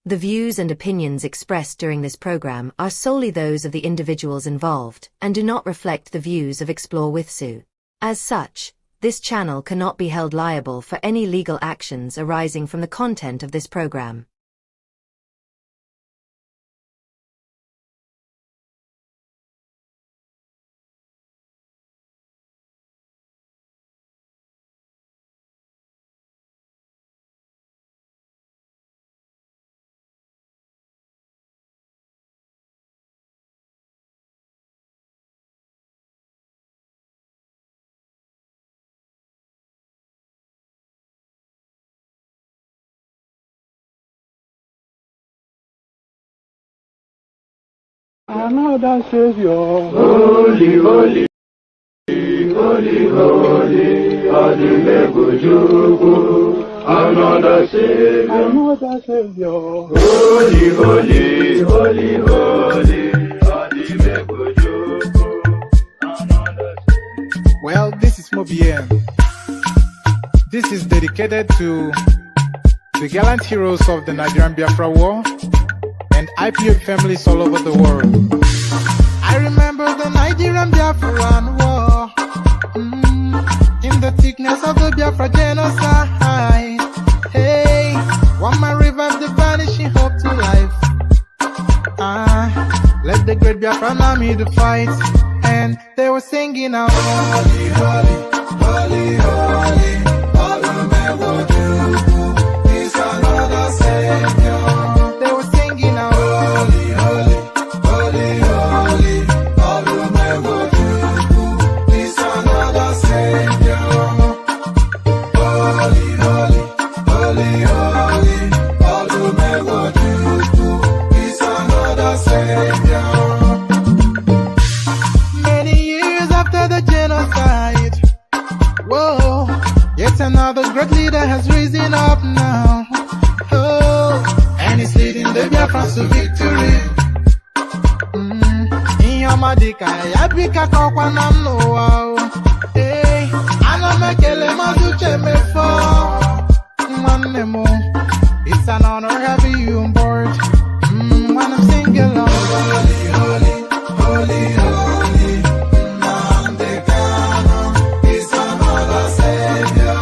The views and opinions expressed during this program are solely those of the individuals involved and do not reflect the views of Explorewithsu. As such, this channel cannot be held liable for any legal actions arising from the content of this program. Another Savior, holy, holy, holy, holy, Adimebujuku. Another Savior, holy, holy, holy, holy, Adimebujuku. Well, this is Mobien. This is dedicated to the gallant heroes of the Nigerian Biafra War and IPO families all over the world. I remember the Nigerian Biafran War, in the thickness of the Biafra genocide. Hey, one man revived the vanishing hope to life. Let the great Biafran army to fight, and they were singing out, holy, holy, holy, holy, Olumewojuku is another Savior. Another great leader has risen up now. Oh, and he's leading the Biafrans to victory. In your madika, yabika kokwa namno wow. Hey, anamekele mazuche mefo. Manemo, it's an honor having you on board. When I'm singing along, holy, holy, holy, holy, Nnamdi KANU is another Savior.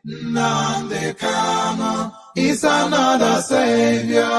Nnamdi KANU is another Savior.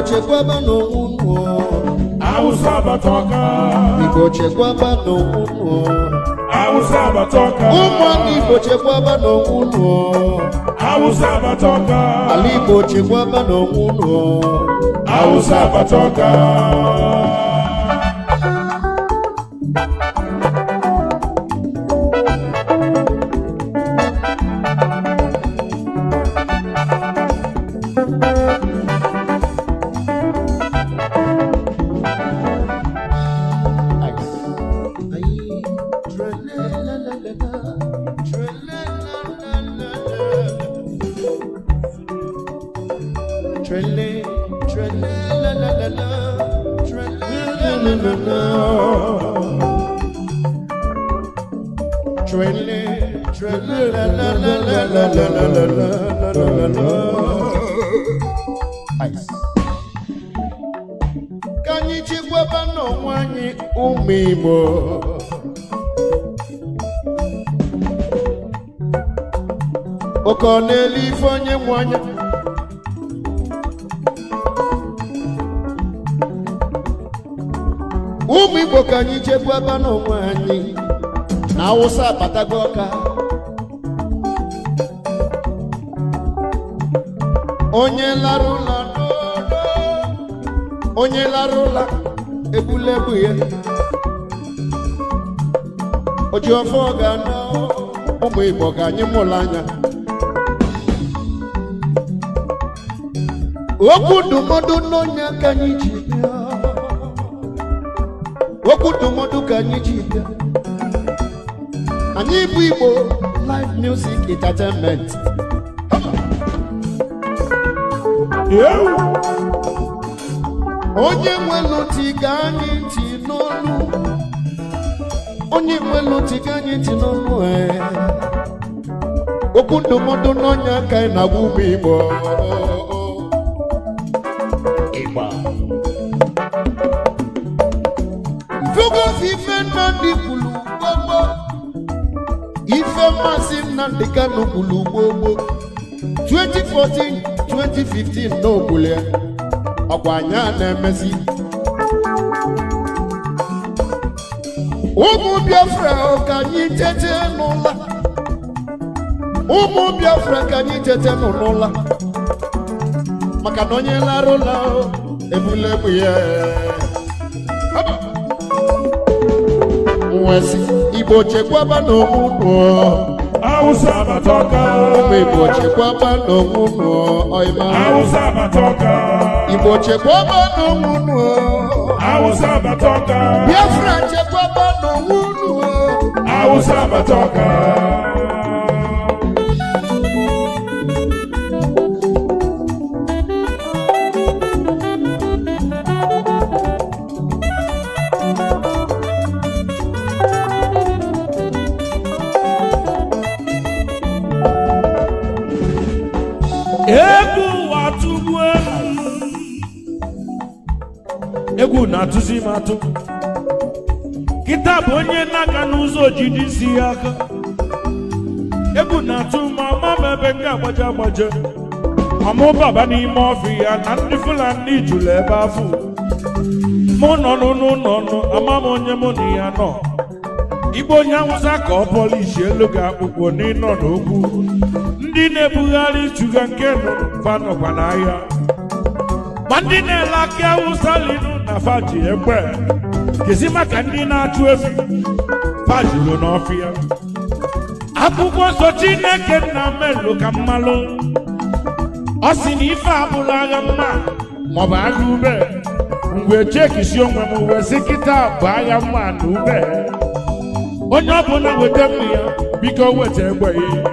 Chekwaba no uno, Ausaba toka. Ibo chekwaba no uno, Ausaba toka. Umwani Ibo chekwaba no uno, Ausaba toka. Ali Ibo chekwaba no uno, Ausaba toka. Trele, trele, la la la la, trele, la la la la. Trele, trele, la la la la la la la la la la. Ice. Kanyi chikwa bano wanyi umimo. Okoneli fonye mwanya. Umimo kanyi chikwa bano wanyi. Na usa patagoka. Onye larula dodo. Onye larula ebulebu ye. Ojo foga no. Omo Igbo kanyi mulanya. Okudumodu nonya kanyi jibia. Okudumodu kanyi jibia. Anyi bu Igbo live music entertainment. Yeah. Onye nwelu tiga anyị ntị n'olu. Onye nwelu tiga anyị ntị n'olu. Okwu ndụmọdụ n'onye aka ị na-agwa ụmụ Igbo. Igba. Mfugo ife Nnamdi kwulu gbogbo. Ife Mazi Nnamdi KANU kwulu gbogbo. 2014, 2015 n'okwule. Ọkwanya na-emezi. Ụmụ Biafra ka anyị tete n'ụla. Ụmụ Biafra ka anyị tete n'ụla. Maka na onye lara ụla ebulebu ya. Nwesi Igbo chekwaba n'onwunu. Hausa matoka. Igbo chekwaba n'onwunu oima. Hausa matoka. Igbo chekwaba n'onwunu. Hausa matoka. Biafra chekwaba n'onwunu. Hausa matoka. Egwu na-atụzi m atụ. Kịta bụ onye na-aga n'ụzọ ojidi si aka. Egwu na-atụ ma ama m ebe nke agbaje agbaje. Ọmụ baba n'ime ọfịa na ndị Fulani jụrụ ebe afọ. Mụ nọ n'ụlọ ama m onye mụ na ya nọ. Igbo onye Hausa ka ọ polishi elu ga-akpụkpọ n'ịnọ n'okwu. Ndị na-ebugharị shuga nke nọkwa n'ahịa. Ma ndị na-ele akị Hausa linu na faji ekwe. Kezi maka ndị na-achụ efi fajuru n'ọfịa. Akwụkwọ nsọ Chineke nna melu ka mmalụ. Ọ sị na ife abụrụ agha mma maọbụ agha ube. Mgbe chekisi onwe m wee sị kịta bụ agha mma na ube. Onye ọbụla weta mmiri ya biko weta egbe ya.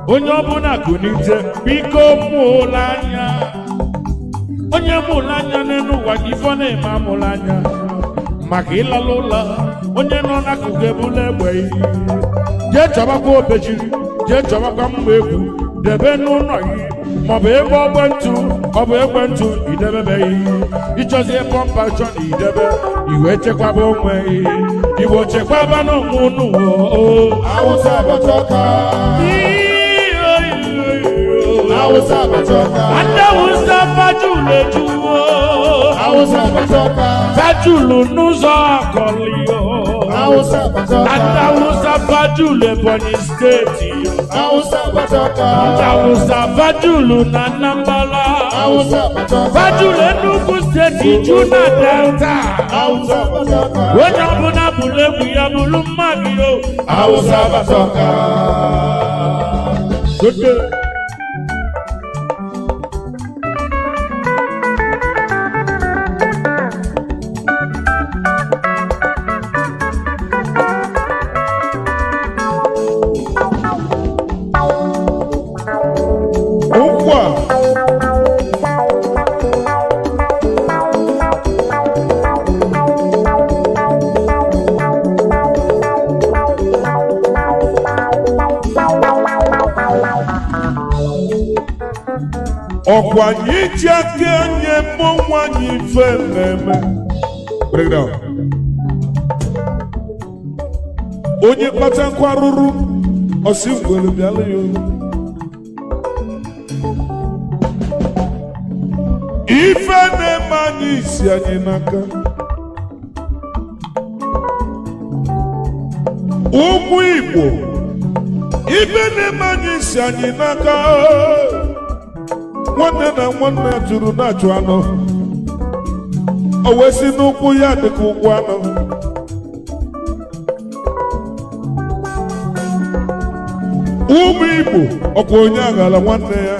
Onye ọbụla kunite biko mụọla anya. Onye mụla anya n'elu ụwa ife ọ na-eme amụla anya. Maka ịlala ụlọ onye nọ n'akụkụ ebula egbe ya. Jee chọbakwa obejiri, jee chọbakwa mma egwu, debe n'ụlọ ya. Maọbụ ebe ọ bụ ekwentị idebebeghị. Ịchọzie pọmpa chọ na idebe iwe chekwaba onwe ya. Igbo chekwaba n'onwe unu. Hausa matoka. Hausa matoka. Hausa fajulu ejuwo. Hausa matoka. Fajulu n'ụzọ akọlịo. Hausa matoka. Hausa fajulu Ebonyi steeti. Hausa matoka. Hausa fajulu na Anambra. Hausa matoka. Fajulu Enugu steeti ju na Delta. Hausa matoka. Onye ọbụla bụrụ egwu ya bụrụ mmadụ. Hausa matoka. Good day. ọkwanye iji aka nye mmụ nwanyị ife na-eme. Break down. Onye kpata nkwa rụrụ osi ngwere bịala ya olu. Ife na-eme anyị isi anyị n'aka. Ụmụ Igbo, ife na-eme anyị isi anyị n'aka. Nwanne na nwanne juru na-achụ anụ. O wee si n'ụkwụ ya dịka ụkwụ anụ. Ụmụ Igbo, ọkwa onye aghara nwanne ya.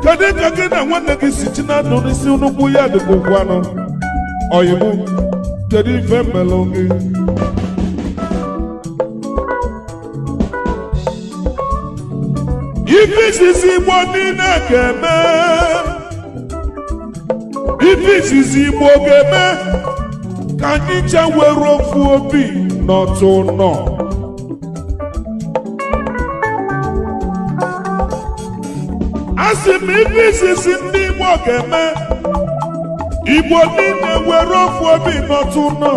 Kedu ka gị na nwanne gị si chi na ndụ n'isi n'ụkwụ ya dịka ụkwụ anụ? Oyibo, kedu ife mmelụ gị? Ife izizi Igbo niile ga-eme. Ife izizi Igbo ga-eme ka anyị chewere ofu obi n'otu nọ. Asị m ife izizi ndị Igbo ga-eme, Igbo niile were ofu obi n'otu nọ.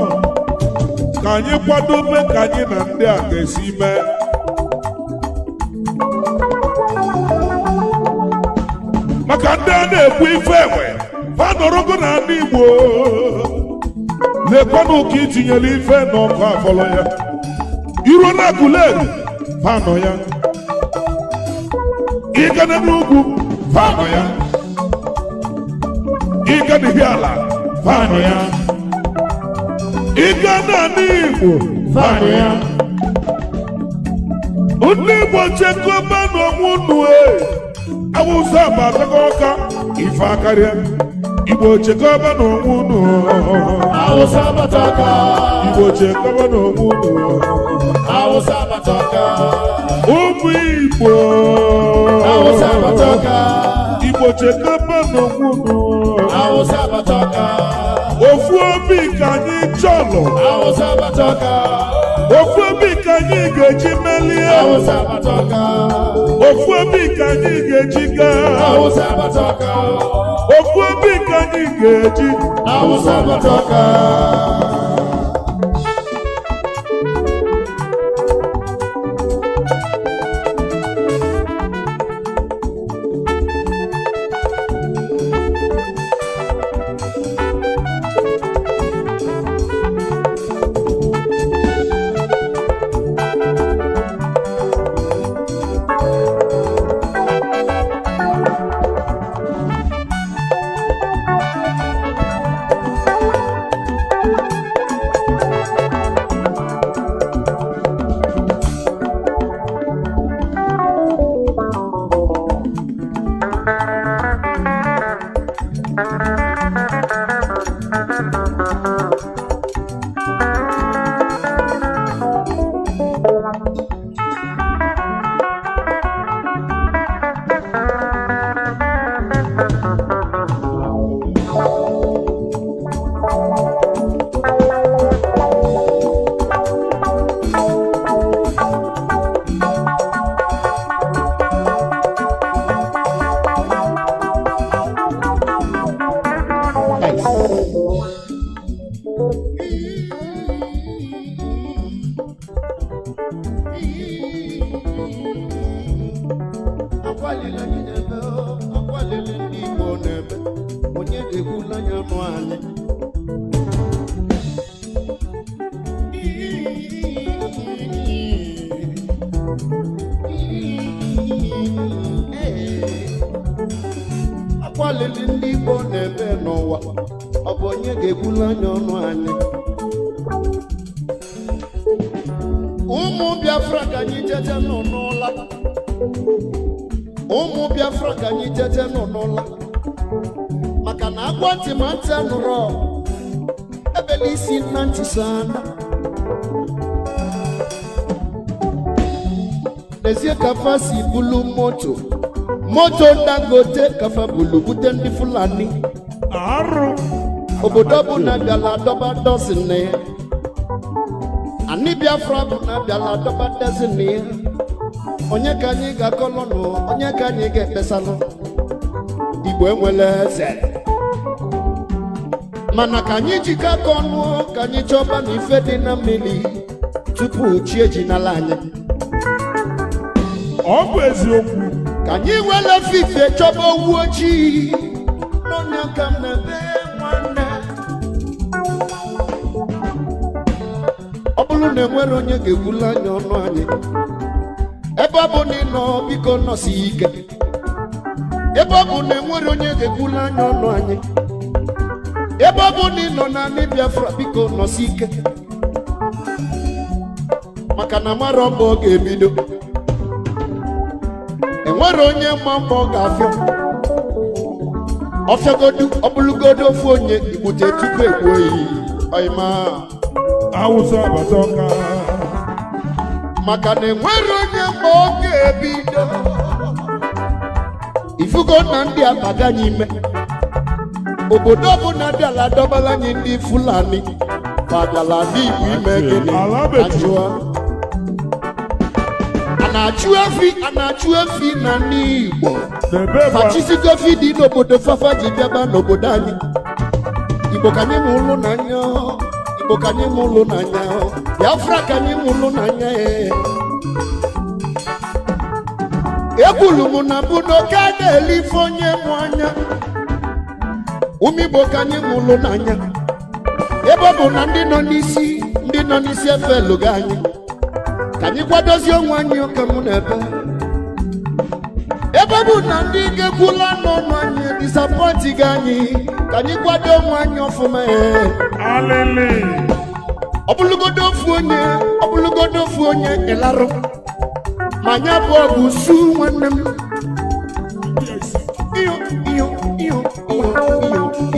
Ka anyị kwadobe ka anyị na ndị a ga-esi mee. Maka ndị a na-ekwu ife enwe ha nọrọgo na ndị Igbo lekwanụ ka itinyere ife n'ọkụ afọlọ ya iruo na Aguleri ha nọ ya, ịga na n'ugwu ha nọ ya, ịga na Ihiala ha nọ ya, ịga na ndị Igbo ha nọ ya. Ndị Igbo chekọba n'onwe unu Awụsa abataka ọka ife akarịa. Igbo chekọba n'onwe unu. Awụsa abataka. Igbo chekọba n'onwe unu. Awụsa abataka. Ụmụ Igbo. Awụsa abataka. Igbo chekọba n'onwe unu. Awụsa abataka. Ofu obi ka anyị chọlọ. Awụsa abataka. Ofu obi ka anyị ga-eji melie. Awụsa abataka. Ofu obi ka anyị ga-eji gaa. Awụsa abataka. Ofu obi ka anyị ga-eji. Awụsa abataka. Ụmụ Biafra ka anyị jeje nọ n'ụla. Ụmụ Biafra ka anyị jeje nọ n'ụla. Maka na agwa ntị ma ntị anụrụ ebele isi na ntị sana. N'ezie ka fa si bulu moto Dangote ka fa bulu bute ndị Fulani. Obodo bụ na bịala dọba dọsịn na ya. Ani Biafra bụ na bịala dọba dọsịn na ya. Onye ka anyị ga-akọlọ nụ, onye ka anyị ga-ekpesalụ. Igbo enwele eze mana ka anyị jikọ aka ọnụ ka anyị chọba na ife dị na mmiri tupu chi ejinala anyị ọ bụ eziokwu ka anyị wele fifie chọba owu ojii n'onye aka m na-ebe nwanne ọ bụrụ na enwere onye ga-egbula anyị ọnụ anyị ebe ọ bụ na ị nọ biko nọsi ike ebe ọ bụ na enwere onye ga-egbula anyị ọnụ anyị ebe ọ bụ na ị nọ na ndị Biafra biko nọsi ike maka na mara mgbe ọ ga-ebido enwere onye mma mgbe ọ ga-afịa ọfịagodu ọbụlụgodu ofu onye igbute tupu egbuo iyi ọyịma Awụsa bata ọka maka na enwere onye mgbe ọ ga-ebido ifugo na ndị abaga anyị ime obodo ọbụla dị ala dọbala anyị ndị Fulani fadala ndị Igbo ime gịnị ajụa a na-achụ efi na ndị Igbo fachisigofi dị n'obodo fafa ji bịaba n'obodo anyị Igbo ka anyị mụlụ n'anya Igbo ka anyị mụlụ n'anya Biafra ka anyị mụlụ n'anya ekwulu m na mbụ n'oke a na-eli ife onye mụ anya ụmụ Igbo ka anyị mụlụ n'anya ebe ọ bụ na ndị nọ n'isi efe lụga anyị ka anyị kwadozie onwe anyị ọka mụ na ebe ọ bụ na ndị ga-ekwula n'ọnụ anyị disapọntị gị anyị ka anyị kwado onwe anyị ọfụma alele ọbụlụgodo ofu onye ịlarụ ma nya bụ ọgụ su nwanne m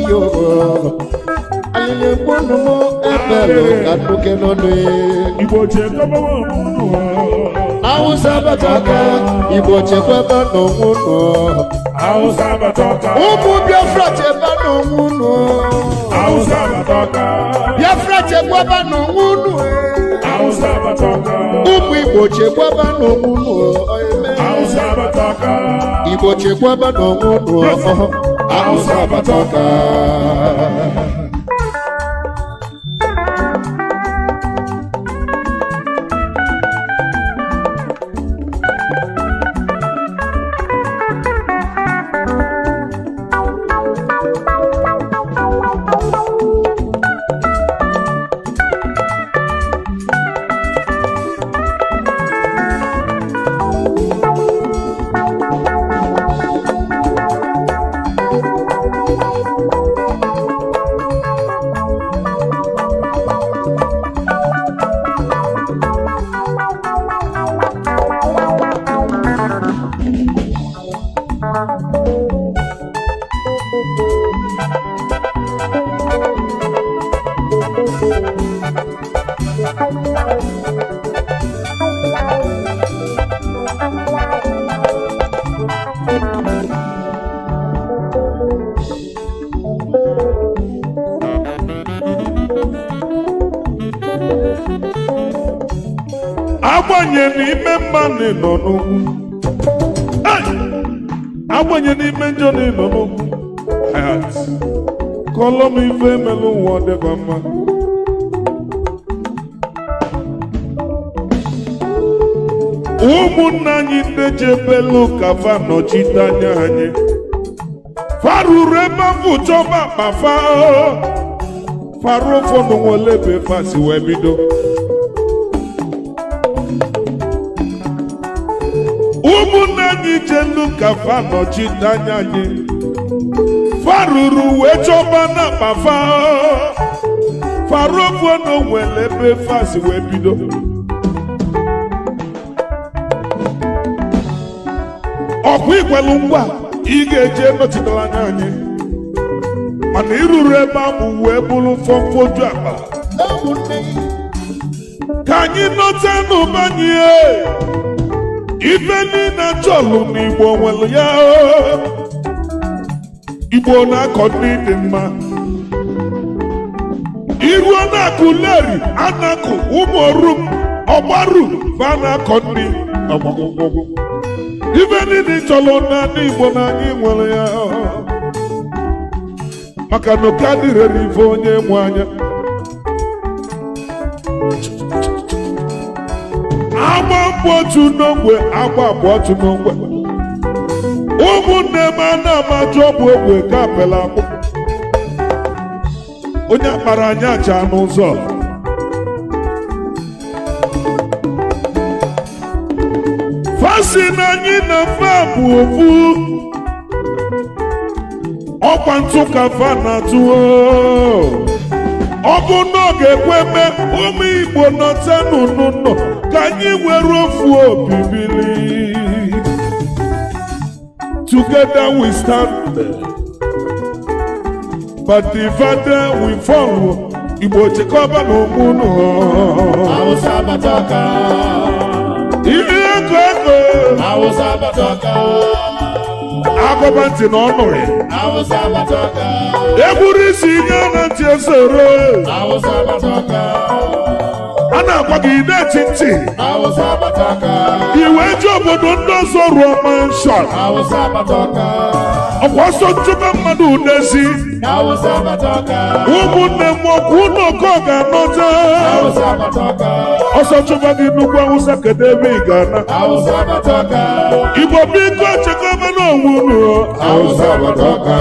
iyo alele gbonu m ebelu ka nnuke n'ọnụ Igbo chekwaba n'onwunu Awụsa bata ọka Igbo chekwaba n'onwunu Awụsa bata ọka ụmụ Biafra cheba n'onwunu Awụsa bata ọka Biafra chekwaba n'onwunu Awụsa bata ọka ụmụ Igbo chekwaba n'onwunu Awụsa bata ọka Igbo chekwaba n'onwunu Awụsa bata ọka agbanye n'ime mmanụ nọ n'ugwu agbanye n'ime njọ nọ n'ugwu kọlọm ife melụ ụwa dịkwa mma ụmụnna anyị ndị jebelu ka fa nọchite anya anyị faruru ebe afọ chọba akpafa faru ụfọdụ nwere ebe fasi wee bido ụmụnne anyị jelu ka fa nọchite anya anyị faruru wee chọba na akpafa faru ụfọdụ nwere ebe fasi wee bido ọkwa ikwelu ngwa ị ga-eje nọchitere anya anyị mana iruru ebe ahụ wee bụrụ fọmfoju akpa ka anyị nọta n'ụba anyị ife niile chọlụ n'Igbo nwere ya Igbo na-akọ ndị dị mma iruo na-akụ leri anakụ ụmụ orum ọgbaru fa na-akọ ndị ọgbọgwụgwụ ife niile chọlụ na ndị Igbo na anyị nwere ya maka na ụka dịrịrị ife onye mụ anya agba mbụ otu n'ogbe agba abụọ otu n'ogbe ụmụnne m a na-amajụ ọbụ ogbe ka apela akpụ onye akpara anya acha n'ụzọ fasi na anyị na fa bụ ofu ọkwa ntụ ka fa na-atụ ọ bụ na ọ ga-ekwe eme ụmụ Igbo nọta n'ụnụnọ ka anyị were ofu obi bili together we stand but divided we fall Igbo chekọba n'okpuru Hausa bataka ihe ego Hausa bataka agọba ntị na ọnụrị Hausa bataka egburu isi nye na ntị esoro Hausa bataka a na-agwa gị na-eti ntị Hausa bataka iwe ji obodo ndị ọzọ rụọ manshọn Hausa bataka ọkwa ọsọ nchụba mmadụ n'ezi Hausa bataka ụmụnne m ọkwa ụlọ ọkọ ga-anọta Hausa bataka ọsọ nchụba gị nnukwu Awụsa kedu ebe ị ga-ana Hausa bataka Igbo biko chekọba n'onwe unu Hausa bataka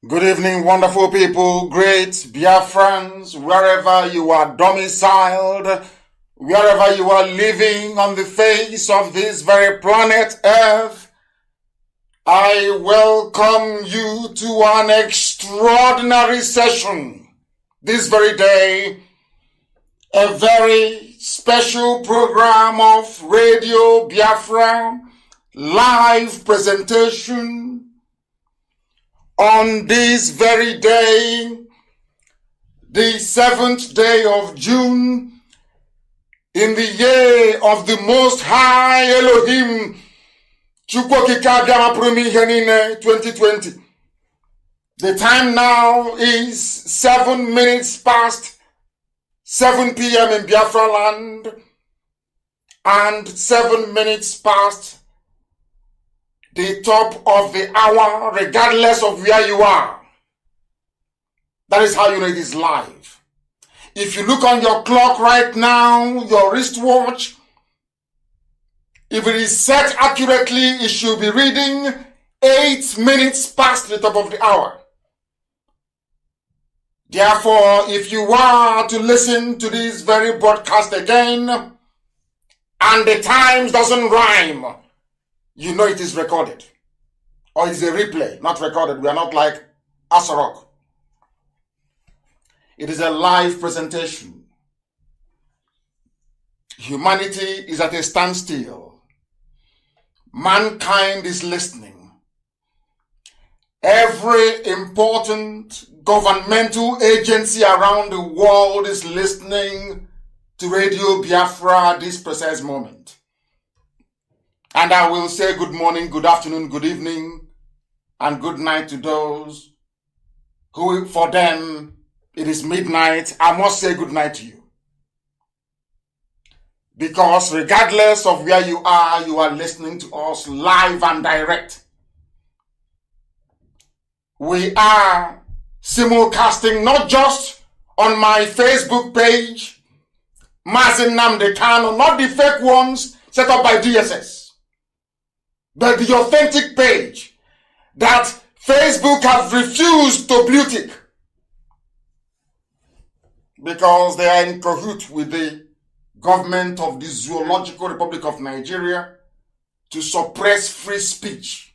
Good evening, wonderful people, great Biafrans, wherever you are domiciled, wherever you are living on the face of this very planet Earth. I welcome you to an extraordinary session this very day, a very special program of Radio Biafra, live presentation on this very day, the 7th day of June, in the year of the Most High Elohim, 2020. The time now is 7 minutes past 7 p.m. in Biafra land and 7 minutes past the top of the hour, regardless of where you are. That is how you know it is live. If you look on your clock right now, your wristwatch, if it is set accurately, it should be reading 8 minutes past the top of the hour. Therefore, if you are to listen to this very broadcast again, and the times doesn't rhyme, you know it is recorded. Or it's a replay, not recorded. We are not like Asarok. It is a live presentation. Humanity is at a standstill. Mankind is listening. Every important governmental agency around the world is listening to Radio Biafra at this precise moment. And I will say good morning, good afternoon, good evening, and good night to those who, for them, it is midnight. I must say good night to you. Because regardless of where you are listening to us live and direct. We are simulcasting not just on my Facebook page, Mazi Nnamdi KANU, not the fake ones set up by DSS. But the authentic page that Facebook have refused to blue tick because they are in cahoots with the government of the Zoological Republic of Nigeria to suppress free speech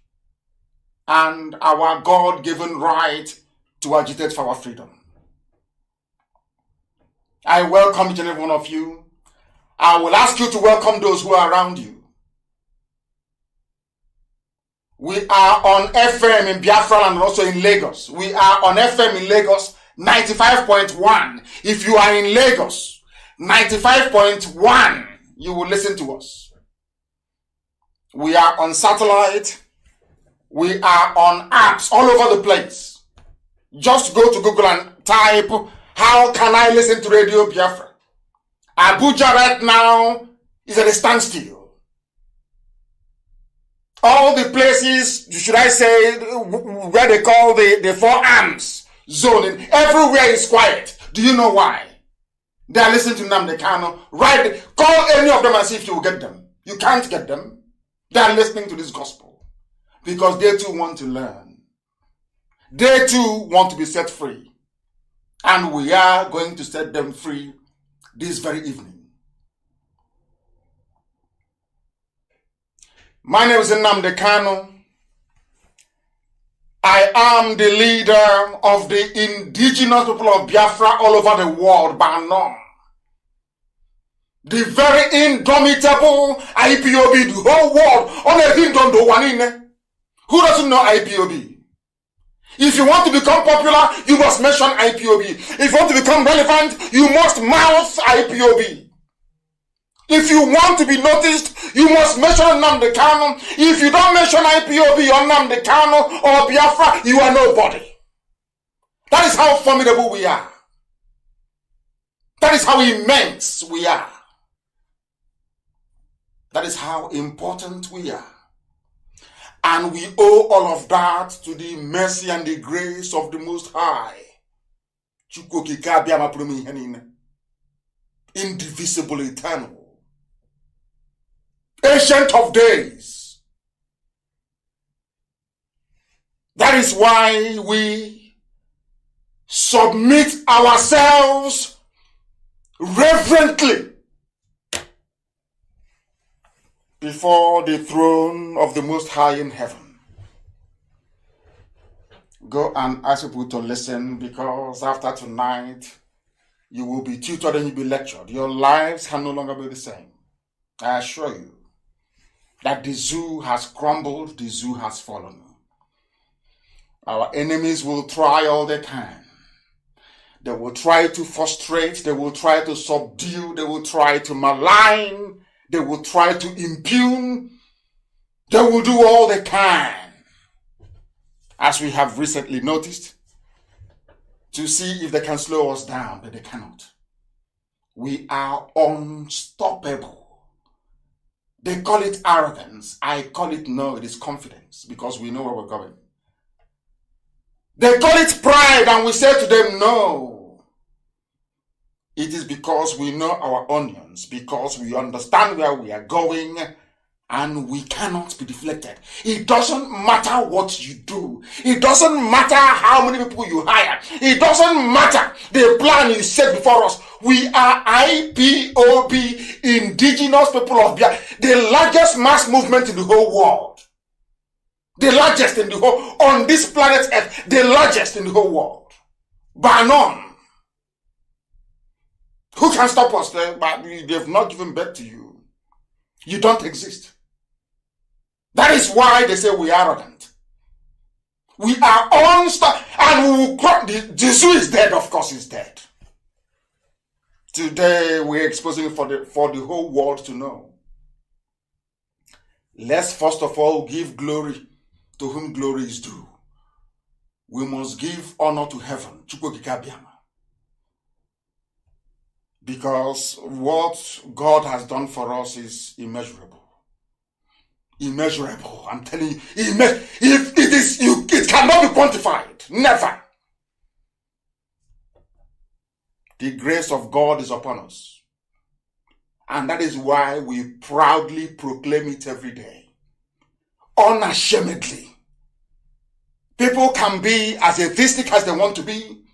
and our God-given right to agitate for our freedom. I welcome each and every one of you. I will ask you to welcome those who are around you. We are on FM in Biafra and also in Lagos. We are on FM in Lagos, 95.1. If you are in Lagos, 95.1, you will listen to us. We are on satellite. We are on apps all over the place. Just go to Google and type, how can I listen to Radio Biafra? Abuja right now is at a standstill. All the places, should I say, where they call the 4 arms zone, everywhere is quiet. Do you know why? They are listening to Nnamdi KANU. Right? Call any of them and see if you will get them. You can't get them. They are listening to this gospel. Because they too want to learn. They too want to be set free. And we are going to set them free this very evening. My name is Nnamdi KANU. I am the leader of the indigenous people of Biafra all over the world, by now. The very indomitable IPOB, the whole world, on a hindondo one. Who doesn't know IPOB? If you want to become popular, you must mention IPOB. If you want to become relevant, you must mouth IPOB. If you want to be noticed, you must mention Nnamdi KANU. If you don't mention IPOB or Nnamdi KANU or Biafra, you are nobody. That is how formidable we are. That is how immense we are. That is how important we are. And we owe all of that to the mercy and the grace of the Most High. Indivisible, eternal. Ancient of days. That is why we submit ourselves reverently before the throne of the Most High in heaven. Go and ask people to listen, because after tonight, you will be tutored and you'll be lectured. Your lives can no longer be the same. I assure you that the zoo has crumbled, the zoo has fallen. Our enemies will try all they can. They will try to frustrate, they will try to subdue, they will try to malign, they will try to impugn, they will do all they can, as we have recently noticed, to see if they can slow us down, but they cannot. We are unstoppable. They call it arrogance. I call it no, it is confidence, because we know where we're going. They call it pride, and we say to them, no. It is because we know our onions, because we understand where we are going, and we cannot be deflected. It doesn't matter what you do. It doesn't matter how many people you hire. It doesn't matter the plan you set before us. We are IPOB, indigenous people of Biafra, the largest mass movement in the whole world. The largest in the whole, on this planet Earth, the largest in the whole world. By none. Who can stop us? They've not given birth to you. You don't exist. That is why they say we are arrogant. We are unstoppable, and we will cry. The zoo is dead, of course, is dead. Today we're exposing it for the whole world to know. Let's first of all give glory to whom glory is due. We must give honor to heaven, because what God has done for us is immeasurable. Immeasurable. I'm telling you, if it is, it cannot be quantified. Never. The grace of God is upon us. And that is why we proudly proclaim it every day. Unashamedly. People can be as atheistic as they want to be.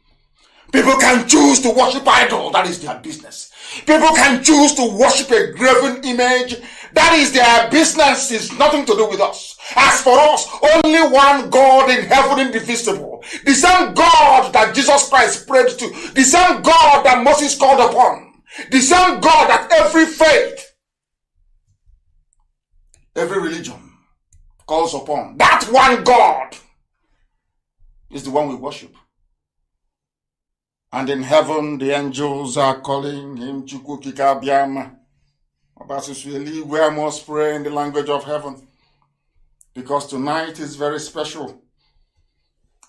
People can choose to worship idol. That is their business. People can choose to worship a graven image. That is their business. It's nothing to do with us. As for us, only one God in heaven, indivisible. The same God that Jesus Christ prayed to. The same God that Moses called upon. The same God that every faith, every religion, calls upon. That one God is the one we worship. And in heaven, the angels are calling him Chukwu Kika Biama. We must pray in the language of heaven, because tonight is very special.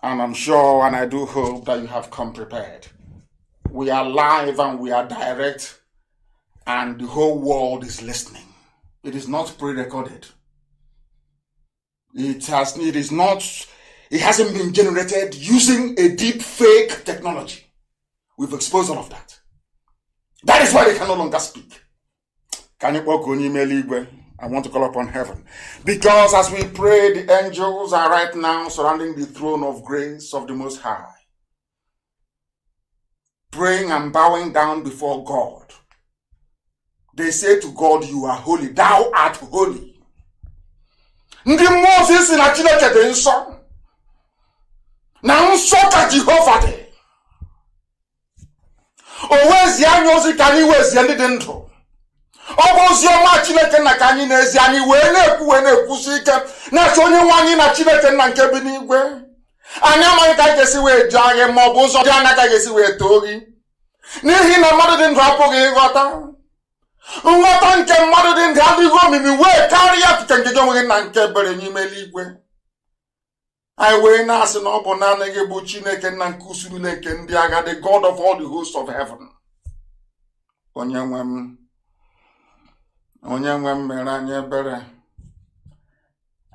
And I'm sure and I do hope that you have come prepared. We are live and we are direct, and the whole world is listening. It is not pre-recorded. It hasn't been generated using a deep fake technology. We've exposed all of that. That is why they can no longer speak. I want to call upon heaven. Because as we pray, the angels are right now surrounding the throne of grace of the Most High, praying and bowing down before God. They say to God, you are holy. Thou art holy. Ndị Moses na Chineke dị nsọ. Na nsọ ka Jehova dị. Owezi anyị ozi ka anyị wezi ndị dị ndụ. Ọ bụ ozi ọma Chineke na ka anyị n'ezi anyị wee na-ekwusi ike na-achọ onye nwe anyị na Chineke nna nke bi n'igwe. Anyị amaghị ka anyị ga-esi wee jee anyị ma ọ bụ ụzọ dị anya ka anyị ga-esi wee too gị. N'ihi na mmadụ dị ndụ apụghị ịghọta. Nghọta nke mmadụ dị ndụ adịghị omimi wee karịa nke nke gị onwe gị na nke bere n'ime eluigwe. Anyị wee na-asị na ọ bụ naanị gị bụ Chineke nna nke usoro nke ndị agha, the God of all the hosts of heaven. Onye nwe m mere anyị ebere.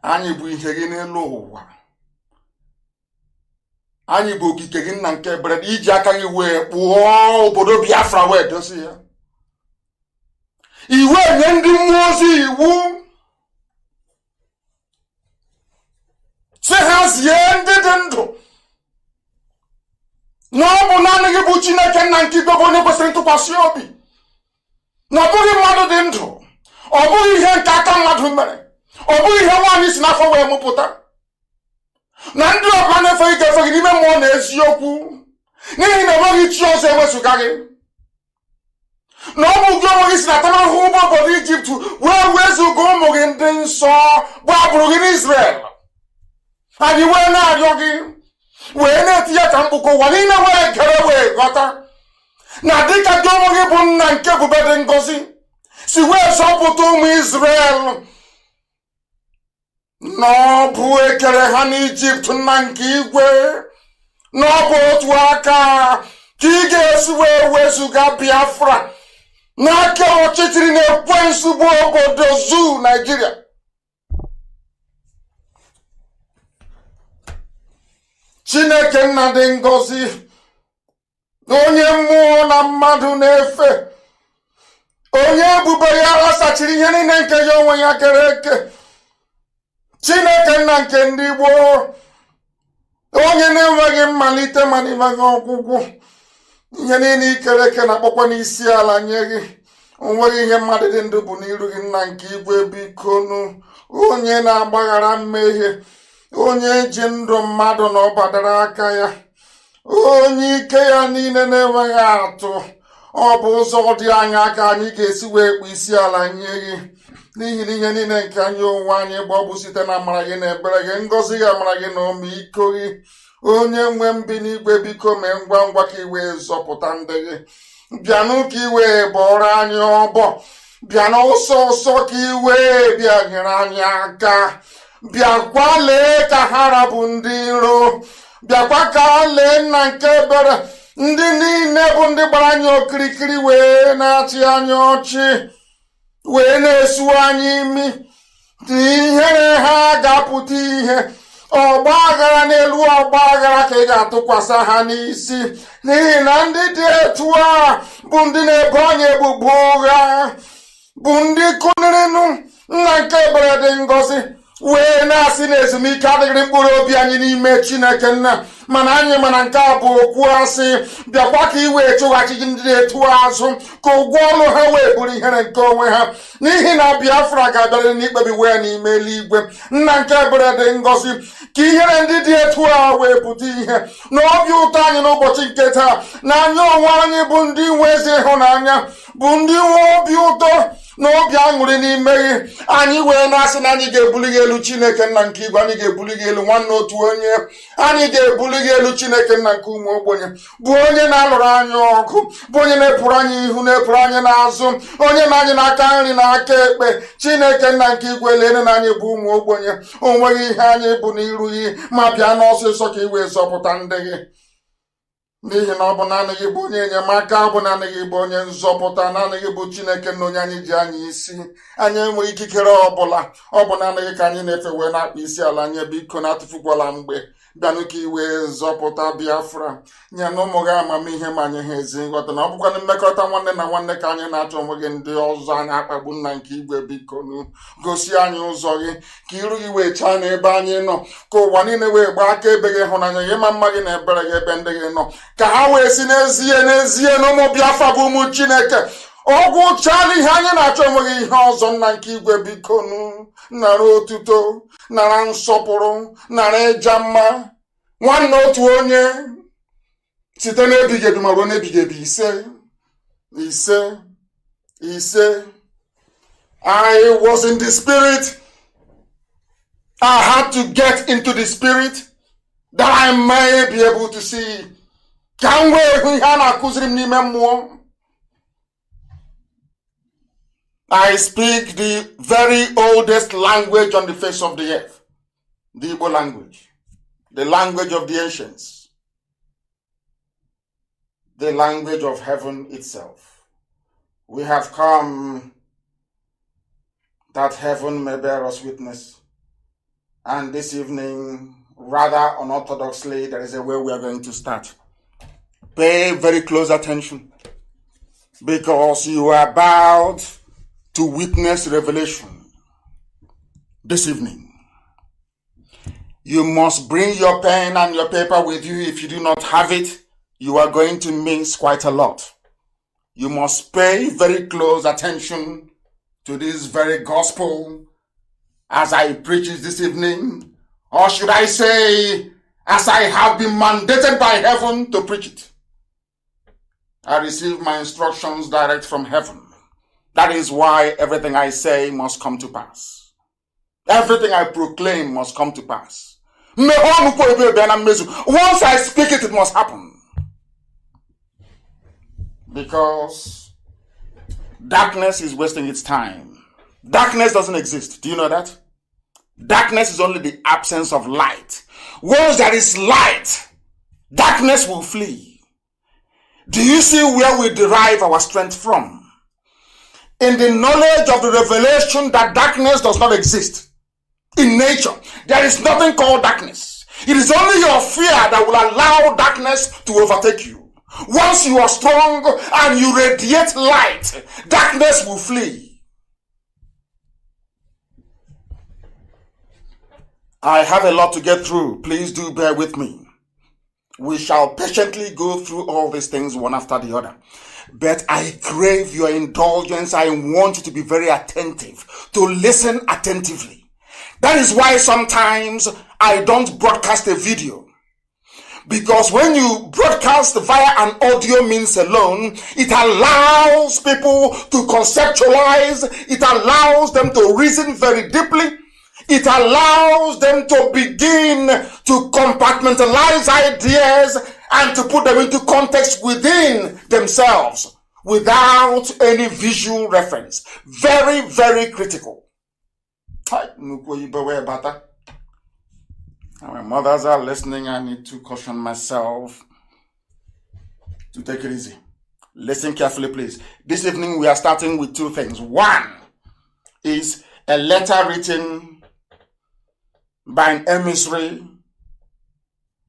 Anyị bụ ihe gị n'elu ụwa. Anyị bụ okike gị nna nke ebere iji aka gị wee kpụọ obodo Biafra wee dozie ya. Iwe nye ndị mmụọ ozi iwu sị ha zie ndị dị ndụ na ọ bụ naanị gị bụ Chineke nna nke igwe bụ onye kwesịrị ntụkwasị obi. Na ọ bụghị mmadụ dị ndụ, ọ bụghị ihe nke aka mmadụ mere, ọ bụghị ihe nwaanyị si n'afọ wee mụpụta. Na ndị ọbụla na-efe gị ga-efe gị n'ime mmụọ na eziokwu, n'ihi na enweghị chi ọzọ ewezụga gị. Na ọ bụ gị onwe gị si na tamarahụ ụgbọ obodo Ijipt wee wezụga ụmụ gị ndị nsọ bụ agbụrụ gị n'Izrel. Anyị wee na-arịọ gị wee na-etinye ka mkpụkọ ụwa niile wee gere wee ghọta na dịka gị onwe gị bụ nna nke ebube dị ngọzi si wee zọpụta ụmụ Izrel na ọ bụ ekere ha n'Ijipt nna nke igwe, na ọ bụ otu aka ka ị ga-esi wee wezụga Biafra n'aka ọchịchịrị na-ekwensu bụ obodo Zu Nigeria. Chineke nna dị ngọzi, onye mmụọ na mmadụ na-efe, onye ebube ya asachiri ihe niile nke ya onwe ya kere eke. Chineke nna nke ndị gboo, onye na-enweghị mmalite ma n'enweghị ọgwụgwụ, ihe niile ikere eke na-akpọkwa n'isi ala nye gị. Onweghị ihe mmadụ dị ndụ bụ n'iru gị nna nke igwe, bikonu, onye na-agbaghara mmehie, onye ji ndụ mmadụ na ọbadara aka ya, onye ike ya niile na-enweghị atụ. Ọ bụ ụzọ dị anya ka anyị ga-esi wee kpụ isi ala nye gị, n'ihi na ihe niile nke anyị onwe anyị bụ ọ bụ site na amara gị na ebere gị, ngọzi gị, amara gị na ọmịiko gị. Onye nwe mbi n'igwe, biko mee ngwa ngwa ka i wee zọpụta ndị gị. Bịanụ ka i wee bọrọ anyị ọbọ, bịanụ ọsọ ọsọ ka i wee bịa nyere anyị aka. Bịakwa lee ka ha rabụ ndị iro, bịakwa ka lee nna nke ebere ndị niile bụ ndị gbara anyị okirikiri wee na-achị anyị ọchị, wee na-esu anyị imi. Ihere ha ga-apụta ihe, ọgba aghara n'elu ọgba aghara ka ị ga-atụkwasị ha n'isi, n'ihi na ndị dị etu a bụ ndị na-ebo anyị ebubo ụgha, bụ ndị kụnirinụ nna nke ebere dị ngọzi wee na-asị na ezumike adịghị mkpụrụ obi anyị n'ime Chineke nna. Mana anyị mana nke a bụ okwu asị. Bịakwa ka i wee chụghachi ndị na-etu azụ, ka ụgwọ ọrụ ha wee bụrụ ihere nke onwe ha, n'ihi na Biafra ga-abịarị n'ikpebi wee n'ime eluigwe. Nna nke ebere dị ngọzi, ka ihere ndị dị etu a wee pụta ihe na obi ụtọ anyị n'ụbọchị nke taa, na anyị onwe anyị bụ ndị nwe ezi ịhụnanya, bụ ndị nwe obi ụtọ, n'obi aṅụrị n'ime gị anyị wee na-asị na anyị ga-ebuli gị elu Chineke nna nke igwe, anyị ga-ebuli gị elu nwanne otu onye, anyị ga-ebuli gị elu Chineke nna nke ụmụ ogbenye, bụ onye na-alụrụ anyị ọgụ, bụ onye na-epụrụ anyị ihu na-epụrụ anyị n'azụ, onye na anyị n'aka nri na aka ekpe. Chineke nna nke igwe lere na anyị bụ ụmụ ogbenye, o nweghị ihe anyị bụ n'iru gị, ma bịa n'ọsịsọ ka i wee zọpụta ndị gị, n'ihi na ọ bụ naanị gị bụ onye enyemaka, ọ bụ naanị gị bụ onye nzọpụta, naanị gị bụ Chineke na onye anyị ji anyị isi. Anyị enweghị ikikere ọbụla, ọ bụ naanị gị ka anyị na-efe wee na-akpa isi ala nye. Biko na-atụfukwala mgbe, bịanụ ka iwe zọpụta Biafra, nye na ụmụ gị amamihe ma nye ha ezi nghọta, na ọ bụkwa na mmekọrịta nwanne na nwanne ka anyị na-achọ onwe gị ndị ọzọ anyị akpagbu nna nke igwe. Biko gosi anyị ụzọ gị, ka iru gị wee chaa n'ebe anyị nọ, ka ụwa niile wee gbaa aka ebe gị hụnanya gị, ma mma gị na ebere gị ebe ndị gị nọ, ka ha wee si n'ezie na ụmụ Biafra bụ ụmụ Chineke. Ọgwụ chala ihe anyị na-achọ onwe gị ihe ọzọ nna nke igwe. Biko nara otuto, nara nsọpụrụ, nara ịja mma, nwanne otu onye, site n'ebighị ebi ma ruo n'ebighị ebi. Ise. I was in the spirit. I had to get into the spirit that I may be able to see. Ka m wee hụ ihe a na-akụziri m n'ime mmụọ. I speak the very oldest language on the face of the earth, the Igbo language, the language of the ancients, the language of heaven itself. We have come that heaven may bear us witness. And this evening, rather unorthodoxly, there is a way we are going to start. Pay very close attention, because you are about to witness revelation this evening. You must bring your pen and your paper with you. If you do not have it, you are going to miss quite a lot. You must pay very close attention to this very gospel as I preach it this evening, or should I say, as I have been mandated by heaven to preach it. I receive my instructions direct from heaven. That is why everything I say must come to pass. Everything I proclaim must come to pass. Once I speak it, it must happen. Because darkness is wasting its time. Darkness doesn't exist. Do you know that? Darkness is only the absence of light. Once there is light, darkness will flee. Do you see where we derive our strength from? In the knowledge of the revelation that darkness does not exist. In nature, there is nothing called darkness. It is only your fear that will allow darkness to overtake you. Once you are strong and you radiate light, darkness will flee. I have a lot to get through. Please do bear with me. We shall patiently go through all these things one after the other. But I crave your indulgence. I want you to be very attentive, to listen attentively. That is why sometimes I don't broadcast a video. Because when you broadcast via an audio means alone, it allows people to conceptualize, it allows them to reason very deeply, it allows them to begin to compartmentalize ideas and to put them into context within themselves without any visual reference. Very, very critical. My mothers are listening. I need to caution myself to take it easy. Listen carefully, please. This evening we are starting with two things. One is a letter written by an emissary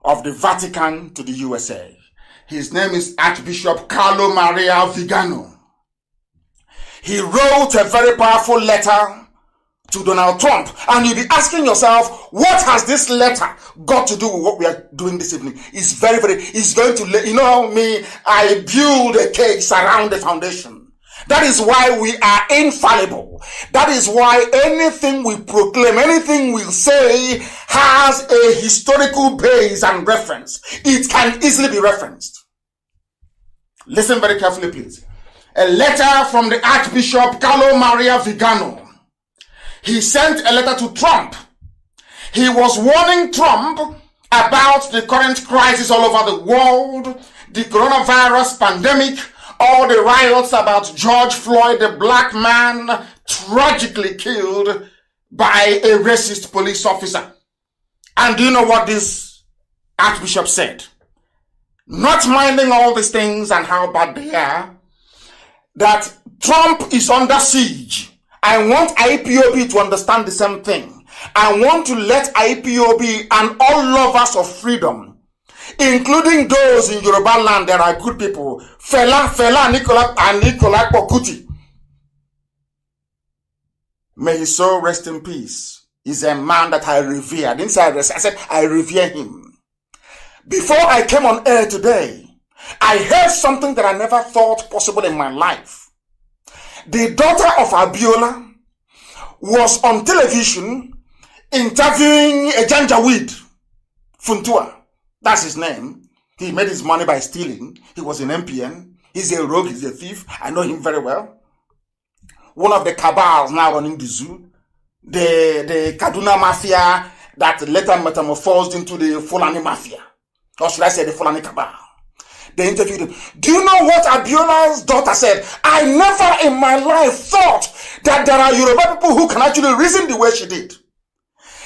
of the Vatican to the USA. His name is Archbishop Carlo Maria Vigano. He wrote a very powerful letter to Donald Trump. And you'll be asking yourself, what has this letter got to do with what we are doing this evening? It's it's going to, you know me, I build a case around the foundation. That is why we are infallible. That is why anything we proclaim, anything we say has a historical base and reference. It can easily be referenced. Listen very carefully, please. a letter from the Archbishop Carlo Maria Vigano. He sent a letter to Trump. He was warning Trump about the current crisis all over the world, the coronavirus pandemic, all the riots about George Floyd, the black man tragically killed by a racist police officer. And do you know what this Archbishop said? Not minding all these things and how bad they are, that Trump is under siege. I want IPOB to understand the same thing. I want to let IPOB and all lovers of freedom, including those in Yoruba land that are good people, Fela Nicola Pokuti. May his soul rest in peace. He's a man that I revere. I didn't say I said I revere him. Before I came on air today, I heard something that I never thought possible in my life. The daughter of Abiola was on television interviewing a Janjaweed, Funtua. That's his name. He made his money by stealing. He was in MPN. He's a rogue. He's a thief. I know him very well. One of the cabals now running the zoo. The Kaduna Mafia that later metamorphosed into the Fulani Mafia. Or should I say the Fulani Cabal. They interviewed him. Do you know what Abiola's daughter said? I never in my life thought that there are Yoruba people who can actually reason the way she did.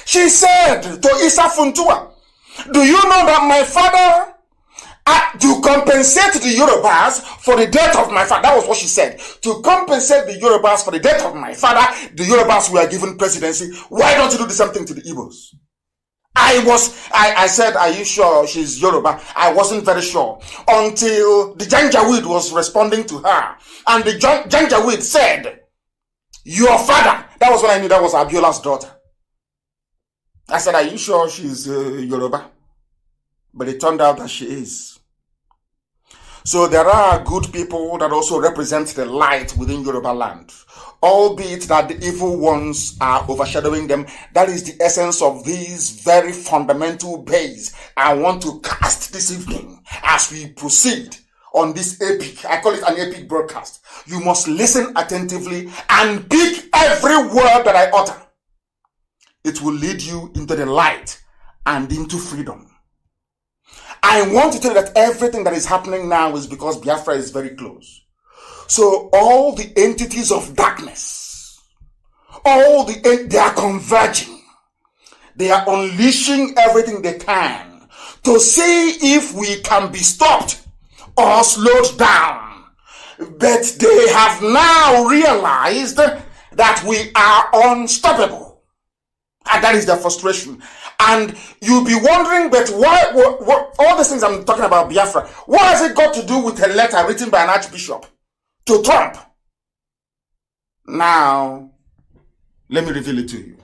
She said to Isa Funtua, do you know that my father, to compensate the Yorubas for the death of my father, that was what she said. To compensate the Yorubas for the death of my father, the Yorubas were given presidency. Why don't you do the same thing to the Igbos? I said, are you sure she's Yoruba? I wasn't very sure until the Janjaweed was responding to her. And the Janjaweed said, your father. That was when I knew that was Abiola's daughter. I said, are you sure she's Yoruba? But it turned out that she is. So there are good people that also represent the light within Yoruba land. Albeit that the evil ones are overshadowing them. That is the essence of these very fundamental bays I want to cast this evening as we proceed on this epic, I call it an epic broadcast. You must listen attentively and pick every word that I utter. It will lead you into the light and into freedom. I want to tell you that everything that is happening now is because Biafra is very close. So all the entities of darkness, they are converging. They are unleashing everything they can to see if we can be stopped or slowed down. But they have now realized that we are unstoppable. And that is their frustration. And you'll be wondering, but why, what all these things I'm talking about Biafra, what has it got to do with a letter written by an archbishop to Trump? Now, let me reveal it to you.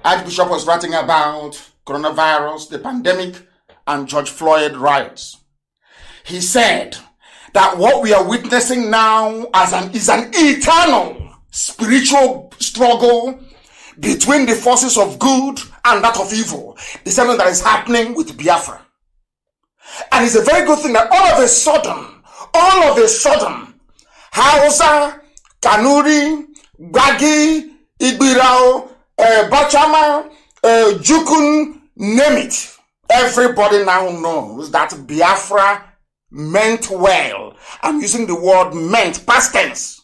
Archbishop was writing about coronavirus, the pandemic, and George Floyd riots. He said that what we are witnessing now is an eternal spiritual struggle between the forces of good and that of evil. The same thing that is happening with Biafra. And it's a very good thing that all of a sudden, Hausa, Kanuri, Gbagi, Igbirao, Bachama, Jukun, name it. Everybody now knows that Biafra meant well. I'm using the word meant, past tense,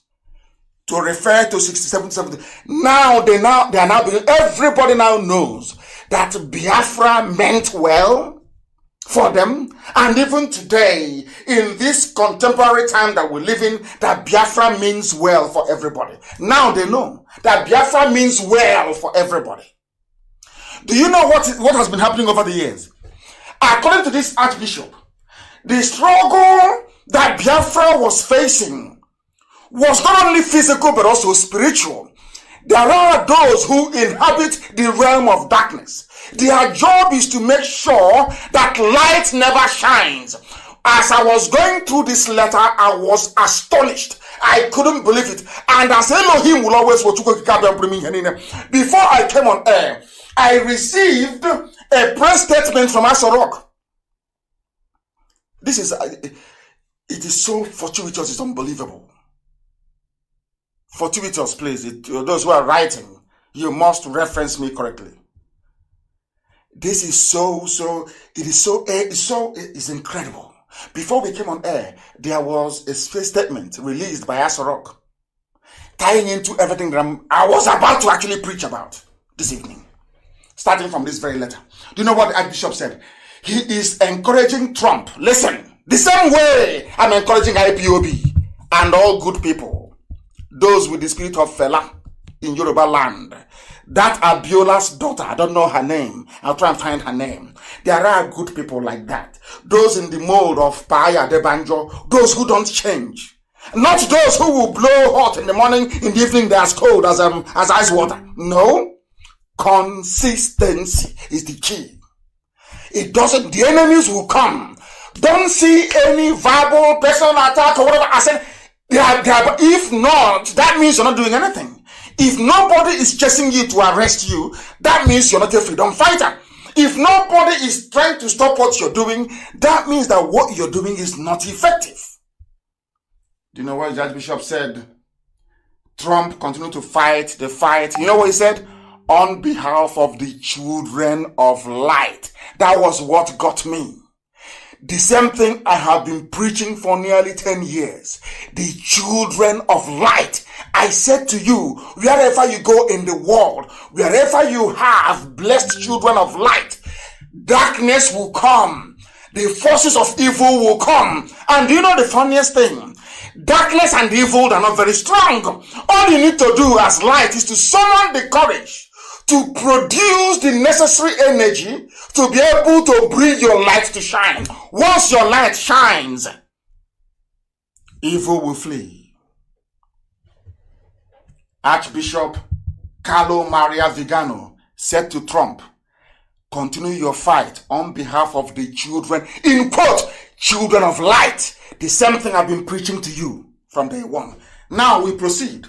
to refer to 67, 70. Now they are now beginning, everybody now knows that Biafra meant well for them. And even today, in this contemporary time that we live in, that Biafra means well for everybody. Now they know that Biafra means well for everybody. Do you know what has been happening over the years? According to this archbishop, the struggle that Biafra was facing was not only physical but also spiritual. There are those who inhabit the realm of darkness. Their job is to make sure that light never shines. As I was going through this letter, I was astonished. I couldn't believe it. And as Elohim will always before I came on air, I received a press statement from Asorok. This is It is so fortuitous, it's unbelievable. Fortuitous, please. Those who are writing, you must reference me correctly. This is it's incredible. Before we came on air, there was a statement released by Asorok tying into everything that I was about to actually preach about this evening. Starting from this very letter. Do you know what the Archbishop said? He is encouraging Trump. Listen, the same way I'm encouraging IPOB and all good people, those with the spirit of Fela in Yoruba land. That Abiola's daughter, I don't know her name. I'll try and find her name. There are good people like that. Those in the mold of Paya Debanjo, those who don't change. Not those who will blow hot in the morning, in the evening they're as cold as ice water. No. Consistency is the key. It doesn't, the enemies will come. Don't see any verbal personal attack or whatever. I said, if not, that means you're not doing anything. If nobody is chasing you to arrest you, that means you're not a freedom fighter. If nobody is trying to stop what you're doing, that means that what you're doing is not effective. Do you know what Judge Bishop said? Trump continued to fight the fight. You know what he said? On behalf of the children of light. That was what got me. The same thing I have been preaching for nearly 10 years. The children of light. I said to you, wherever you go in the world, wherever you have blessed children of light, darkness will come. The forces of evil will come. And do you know the funniest thing? Darkness and evil are not very strong. All you need to do as light is to summon the courage to produce the necessary energy to be able to bring your light to shine. Once your light shines, evil will flee. Archbishop Carlo Maria Vigano said to Trump, continue your fight on behalf of the children, in quote, children of light. The same thing I've been preaching to you from day one. Now we proceed.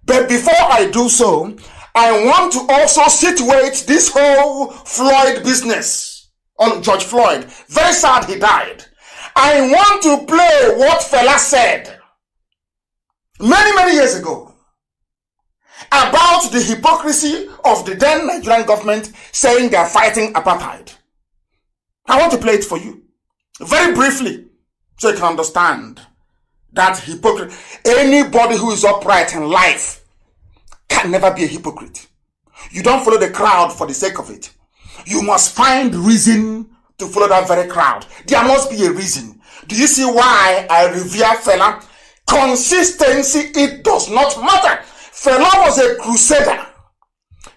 But before I do so, I want to also situate this whole Floyd business on George Floyd. Very sad he died. I want to play what Fela said many years ago about the hypocrisy of the then Nigerian government saying they are fighting apartheid. I want to play it for you very briefly so you can understand that hypocrisy. Anybody who is upright in life can never be a hypocrite. You don't follow the crowd for the sake of it. You must find reason to follow that very crowd. There must be a reason. Do you see why I revere Fela? Consistency, it does not matter. Fela was a crusader.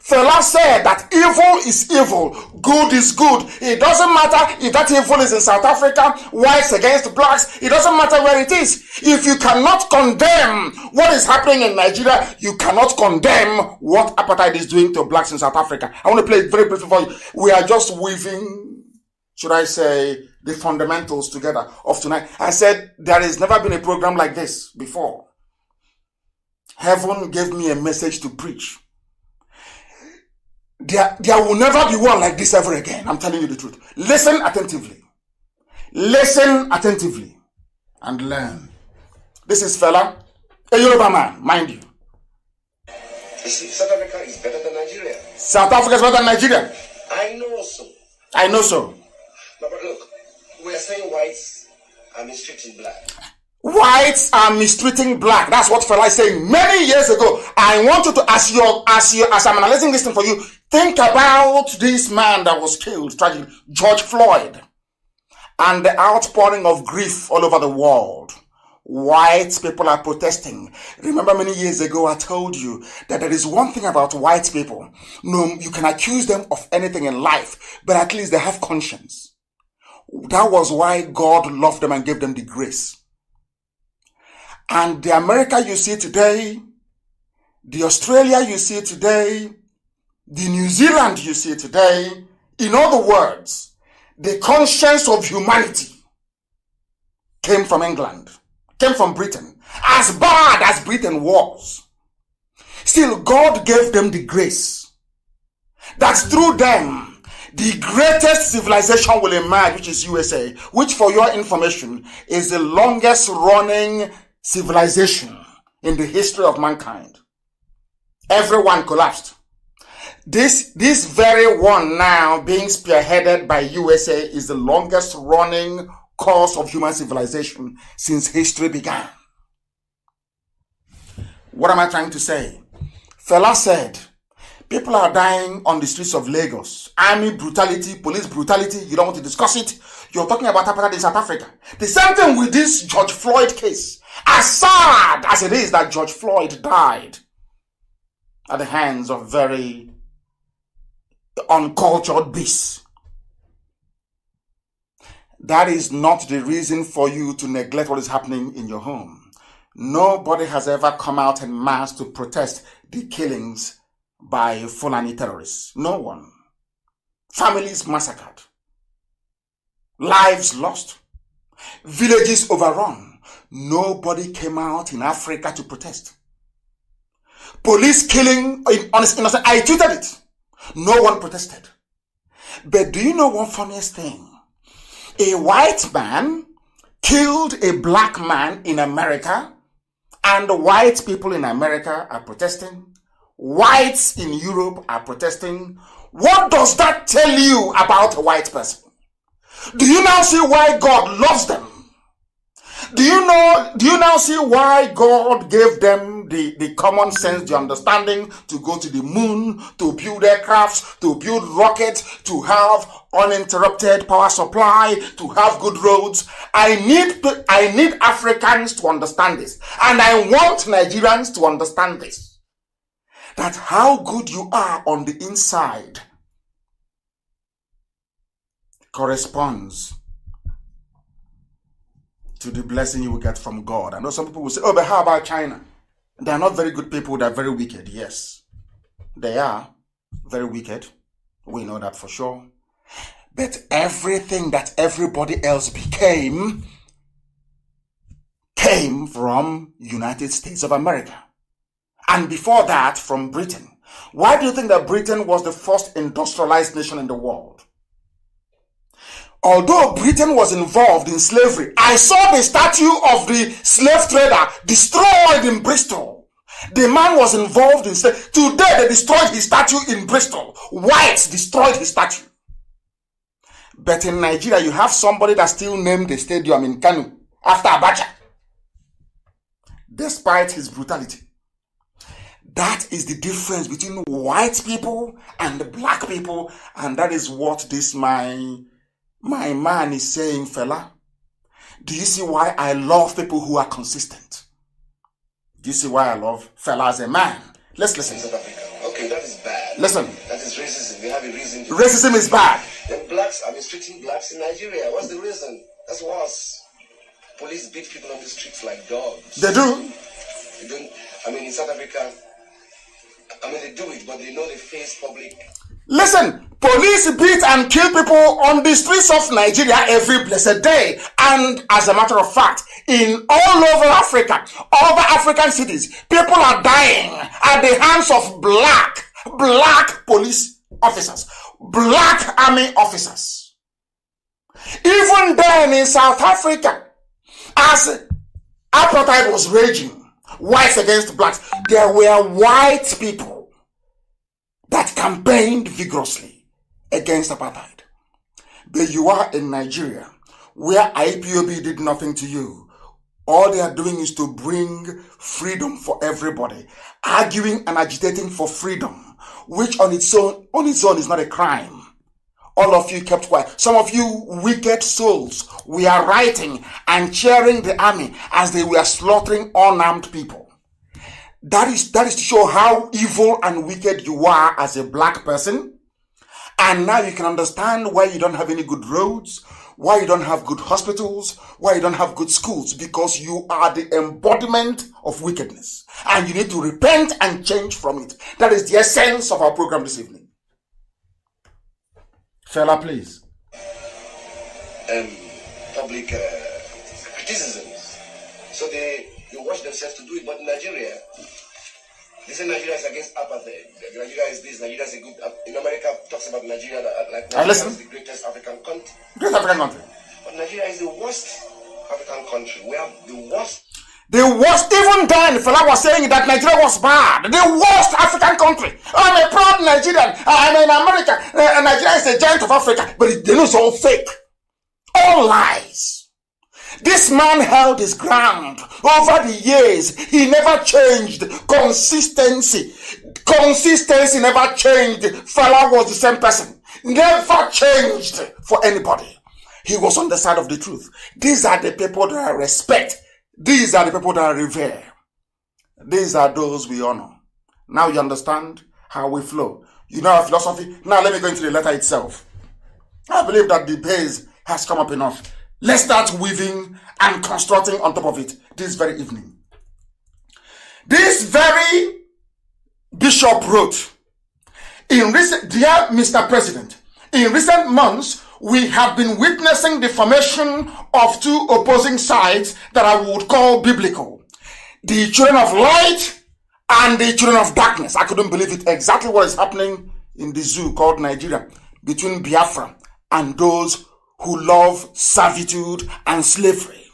Fela said that evil is evil, good is good. It doesn't matter if that evil is in South Africa, whites against blacks. It doesn't matter where it is. If you cannot condemn what is happening in Nigeria, you cannot condemn what apartheid is doing to blacks in South Africa. I want to play it very briefly for you. We are just weaving, should I say, the fundamentals together of tonight. I said there has never been a program like this before. Heaven gave me a message to preach. There will never be one like this ever again. I'm telling you the truth. Listen attentively. Listen attentively. And learn. This is Fela, a Yoruba man, mind you. You see, South Africa is better than Nigeria. South Africa is better than Nigeria. I know so. I know so. But look, we're saying whites are mistreating black. Whites are mistreating black. That's what Fela is saying many years ago. I want you to, as I'm analyzing this thing for you, think about this man that was killed tragically, George Floyd, and the outpouring of grief all over the world. White people are protesting. Remember many years ago I told you that there is one thing about white people. No, you can accuse them of anything in life, but at least they have conscience. That was why God loved them and gave them the grace. And the America you see today, the Australia you see today, the New Zealand you see today, in other words, the conscience of humanity came from England, came from Britain. As bad as Britain was, still God gave them the grace that through them, the greatest civilization will emerge, which is USA, which, for your information, is the longest running civilization in the history of mankind. Everyone collapsed. This very one now being spearheaded by USA is the longest running course of human civilization since history began. What am I trying to say? Fela said, people are dying on the streets of Lagos. Army brutality, police brutality, you don't want to discuss it. You're talking about apartheid in South Africa. The same thing with this George Floyd case. As sad as it is that George Floyd died at the hands of very uncultured beasts, that is not the reason for you to neglect what is happening in your home. Nobody has ever come out en masse to protest the killings by Fulani terrorists. No one. Families massacred. Lives lost. Villages overrun. Nobody came out in Africa to protest. Police killing innocent. I tweeted it. No one protested. But do you know one funniest thing? A white man killed a black man in America, and the white people in America are protesting. Whites in Europe are protesting. What does that tell you about a white person? Do you now see why God loves them? Do you now see why God gave them the common sense, the understanding to go to the moon, to build aircrafts, to build rockets, to have uninterrupted power supply, to have good roads? I need Africans to understand this. And I want Nigerians to understand this. That how good you are on the inside corresponds to the blessing you will get from God. I know some people will say, oh, but how about China? They are not very good people, they are very wicked. Yes, they are very wicked. We know that for sure. But everything that everybody else became came from United States of America. And before that, from Britain. Why do you think that Britain was the first industrialized nation in the world? Although Britain was involved in slavery, I saw the statue of the slave trader destroyed in Bristol. The man was involved in slavery. Today they destroyed his statue in Bristol. Whites destroyed his statue. But in Nigeria, you have somebody that still named the stadium in Kanu after Abacha, despite his brutality. That is the difference between white people and the black people, and that is what this my man is saying, fella. Do you see why I love people who are consistent? Do you see why I love fella as a man? Let's listen. Okay, that is bad. Listen. That is racism. We have a reason to... Racism is bad. Then blacks are mistreating blacks in Nigeria. What's the reason? That's worse. Police beat people on the streets like dogs. They do. They don't. I mean, in South Africa, they do it, but they know they face public. Listen, police beat and kill people on the streets of Nigeria every blessed day. And as a matter of fact, in all over Africa, other African cities, people are dying at the hands of black police officers, black army officers. Even then in South Africa, as apartheid was raging, whites against blacks, there were white people that campaigned vigorously against apartheid. But you are in Nigeria, where IPOB did nothing to you. All they are doing is to bring freedom for everybody, arguing and agitating for freedom, which on its own is not a crime. All of you kept quiet. Some of you wicked souls, we are writing and cheering the army as they were slaughtering unarmed people. That is to show how evil and wicked you are as a black person. And now you can understand why you don't have any good roads, why you don't have good hospitals, why you don't have good schools, because you are the embodiment of wickedness. And you need to repent and change from it. That is the essence of our program this evening. Fella, please. Public criticisms. So they watch themselves to do it, but in Nigeria, They say Nigeria is against apartheid. Nigeria is this, Nigeria is a good... In America, talks about Nigeria like Nigeria is the greatest African country. Great African country. But Nigeria is the worst African country. We have the worst. The worst, even then, Fela was saying that Nigeria was bad. The worst African country. I'm a proud Nigerian. I'm in America. Nigeria is a giant of Africa. But they know it's all fake. All lies. This man held his ground over the years. He never changed. Consistency never changed. Fela was the same person. Never changed for anybody. He was on the side of the truth. These are the people that I respect. These are the people that I revere. These are those we honor. Now you understand how we flow. You know our philosophy. Now let me go into the letter itself. I believe that the base has come up enough. Let's start weaving and constructing on top of it this very evening. This very bishop wrote, dear Mr. President, in recent months, we have been witnessing the formation of two opposing sides that I would call biblical. The children of light and the children of darkness. I couldn't believe it. Exactly what is happening in the zoo called Nigeria between Biafra and those who love servitude and slavery.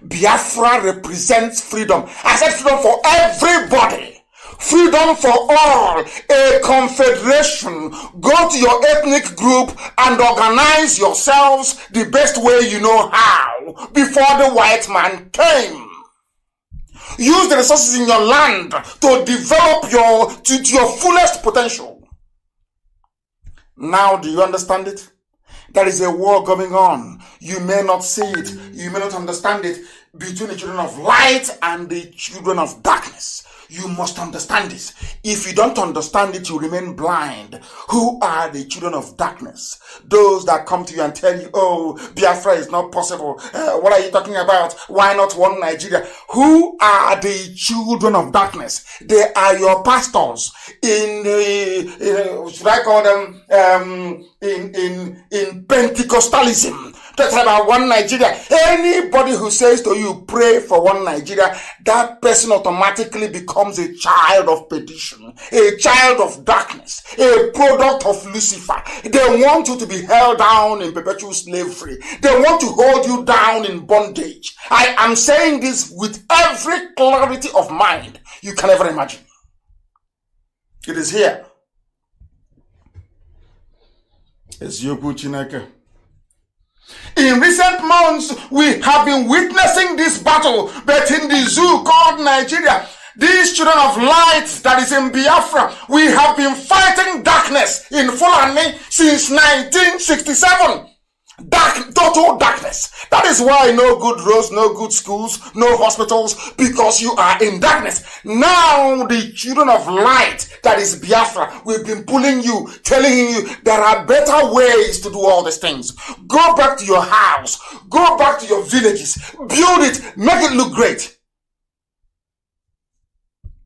Biafra represents freedom. I said freedom for everybody. Freedom for all, a confederation. Go to your ethnic group and organize yourselves the best way you know how before the white man came. Use the resources in your land to develop to your fullest potential. Now, do you understand it? There is a war going on. You may not see it. You may not understand it between the children of light and the children of darkness. You must understand this. If you don't understand it, you remain blind. Who are the children of darkness? Those that come to you and tell you, oh, Biafra is not possible. What are you talking about? Why not one Nigeria? Who are the children of darkness? They are your pastors should I call them, in Pentecostalism. That's about one Nigeria. Anybody who says to you, pray for one Nigeria, that person automatically becomes a child of perdition, a child of darkness, a product of Lucifer. They want you to be held down in perpetual slavery. They want to hold you down in bondage. I am saying this with every clarity of mind you can ever imagine. It is here. It's Yoku Chineke. In recent months, we have been witnessing this battle between the zoo called Nigeria. These children of light that is in Biafra, we have been fighting darkness in Fulani since 1967. Total darkness. That is why no good roads, no good schools, no hospitals, because you are in darkness. Now the children of light, that is Biafra, we've been pulling you, telling you there are better ways to do all these things. Go back to your house, go back to your villages, build it, make it look great.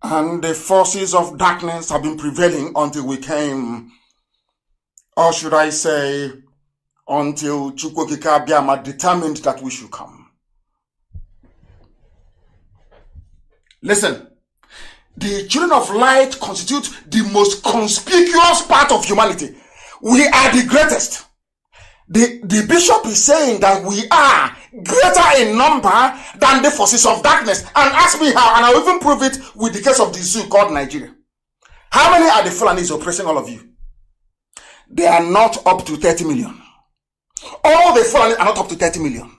And the forces of darkness have been prevailing until we came, or should I say, until Chukwokika Abiyama determined that we should come. Listen, the children of light constitute the most conspicuous part of humanity. We are the greatest. The bishop is saying that we are greater in number than the forces of darkness. And ask me how, and I'll even prove it with the case of the zoo called Nigeria. How many are the Fulanis oppressing all of you? They are not up to 30 million. All the Fulani are not up to 30 million.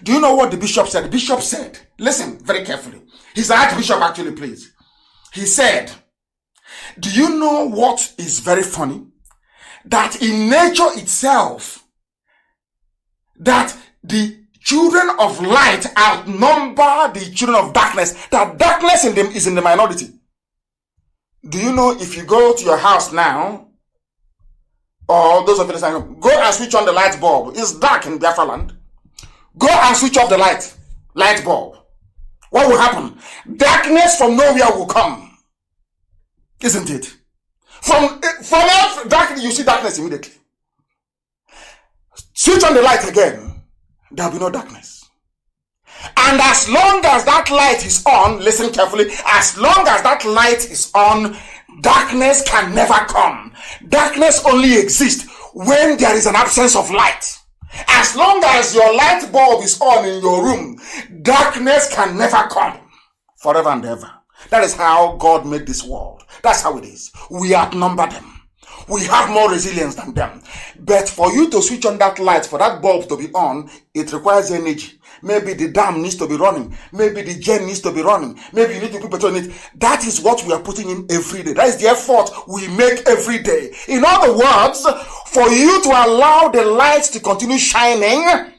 Do you know what the bishop said? The bishop said, listen very carefully. He's an archbishop actually, please. He said, do you know what is very funny? That in nature itself, that the children of light outnumber the children of darkness. That darkness in them is in the minority. Do you know if you go to your house now, or those of you listening, go and switch on the light bulb. It's dark in Biafra land. Go and switch off the light bulb. What will happen? Darkness from nowhere will come. Isn't it? From darkness, you see darkness immediately. Switch on the light again. There will be no darkness. And as long as that light is on, listen carefully, as long as that light is on, darkness can never come. Darkness only exists when there is an absence of light. As long as your light bulb is on in your room, darkness can never come. Forever and ever. That is how God made this world. That's how it is. We outnumber them. We have more resilience than them. But for you to switch on that light, for that bulb to be on, it requires energy. Maybe the dam needs to be running. Maybe the gen needs to be running. Maybe you need to put petrol in it. That is what we are putting in every day. That is the effort we make every day. In other words, for you to allow the light to continue shining,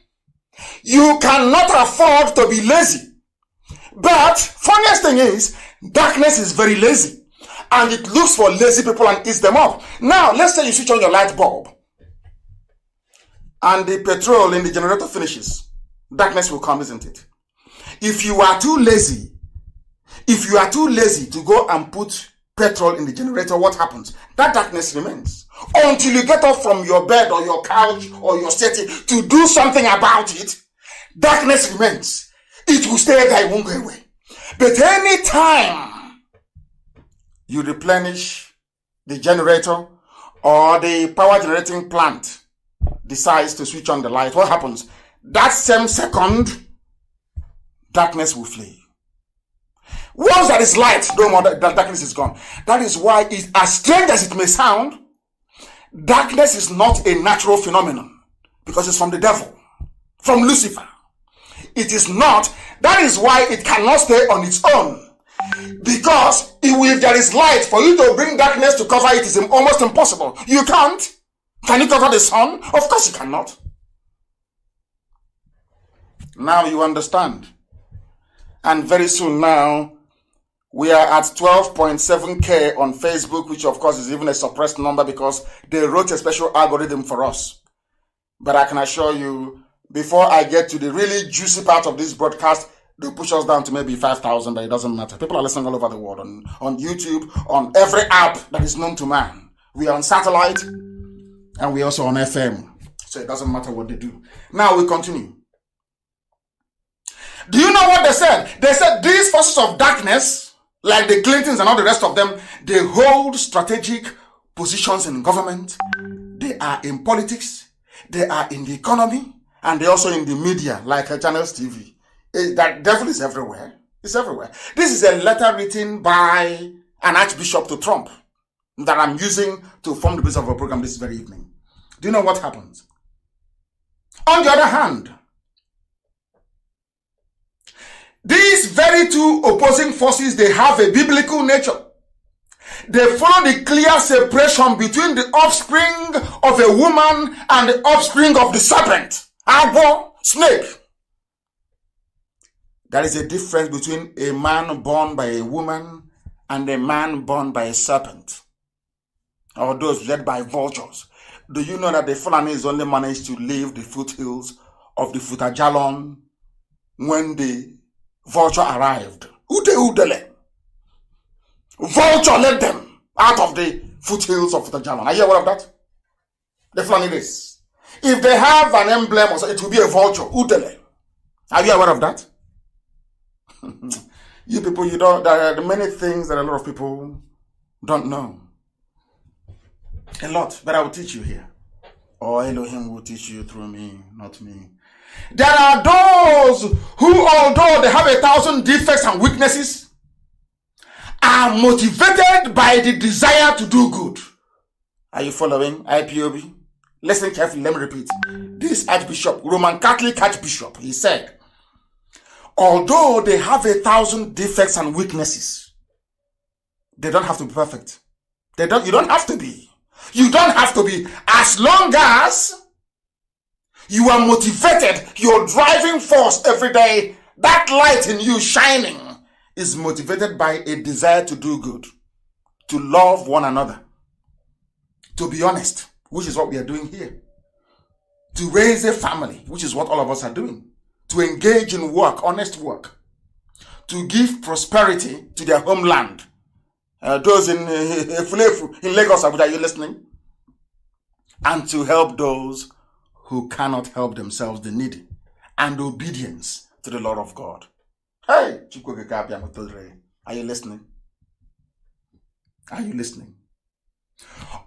you cannot afford to be lazy. But funniest thing is, darkness is very lazy. And it looks for lazy people and eats them up. Now, let's say you switch on your light bulb. And the petrol in the generator finishes. Darkness will come, isn't it? If you are too lazy to go and put petrol in the generator, what happens? That darkness remains. Until you get up from your bed or your couch or your settee to do something about it, darkness remains. It will stay there, it won't go away. But any time you replenish the generator or the power generating plant decides to switch on the light, what happens? That same second, darkness will flee. Once there is light, no more, that darkness is gone. That is why, as strange as it may sound, darkness is not a natural phenomenon because it's from the devil, from Lucifer. It is not. That is why it cannot stay on its own. Because if there is light, for you to bring darkness to cover it is almost impossible. You can't. Can you cover the sun? Of course you cannot. Now you understand. And very soon now, we are at 12.7K on Facebook, which of course is even a suppressed number because they wrote a special algorithm for us. But I can assure you, before I get to the really juicy part of this broadcast, they'll push us down to maybe 5,000, but it doesn't matter. People are listening all over the world, on YouTube, on every app that is known to man. We are on satellite, and we're also on FM. So it doesn't matter what they do. Now we continue. Do you know what they said? They said these forces of darkness, like the Clintons and all the rest of them, they hold strategic positions in government. They are in politics. They are in the economy. And they're also in the media, like Channels TV. That devil is everywhere. It's everywhere. This is a letter written by an archbishop to Trump that I'm using to form the basis of our program this very evening. Do you know what happens? On the other hand, these very two opposing forces, they have a biblical nature. They follow the clear separation between the offspring of a woman and the offspring of the serpent. Snake. There is a difference between a man born by a woman and a man born by a serpent, or those led by vultures. Do you know that the Fulanis only managed to leave the foothills of the Futajalon when the vulture arrived? Udele. Vulture led them out of the foothills of Futajalon. Are you aware of that? The Fulani race. If they have an emblem, it will be a vulture. Udele. Are you aware of that? You people, you don't. There are many things that a lot of people don't know. A lot, but I will teach you here. Or Elohim will teach you through me, not me. There are those who, although they have 1,000 defects and weaknesses, are motivated by the desire to do good. Are you following? IPOB? Listen carefully, let me repeat. This Archbishop, Roman Catholic Archbishop, he said, although they have 1,000 defects and weaknesses, they don't have to be perfect. You don't have to be. You don't have to be. As long as you are motivated, your driving force every day, that light in you shining is motivated by a desire to do good, to love one another, to be honest, which is what we are doing here, to raise a family, which is what all of us are doing, to engage in work, honest work, to give prosperity to their homeland. Those in Lagos, are you listening? And to help those who cannot help themselves, the needy, and obedience to the Lord of God. Hey, are you listening? Are you listening?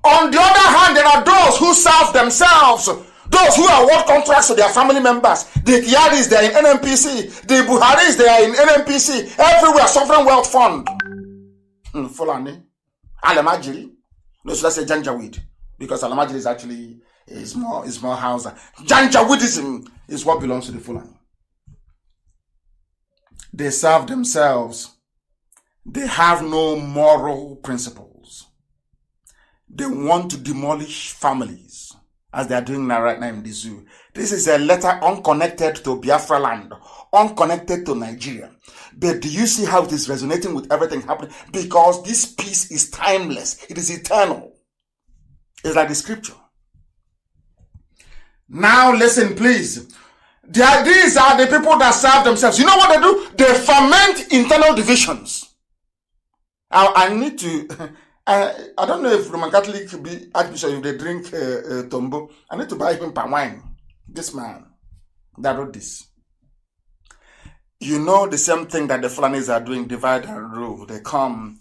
On the other hand, there are those who serve themselves, those who award contracts to their family members. The Kiaris, they are in NNPC. The Buharis, they are in NNPC. Everywhere, Sovereign Wealth Fund. Fulani. Alamajiri. No, so let's say Janjaweed. Because Alamajiri is actually is more Hausa. Janjaweedism is what belongs to the Fulani. They serve themselves. They have no moral principles. They want to demolish families, as they are doing now right now in the zoo. This is a letter unconnected to Biafra land, unconnected to Nigeria. But do you see how it is resonating with everything happening? Because this peace is timeless. It is eternal. It's like the scripture. Now listen, please. These are the people that serve themselves. You know what they do? They ferment internal divisions. I need to... I don't know if Roman Catholic could be Archbishop if they drink tombo. I need to buy him palm wine. This man that wrote this. You know the same thing that the Fulanis are doing, divide and rule. They come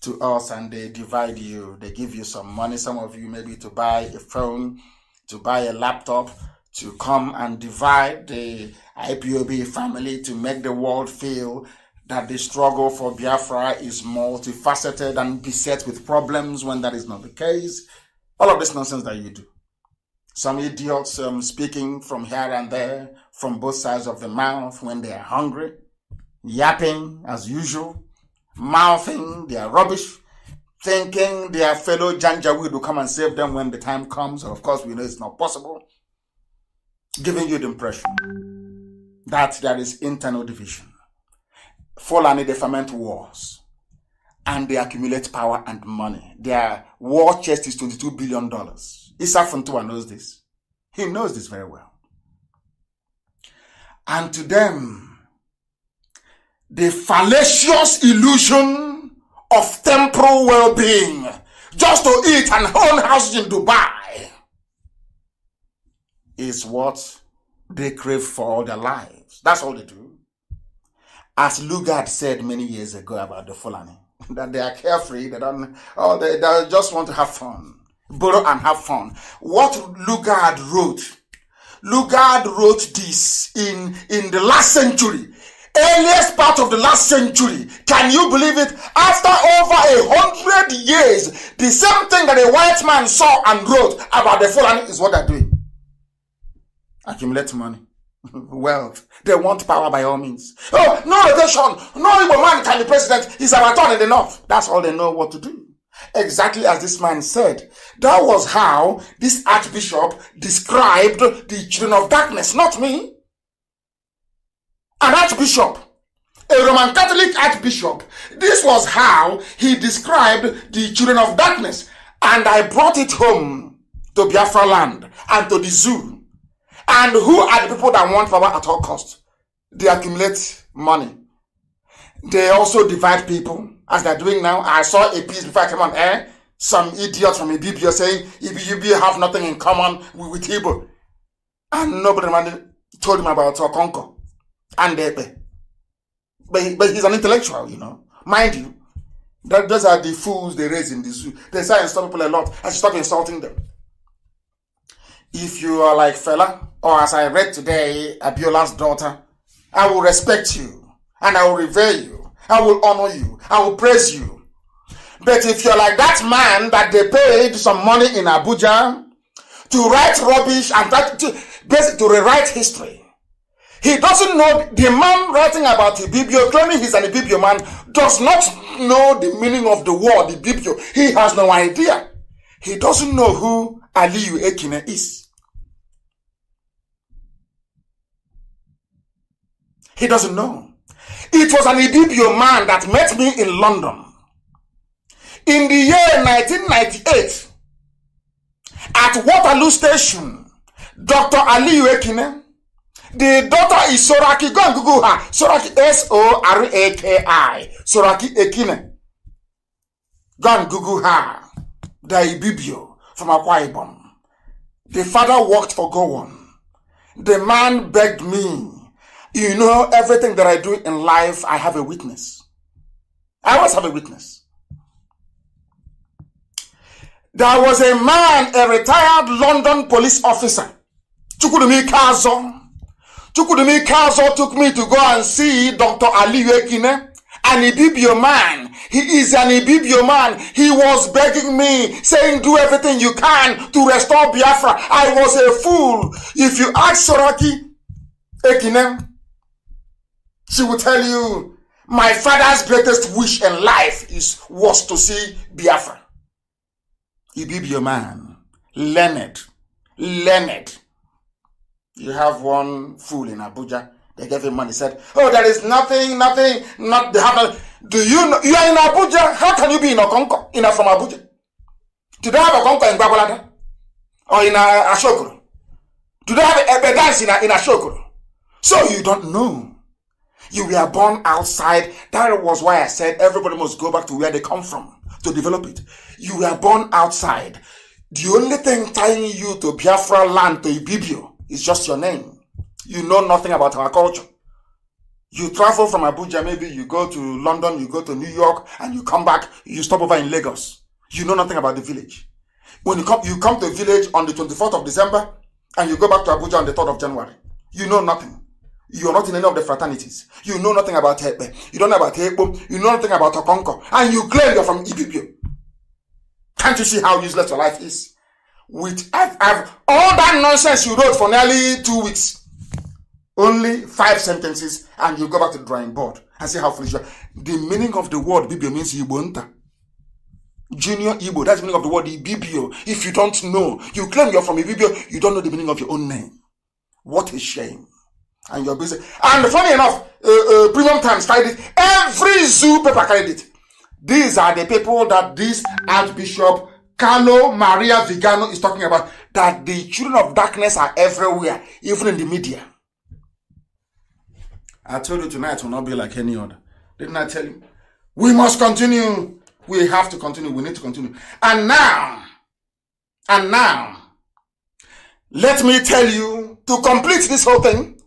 to us and they divide you. They give you some money, some of you maybe to buy a phone, to buy a laptop, to come and divide the IPOB family to make the world feel that the struggle for Biafra is multifaceted and beset with problems when that is not the case. All of this nonsense that you do. Some idiots speaking from here and there, from both sides of the mouth when they are hungry, yapping as usual, mouthing their rubbish, thinking their fellow Janjaweed will come and save them when the time comes. Of course, we know it's not possible. Giving you the impression that there is internal division. Fulani, they ferment wars and they accumulate power and money. Their war chest is $22 billion. Issa Funtua knows this. He knows this very well. And to them, the fallacious illusion of temporal well-being, just to eat and own houses in Dubai, is what they crave for all their lives. That's all they do. As Lugard said many years ago about the Fulani, that they are carefree, they just want to have fun, borrow and have fun. What Lugard wrote this in the last century, earliest part of the last century. Can you believe it? After over 100 years, the same thing that a white man saw and wrote about the Fulani is what they're doing. Accumulate money. Wealth. They want power by all means. Oh, no rotation. No Igbo man can be president. He's our turn in the north. That's all they know what to do. Exactly as this man said. That was how this archbishop described the children of darkness, not me. An archbishop, a Roman Catholic archbishop. This was how he described the children of darkness. And I brought it home to Biafra land and to the zoo. And who are the people that want power at all costs? They accumulate money. They also divide people, as they're doing now. I saw a piece before I came on air. Some idiot from Ibibio saying, Ibibio have nothing in common with Igbo. And nobody told him about Okonko and Ebe. But he's an intellectual, you know. Mind you, those are the fools they raise in the zoo. They say and stop people a lot. I should stop insulting them. If you are like Fela, or as I read today, Abiola's daughter, I will respect you, and I will revere you, I will honor you, I will praise you. But if you're like that man that they paid some money in Abuja to write rubbish and to rewrite history, he doesn't know, the man writing about Ibibio, claiming he's an Ibibio man, does not know the meaning of the word Ibibio. He has no idea. He doesn't know who Aliyu Ekine is. He doesn't know. It was an Ibibio man that met me in London in the year 1998 at Waterloo Station. Dr. Aliyu Ekine, the daughter is Soraki. Go and Google her. Soraki, Soraki, Soraki Ekine. Go and Google her. The Ibibio from Akwa Ibom. The father worked for Gowon. The man begged me You know, everything that I do in life, I have a witness. I always have a witness. There was a man, a retired London police officer. Chukudumi Kazo took me to go and see Dr. Ali Wekine, an Ibibio man. He is an Ibibio man. He was begging me, saying, do everything you can to restore Biafra. I was a fool. If you ask Soraki Ekine, she will tell you, my father's greatest wish in life was to see Biafra. Ibibio man, learned. You have one fool in Abuja. They gave him money. Said, "Oh, there is nothing. Not they have. Do you know you are in Abuja? How can you be in Okonko? From Abuja? Do they have Okonko in Babalada or in Ashokoro? Do they have a dance in Ashokoro? So you don't know. You were born outside. That was why I said everybody must go back to where they come from to develop it. You were born outside. The only thing tying you to Biafra land, to Ibibio, is just your name. You know nothing about our culture. You travel from Abuja, maybe you go to London, you go to New York, and you come back, you stop over in Lagos. You know nothing about the village. When you come to the village on the 24th of December, and you go back to Abuja on the 3rd of January. You know nothing. You're not in any of the fraternities. You know nothing about Hepe. You don't know about Hepo. You know nothing about Okonko. And you claim you're from Ibibio. Can't you see how useless your life is? I've all that nonsense you wrote for nearly 2 weeks. Only 5 sentences, and you go back to the drawing board and see how foolish you are. The meaning of the word Bibio means Ibonta. Junior Igbo, that's the meaning of the word Ibibio. If you don't know, you claim you're from Ibibio, you don't know the meaning of your own name. What a shame. And you're busy. And funny enough, Premium Times carried it. Every zoo paper carried it. These are the people that this Archbishop Carlo Maria Vigano is talking about, that the children of darkness are everywhere, even in the media. I told you tonight will not be like any other. Didn't I tell you? We must continue. We have to continue. We need to continue. And now, let me tell you, to complete this whole thing,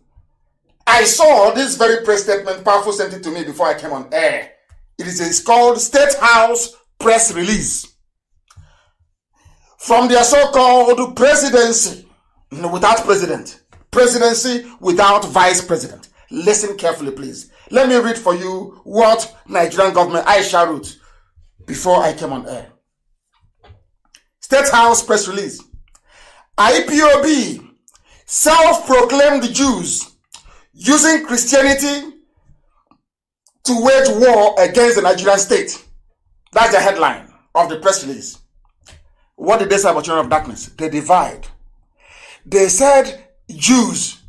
I saw this very press statement. Powerful sent it to me before I came on air. It's called State House Press Release. From their so-called presidency without president, presidency without vice president. Listen carefully, please. Let me read for you what Nigerian government Aisha wrote before I came on air. State House press release. IPOB, self-proclaimed Jews using Christianity to wage war against the Nigerian state. That's the headline of the press release. What did they say about children of darkness? They divide. They said Jews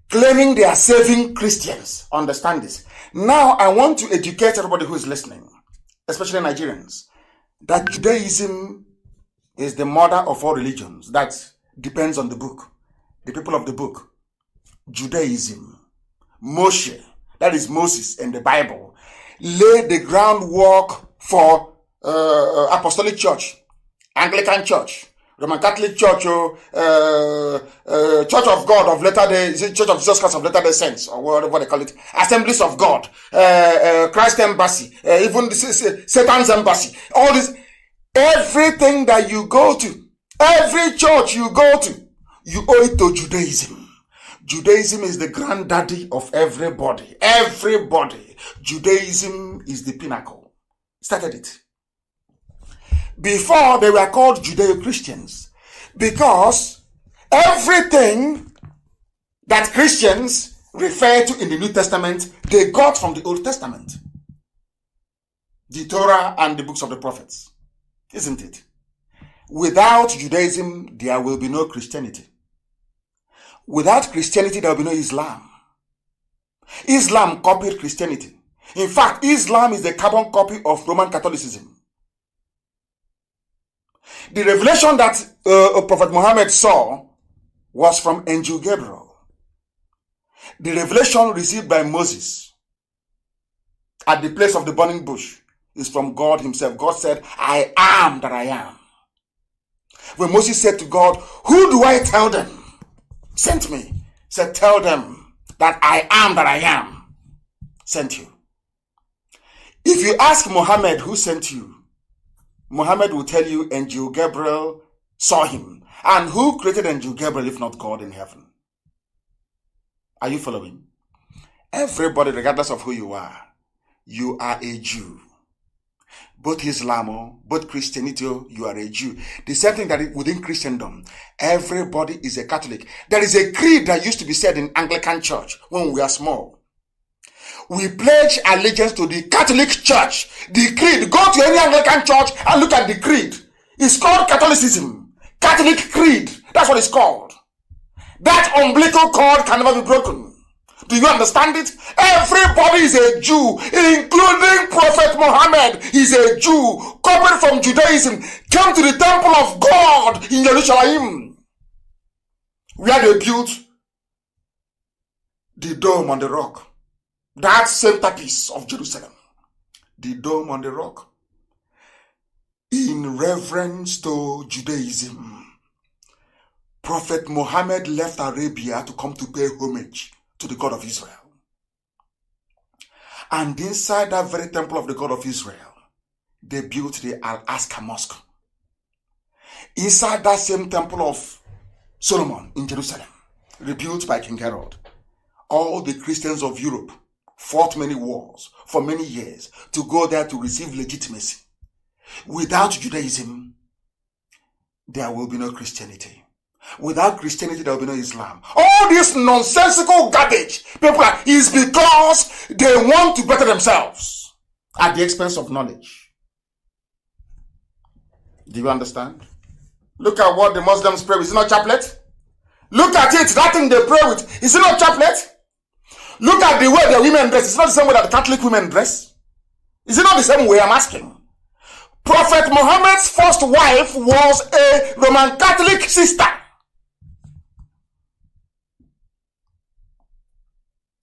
claiming they are saving Christians. Understand this. Now I want to educate everybody who is listening, especially Nigerians, that Judaism is the mother of all religions. That depends on the book. The people of the book. Judaism. Moshe, that is Moses in the Bible, laid the groundwork for Apostolic Church, Anglican Church, Roman Catholic Church, Church of God of Latter Day, Church of Jesus Christ of Latter Day Saints, or whatever they call it, Assemblies of God, Christ Embassy, even Satan's Embassy, all this, everything that you go to, every church you go to, you owe it to Judaism. Judaism is the granddaddy of everybody. Everybody. Judaism is the pinnacle. Started it. Before, they were called Judeo-Christians because everything that Christians refer to in the New Testament, they got from the Old Testament. The Torah and the books of the prophets. Isn't it? Without Judaism, there will be no Christianity. Without Christianity, there will be no Islam. Islam copied Christianity. In fact, Islam is the carbon copy of Roman Catholicism. The revelation that Prophet Muhammad saw was from Angel Gabriel. The revelation received by Moses at the place of the burning bush is from God himself. God said, I am that I am. When Moses said to God, who do I tell them? Sent me. Said, tell them, that I am that I am sent you. If you ask Muhammad who sent you, Muhammad will tell you Angel Gabriel saw him. And who created Angel Gabriel if not God in heaven? Are you following? Everybody, regardless of who you are a Jew. Both Islam, both Christianity, you are a Jew. The same thing that within Christendom, everybody is a Catholic. There is a creed that used to be said in Anglican Church when we are small. We pledge allegiance to the Catholic Church. The creed, go to any Anglican church and look at the creed. It's called Catholicism. Catholic creed. That's what it's called. That umbilical cord can never be broken. Do you understand it? Everybody is a Jew, including Prophet Muhammad. He's a Jew, copied from Judaism, came to the temple of God in Jerusalem, where they built the dome on the rock. That centerpiece of Jerusalem, the dome on the rock, in reverence to Judaism. Prophet Muhammad left Arabia to come to pay homage to the God of Israel. And inside that very temple of the God of Israel, they built the Al-Aqsa Mosque. Inside that same temple of Solomon in Jerusalem, rebuilt by King Herod, all the Christians of Europe fought many wars for many years to go there to receive legitimacy. Without Judaism, there will be no Christianity. Without Christianity, there will be no Islam. All this nonsensical garbage, people is because they want to better themselves at the expense of knowledge. Do you understand? Look at what the Muslims pray with. Is it not chaplet? Look at it. That thing they pray with. Is it not chaplet? Look at the way the women dress. It's not the same way that the Catholic women dress. Is it not the same way? I'm asking. Prophet Muhammad's first wife was a Roman Catholic sister.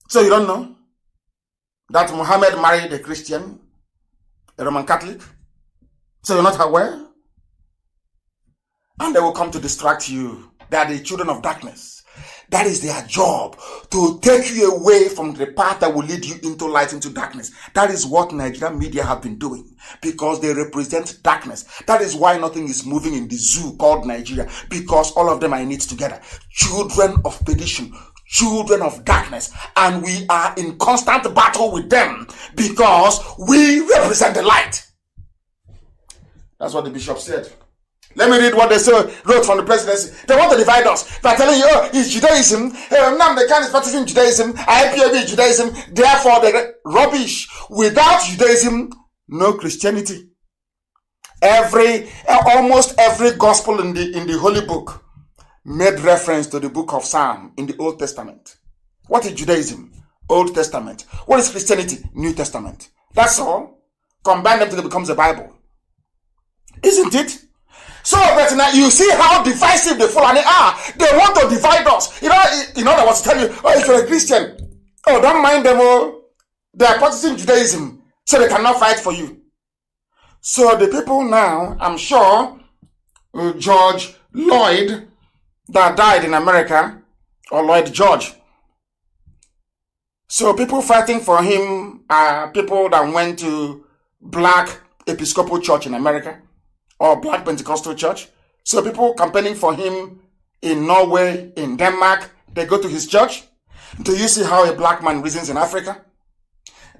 So you don't know that Muhammad married a Christian, a Roman Catholic? So you're not aware? And they will come to distract you. They are the children of darkness. That is their job, to take you away from the path that will lead you into light, into darkness. That is what Nigerian media have been doing, because they represent darkness. That is why nothing is moving in the zoo called Nigeria, because all of them are in it together. Children of perdition, children of darkness, and we are in constant battle with them because we represent the light. That's what the bishop said. Let me read what they wrote from the presidency. They want to divide us. They're telling you, oh, it's Judaism. Nnamdi KANU is practicing Judaism. IPOB is Judaism. Therefore, they're rubbish. Without Judaism, no Christianity. Almost every gospel in the Holy Book made reference to the book of Psalm in the Old Testament. What is Judaism? Old Testament. What is Christianity? New Testament. That's all. Combine them till it becomes a Bible. Isn't it? So that now you see how divisive the Fulani are. They want to divide us. In other words, tell you, oh, if you're a Christian, oh, don't mind them. Oh, they are practicing Judaism, so they cannot fight for you. So the people now, I'm sure, George Lloyd, that died in America, or Lloyd George. So people fighting for him are people that went to Black Episcopal Church in America, or Black Pentecostal Church. So people campaigning for him in Norway, in Denmark, they go to his church. Do you see how a black man reasons in Africa?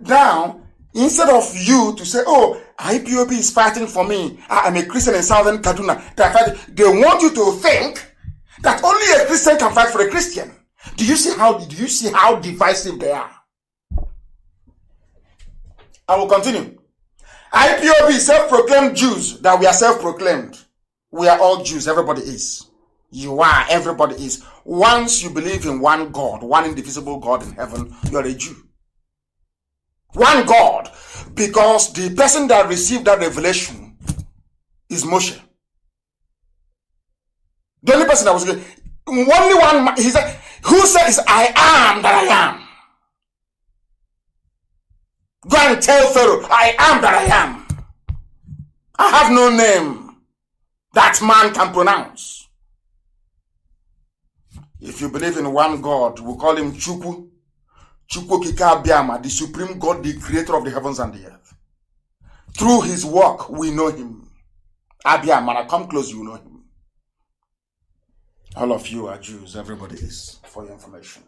Now, instead of you to say, oh, IPOB is fighting for me, I'm a Christian in Southern Kaduna, they want you to think that only a Christian can fight for a Christian. Do you see how divisive they are? I will continue. IPOB, self-proclaimed Jews, that we are self-proclaimed. We are all Jews. Everybody is. You are. Everybody is. Once you believe in one God, one indivisible God in heaven, you are a Jew. One God. Because the person that received that revelation is Moshe. The only person that was only one. He said, who says I am that I am? Go and tell Pharaoh, I am that I am. I have no name that man can pronounce. If you believe in one God, we call him Chukwu. Chukwokika Abiyama, the supreme God, the creator of the heavens and the earth. Through his work, we know him. Abiyama, come close, you know him. All of you are Jews, everybody is, for your information.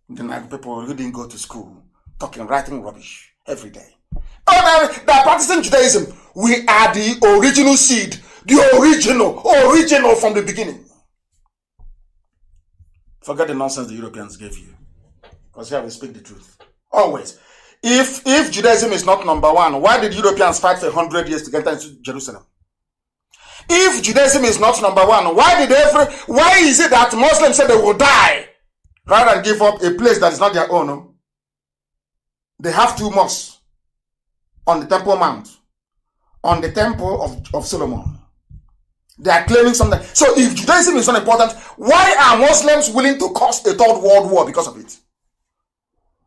The people who didn't go to school, writing rubbish every day. Oh, they're practicing Judaism. We are the original seed, the original from the beginning. Forget the nonsense the Europeans gave you. Because here we speak the truth. Always. If Judaism is not number one, why did Europeans fight for 100 years to get into Jerusalem? If Judaism is not number one, why is it that Muslims said they will die rather than give up a place that is not their own? They have 2 mosques on the Temple Mount, on the Temple of Solomon. They are claiming something. So if Judaism is not important, why are Muslims willing to cause a 3rd world war because of it?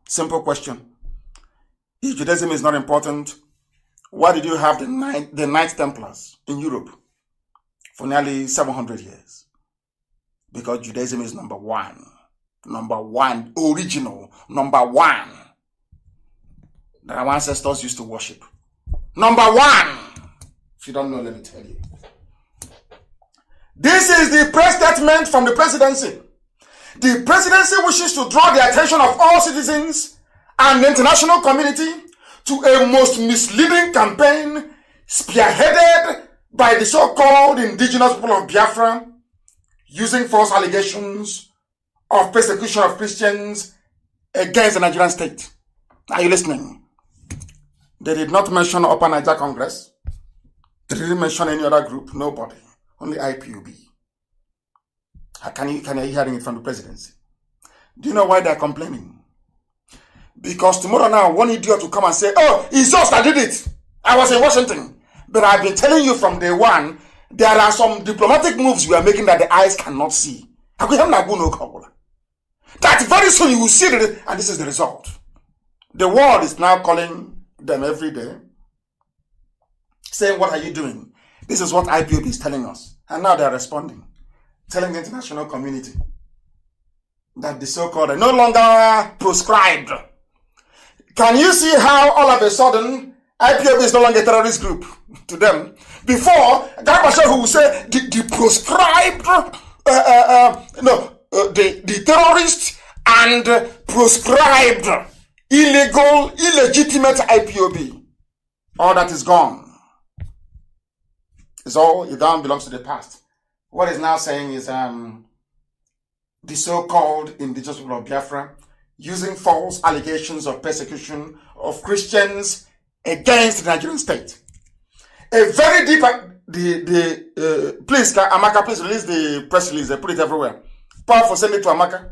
Simple question. If Judaism is not important, why did you have the Knights Templars in Europe for nearly 700 years? Because Judaism is number one, original, number one, that our ancestors used to worship. Number one. If you don't know, let me tell you. This is the press statement from the presidency. The presidency wishes to draw the attention of all citizens and the international community to a most misleading campaign spearheaded by the so-called indigenous people of Biafra, using false allegations of persecution of Christians against the Nigerian state. Are you listening? They did not mention Upper Niger Congress. They didn't mention any other group. Nobody. Only IPOB. Can you hearing it from the presidency? Do you know why they're complaining? Because tomorrow now, one idiot will come and say, oh, it's us that did it. I was in Washington. But I've been telling you from day one, there are some diplomatic moves we are making that the eyes cannot see. That very soon you will see it, and this is the result. The world is now calling them every day, saying, what are you doing? This is what IPOB is telling us. And now they are responding, telling the international community that the so-called are no longer proscribed. Can you see how all of a sudden IPOB is no longer a terrorist group to them? Before, Garbashev who will say the proscribed, the terrorist and proscribed, illegal, illegitimate IPOB. All that is gone. It now belongs to the past. What it's now saying is the so-called indigenous people of Biafra using false allegations of persecution of Christians against the Nigerian state. A very deep, please, Amaka, please release the press release. They put it everywhere. Powerful, send it to Amaka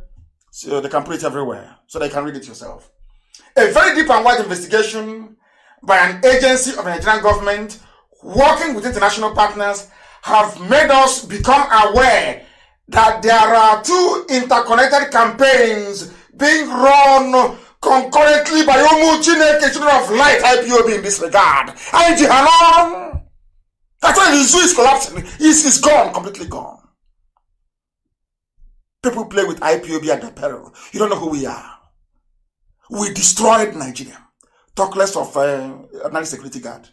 so they can put it everywhere so they can read it yourself. A very deep and wide investigation by an agency of the Nigerian government working with international partners have made us become aware that there are 2 interconnected campaigns being run concurrently by Chineke, children of light, IPOB in this regard. And Jihanan, that's why the zoo is collapsing. It's gone, completely gone. People play with IPOB at their peril. You don't know who we are. We destroyed Nigeria. Talk less of another security guard.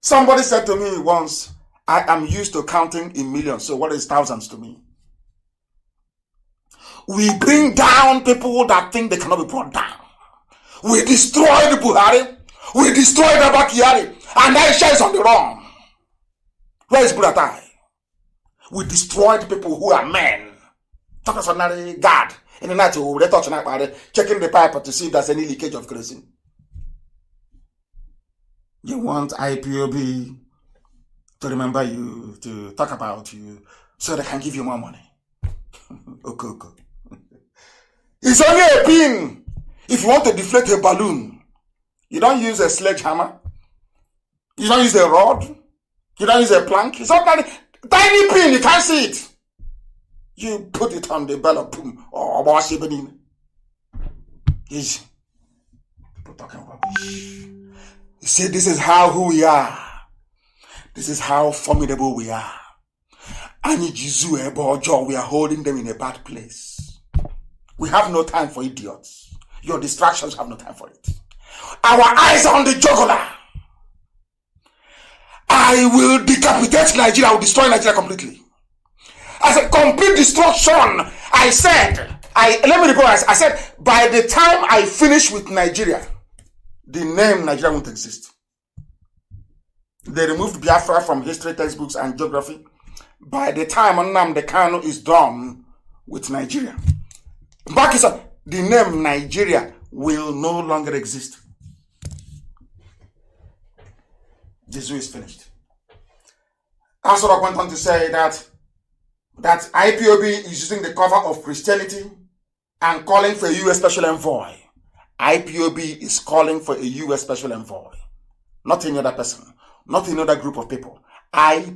Somebody said to me once, I am used to counting in millions, so what is thousands to me? We bring down people that think they cannot be brought down. We destroyed Buhari. We destroyed Abakari. And Aisha is on the run. Where is Buratai? We destroyed people who are men. Talk as ordinary guard. In the night, they touch checking the pipe to see if there's any leakage of kerosene. You want IPOB to remember you, to talk about you, so they can give you more money. Okay. It's only a pin. If you want to deflate a balloon, you don't use a sledgehammer. You don't use a rod. You don't use a plank. It's not that tiny pin. You can't see it. You put it on the bell boom or wash it beneath. Easy. People talking rubbish. You see, this is who we are. This is how formidable we are. And we are holding them in a bad place. We have no time for idiots. Your distractions have no time for it. Our eyes are on the jugular. I will decapitate Nigeria. I will destroy Nigeria completely. As a complete destruction, I said, let me repeat. I said, by the time I finish with Nigeria, the name Nigeria won't exist. They removed Biafra from history textbooks and geography. By the time Nnamdi KANU is done with Nigeria, the name Nigeria will no longer exist. The zoo is finished. I sort of went on to say that IPOB is using the cover of Christianity and calling for a U.S. special envoy. IPOB is calling for a U.S. special envoy. Not any other person. Not any other group of people. Hey,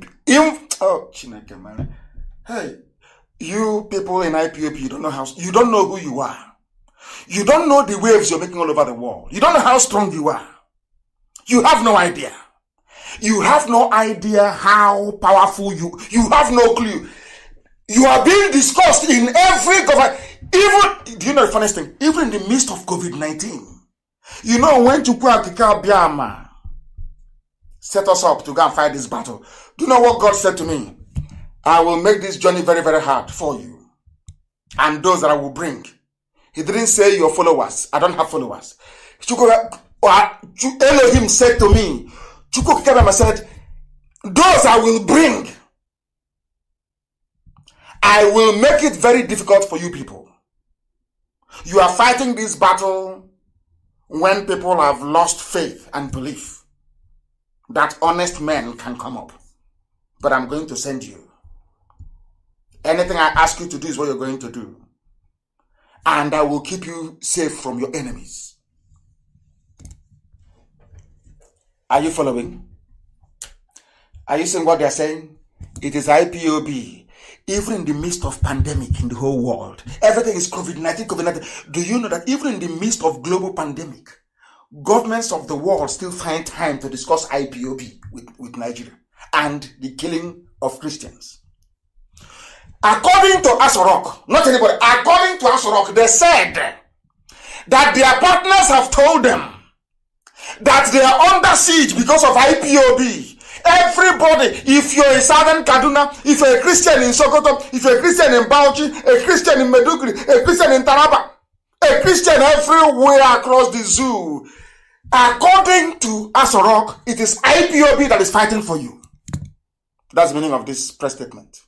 you people in IPOB, you don't know who you are. You don't know the waves you're making all over the world. You don't know how strong you are. You have no idea. You have no idea how powerful you have no clue. You are being discussed in every government. Even, do you know the funniest thing? Even in the midst of COVID-19. You know, when Chukwuka Biama set us up to go and fight this battle, do you know what God said to me? I will make this journey very, very hard for you. And those that I will bring. He didn't say your followers. I don't have followers. Elohim said to me, Chukwuka said, those I will bring, I will make it very difficult for you people. You are fighting this battle when people have lost faith and belief that honest men can come up. But I'm going to send you. Anything I ask you to do is what you're going to do. And I will keep you safe from your enemies. Are you following? Are you seeing what they're saying? It is IPOB. Even in the midst of pandemic in the whole world, everything is COVID-19. Do you know that even in the midst of global pandemic, governments of the world still find time to discuss IPOB with Nigeria and the killing of Christians? According to Asorok, not anybody, according to Asorok, they said that their partners have told them that they are under siege because of IPOB. Everybody, if you're in Southern Kaduna, if you're a Christian in Sokoto, if you're a Christian in Bauchi, a Christian in Meduguri, a Christian in Taraba, a Christian everywhere across the zoo, according to Asorok, it is IPOB that is fighting for you. That's the meaning of this press statement.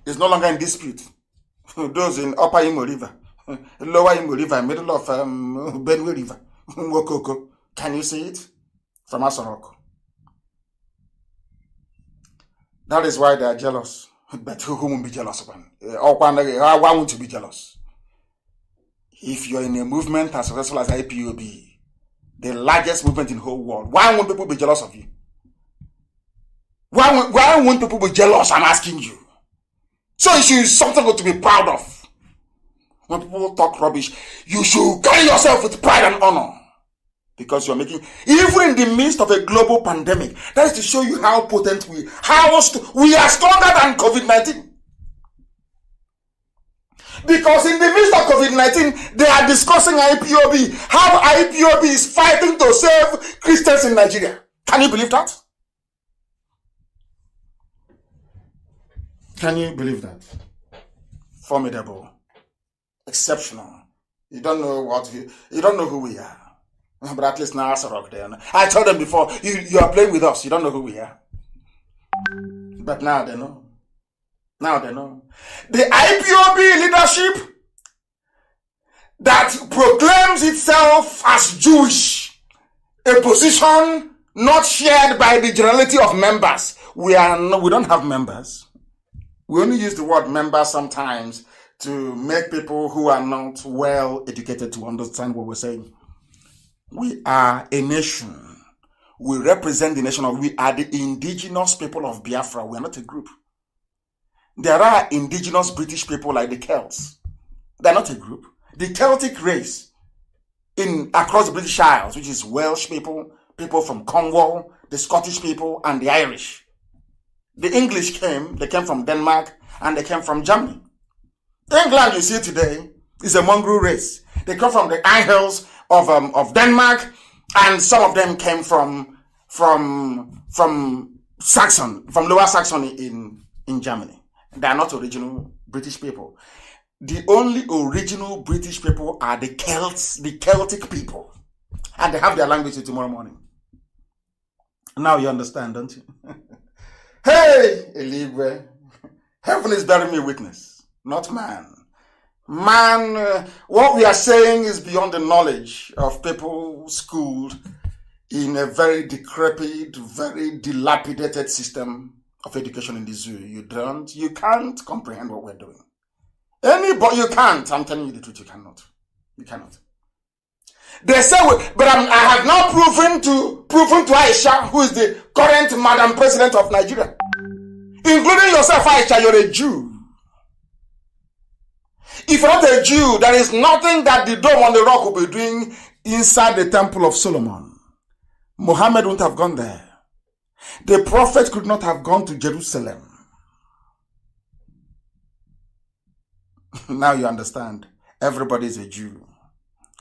It's no longer in dispute. Those in Upper Imo River, Lower Imo River, middle of Benue River, Wokoko. Can you see it? From Asorok. That is why they are jealous. But who won't be jealous of them? Why won't you be jealous? If you're in a movement as successful as IPOB, the largest movement in the whole world, why won't people be jealous of you? Why won't people be jealous? I'm asking you. So it is something to be proud of. When people talk rubbish, you should carry yourself with pride and honor. Because you're making, even in the midst of a global pandemic, that is to show you how potent we are stronger than COVID-19. Because in the midst of COVID-19, they are discussing IPOB, how IPOB is fighting to save Christians in Nigeria. Can you believe that? Can you believe that? Formidable. Exceptional. You don't know who we are. But at least now Asorok there. I told them before, you are playing with us. You don't know who we are. But now they know. Now they know. The IPOB leadership that proclaims itself as Jewish, a position not shared by the generality of members. We don't have members. We only use the word members sometimes to make people who are not well educated to understand what we're saying. We are a nation. We represent the nation we are the indigenous people of Biafra. We are not a group. There are indigenous British people like the Celts. They're not a group. The Celtic race across the British Isles, which is Welsh people, people from Cornwall, the Scottish people, and the Irish. The English they came from Denmark, and they came from Germany. England, you see today, is a mongrel race. They come from the Angles of Denmark, and some of them came from Saxon, from Lower Saxony in Germany. They are not original British people. The only original British people are the Celts, the Celtic people. And they have their language till tomorrow morning. Now you understand, don't you? Hey, Eligwe, heaven is bearing me witness, not man. Man, what we are saying is beyond the knowledge of people schooled in a very decrepit, very dilapidated system of education in the zoo. You can't comprehend what we're doing. Anybody, you can't. I'm telling you the truth, you cannot. You cannot. They say, but I have now proven to Aisha, who is the current Madam President of Nigeria, including yourself, Aisha, you're a Jew. If you're not a Jew, there is nothing that the Dome on the Rock will be doing inside the Temple of Solomon. Muhammad wouldn't have gone there. The prophet could not have gone to Jerusalem. Now you understand. Everybody is a Jew.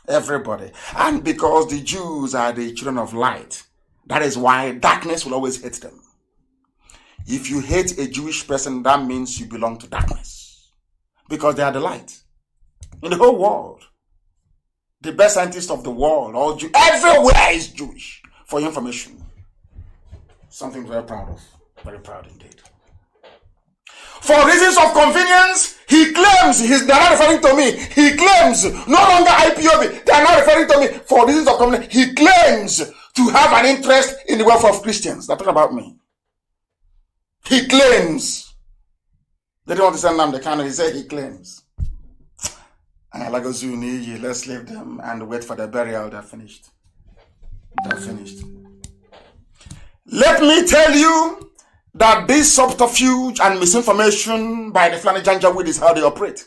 Everybody. And because the Jews are the children of light, that is why darkness will always hate them. If you hate a Jewish person, that means you belong to darkness. Because they are the light. In the whole world. The best scientist of the world, all Jew, everywhere is Jewish. For your information. Something very proud of. Very proud indeed. For reasons of convenience, he claims, they're not referring to me, he claims, no longer IPOB, they are not referring to me, for reasons of convenience, he claims to have an interest in the welfare of Christians. They're talking about me. He claims. They don't want to send Nnamdi KANU, he said he claims. Let's leave them and wait for the burial. They're finished. They're finished. Let me tell you that this subterfuge and misinformation by the Fulani Janjaweed is how they operate.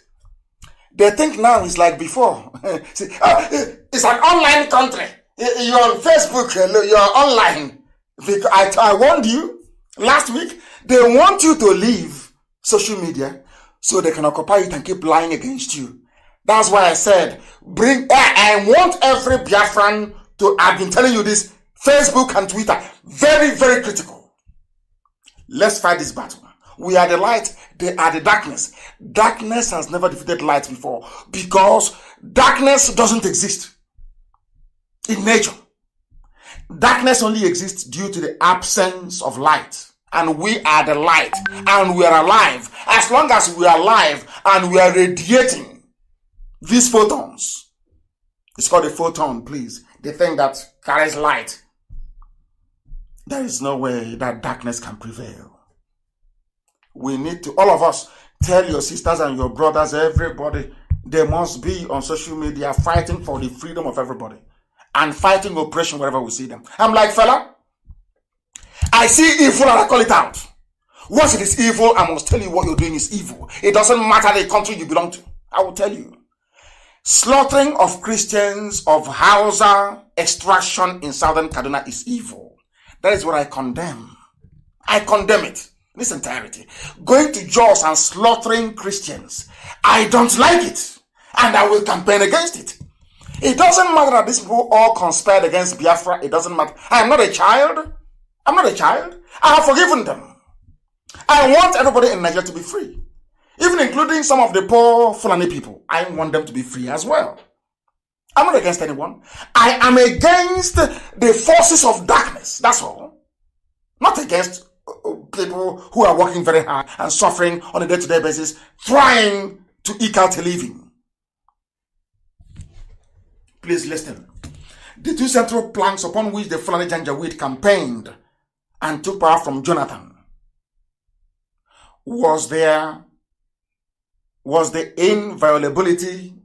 They think now it's like before. See, it's an online country. You're on Facebook, you're online. I warned you last week, they want you to leave social media so they can occupy it and keep lying against you. That's why I said, I want every Biafran to, I've been telling you this, Facebook and Twitter, very, very critical. Let's fight this battle. We are the light, they are the darkness. Darkness has never defeated light before because darkness doesn't exist in nature. Darkness only exists due to the absence of light. And we are the light and we are alive. As long as we are alive and we are radiating these photons, it's called a photon, please. The thing that carries light. There is no way that darkness can prevail. We need to, all of us, tell your sisters and your brothers, everybody, they must be on social media fighting for the freedom of everybody and fighting oppression wherever we see them. I'm like, fella, I see evil and I call it out. Once it is evil, I must tell you what you're doing is evil. It doesn't matter the country you belong to. I will tell you. Slaughtering of Christians of Hausa extraction in southern Kaduna is evil. That is what I condemn. I condemn it in its entirety. Going to Jos and slaughtering Christians, I don't like it. And I will campaign against it. It doesn't matter that these people all conspired against Biafra. It doesn't matter. I am not a child. I'm not a child. I have forgiven them. I want everybody in Nigeria to be free. Even including some of the poor Fulani people. I want them to be free as well. I'm not against anyone. I am against the forces of darkness. That's all. Not against people who are working very hard and suffering on a day-to-day basis, trying to eke out a living. Please listen. The two central planks upon which the Fulani Janjaweed campaigned and took power from Jonathan was the inviolability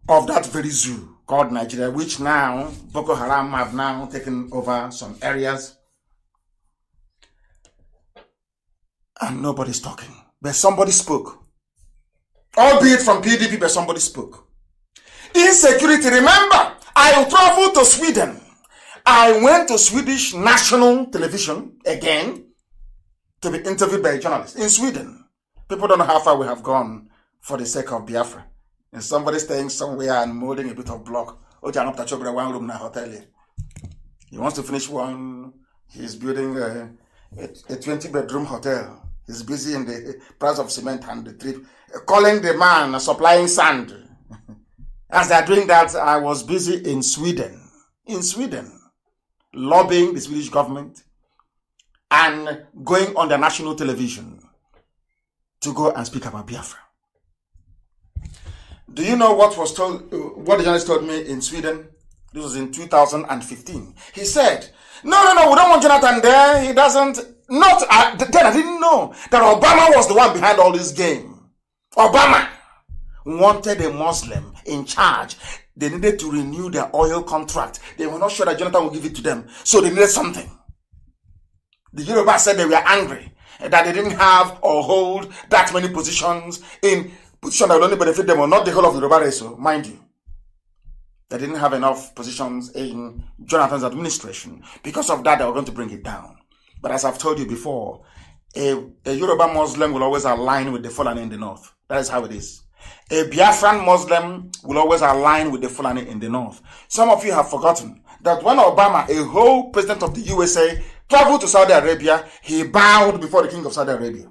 of that very zoo called Nigeria, which now Boko Haram have now taken over some areas. And nobody's talking. But somebody spoke. Albeit from PDP, but somebody spoke. Insecurity. Remember, I traveled to Sweden. I went to Swedish national television again to be interviewed by a journalist in Sweden. People don't know how far we have gone for the sake of Biafra. And somebody staying somewhere and molding a bit of block. One room in a hotel. He wants to finish one. He's building a 20-bedroom hotel. He's busy in the price of cement and the trip, calling the man supplying sand. As they're doing that, I was busy in Sweden, lobbying the Swedish government and going on the national television to go and speak about Biafra. Do you know what was told? What the journalist told me in Sweden? This was in 2015. He said, "No, we don't want Jonathan there. He doesn't." Then I didn't know that Obama was the one behind all this game. Obama wanted a Muslim in charge. They needed to renew their oil contract. They were not sure that Jonathan would give it to them, so they needed something. The Yoruba said they were angry that they didn't have or hold that many positions in position that would only benefit them, or not the whole of the Yoruba race, so mind you. They didn't have enough positions in Jonathan's administration. Because of that, they were going to bring it down. But as I've told you before, a Yoruba Muslim will always align with the Fulani in the north. That is how it is. A Biafran Muslim will always align with the Fulani in the north. Some of you have forgotten that when Obama, a whole president of the USA, traveled to Saudi Arabia, he bowed before the king of Saudi Arabia,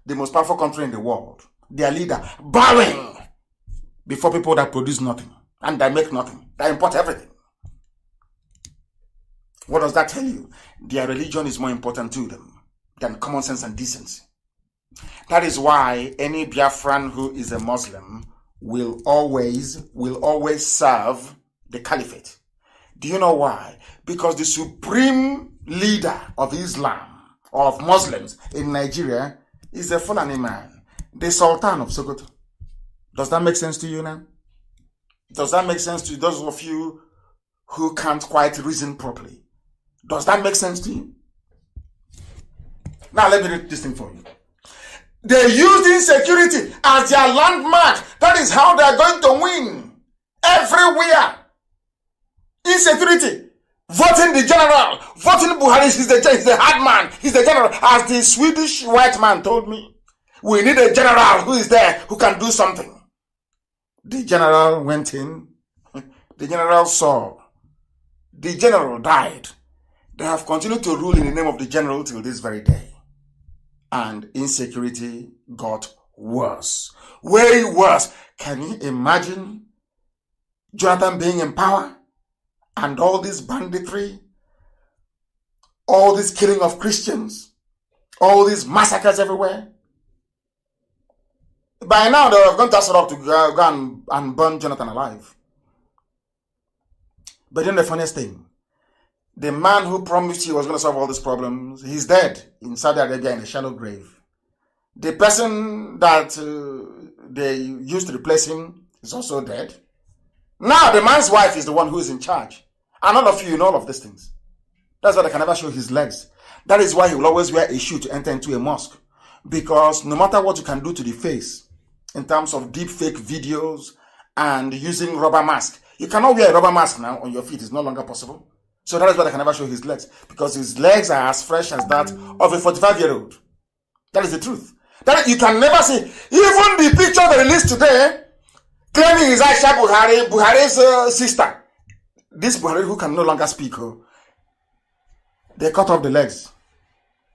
the most powerful country in the world, their leader, bowing before people that produce nothing and that make nothing, that import everything. What does that tell you? Their religion is more important to them than common sense and decency. That is why any Biafran who is a Muslim will always serve the caliphate. Do you know why? Because the supreme leader of Islam, or of Muslims in Nigeria, is a Fulani man, the Sultan of Sokoto. Does that make sense to you now? Does that make sense to those of you who can't quite reason properly? Does that make sense to you? Now let me read this thing for you. They used insecurity as their landmark. That is how they are going to win. Everywhere. Insecurity. Voting the general. Voting Buhari. He's the hard man. He's the general. As the Swedish white man told me, we need a general who is there, who can do something. The general went in. The general saw. The general died. They have continued to rule in the name of the general till this very day. And insecurity got worse. Way worse. Can you imagine Jonathan being in power? And all this banditry, all this killing of Christians, all these massacres everywhere? By now, they have gone to Asarok to go and burn Jonathan alive. But then the funniest thing, the man who promised he was going to solve all these problems, he's dead in Saudi Arabia in a shallow grave. The person that they used to replace him is also dead. Now the man's wife is the one who is in charge. And all of you know all of these things. That's why they can never show his legs. That is why he will always wear a shoe to enter into a mosque. Because no matter what you can do to the face, in terms of deep fake videos and using rubber mask, you cannot wear a rubber mask now on your feet. It's no longer possible. So that is why they can never show his legs. Because his legs are as fresh as that of a 45-year-old. That is the truth. That you can never see. Even the picture they released today, claiming is Aisha Buhari's sister. This Buhari who can no longer speak. They cut off the legs.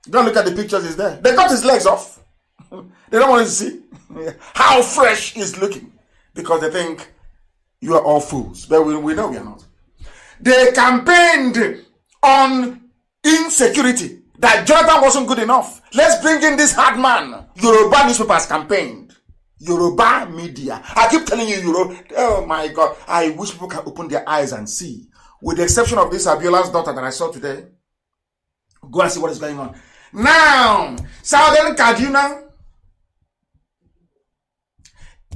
Don't look at the pictures, is there. They cut his legs off. They don't want to see how fresh he's looking. Because they think you are all fools. But we know we are not. They campaigned on insecurity. That Jonathan wasn't good enough. Let's bring in this hard man. Yoruba newspapers campaigned. Yoruba media. I keep telling you, oh my God. I wish people can open their eyes and see. With the exception of this Abiola's daughter that I saw today. Go and see what is going on. Now, Southern Kaduna,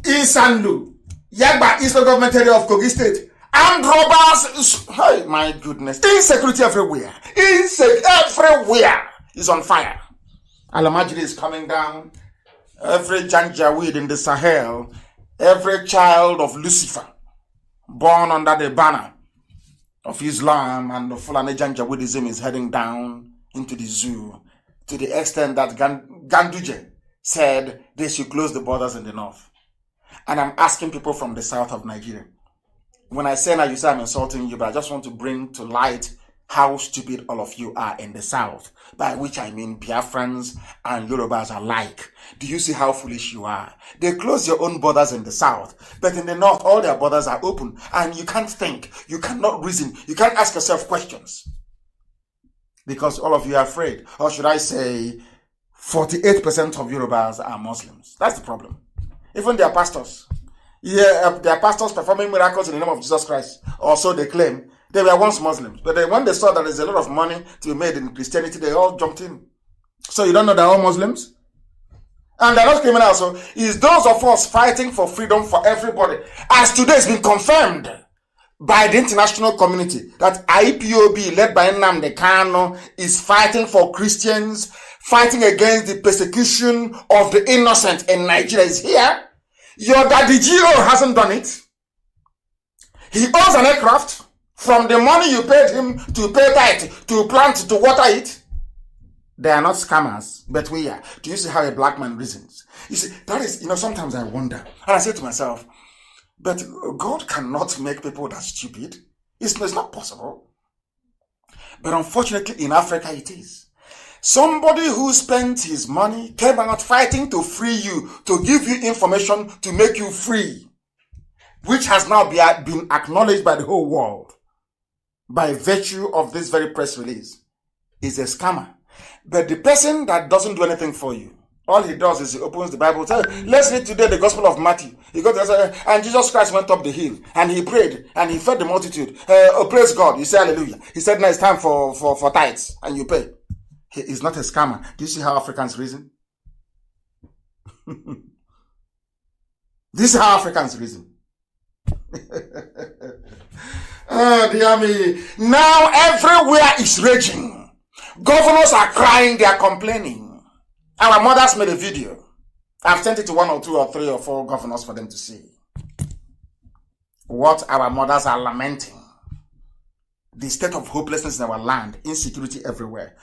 Isanlu, Yagba, East Government Area of Kogi State. Armed robbers, oh my goodness, insecurity everywhere. Everywhere is on fire. Alamajiri is coming down. Every Janjaweed in the Sahel, every child of Lucifer, born under the banner of Islam and the Fulani Janjaweedism is heading down into the zoo, to the extent that Ganduje said they should close the borders in the north. And I'm asking people from the south of Nigeria. When I say now, you say I'm insulting you, but I just want to bring to light how stupid all of you are in the south, by which I mean Biafrans and Yorubas alike. Do you see how foolish you are? They close your own borders in the south, but in the north, all their borders are open, and you can't think, you cannot reason, you can't ask yourself questions. Because all of you are afraid, or should I say, 48% of Yorubas are Muslims. That's the problem. Even their pastors. Yeah, their pastors performing miracles in the name of Jesus Christ, or so they claim. They were once Muslims, but when they saw that there's a lot of money to be made in Christianity, they all jumped in. So you don't know they're all Muslims? And they're not criminals. So it's those of us fighting for freedom for everybody. As today has been confirmed by the international community that IPOB, led by Nnamdi KANU, is fighting for Christians, fighting against the persecution of the innocent in Nigeria is here. Your daddy GO hasn't done it. He owns an aircraft. From the money you paid him to pay tithe, to plant, to water it, they are not scammers, but we are. Do you see how a black man reasons? You see, that is, sometimes I wonder. And I say to myself, but God cannot make people that stupid. It's not possible. But unfortunately, in Africa, it is. Somebody who spent his money came out fighting to free you, to give you information to make you free, which has now been acknowledged by the whole world. By virtue of this very press release, is a scammer. But the person that doesn't do anything for you, all he does is he opens the Bible, says, let's read today the Gospel of Matthew. He goes there, and Jesus Christ went up the hill, and he prayed, and he fed the multitude. Praise God. You say hallelujah. He said, now it's time for tithes, and you pay. He is not a scammer. Do you see how Africans reason? This is how Africans reason. Oh, dear me. Now everywhere is raging. Governors are crying, they are complaining. Our mothers made a video. I've sent it to 1 or 2 or 3 or 4 governors for them to see. What our mothers are lamenting. The state of hopelessness in our land, insecurity everywhere.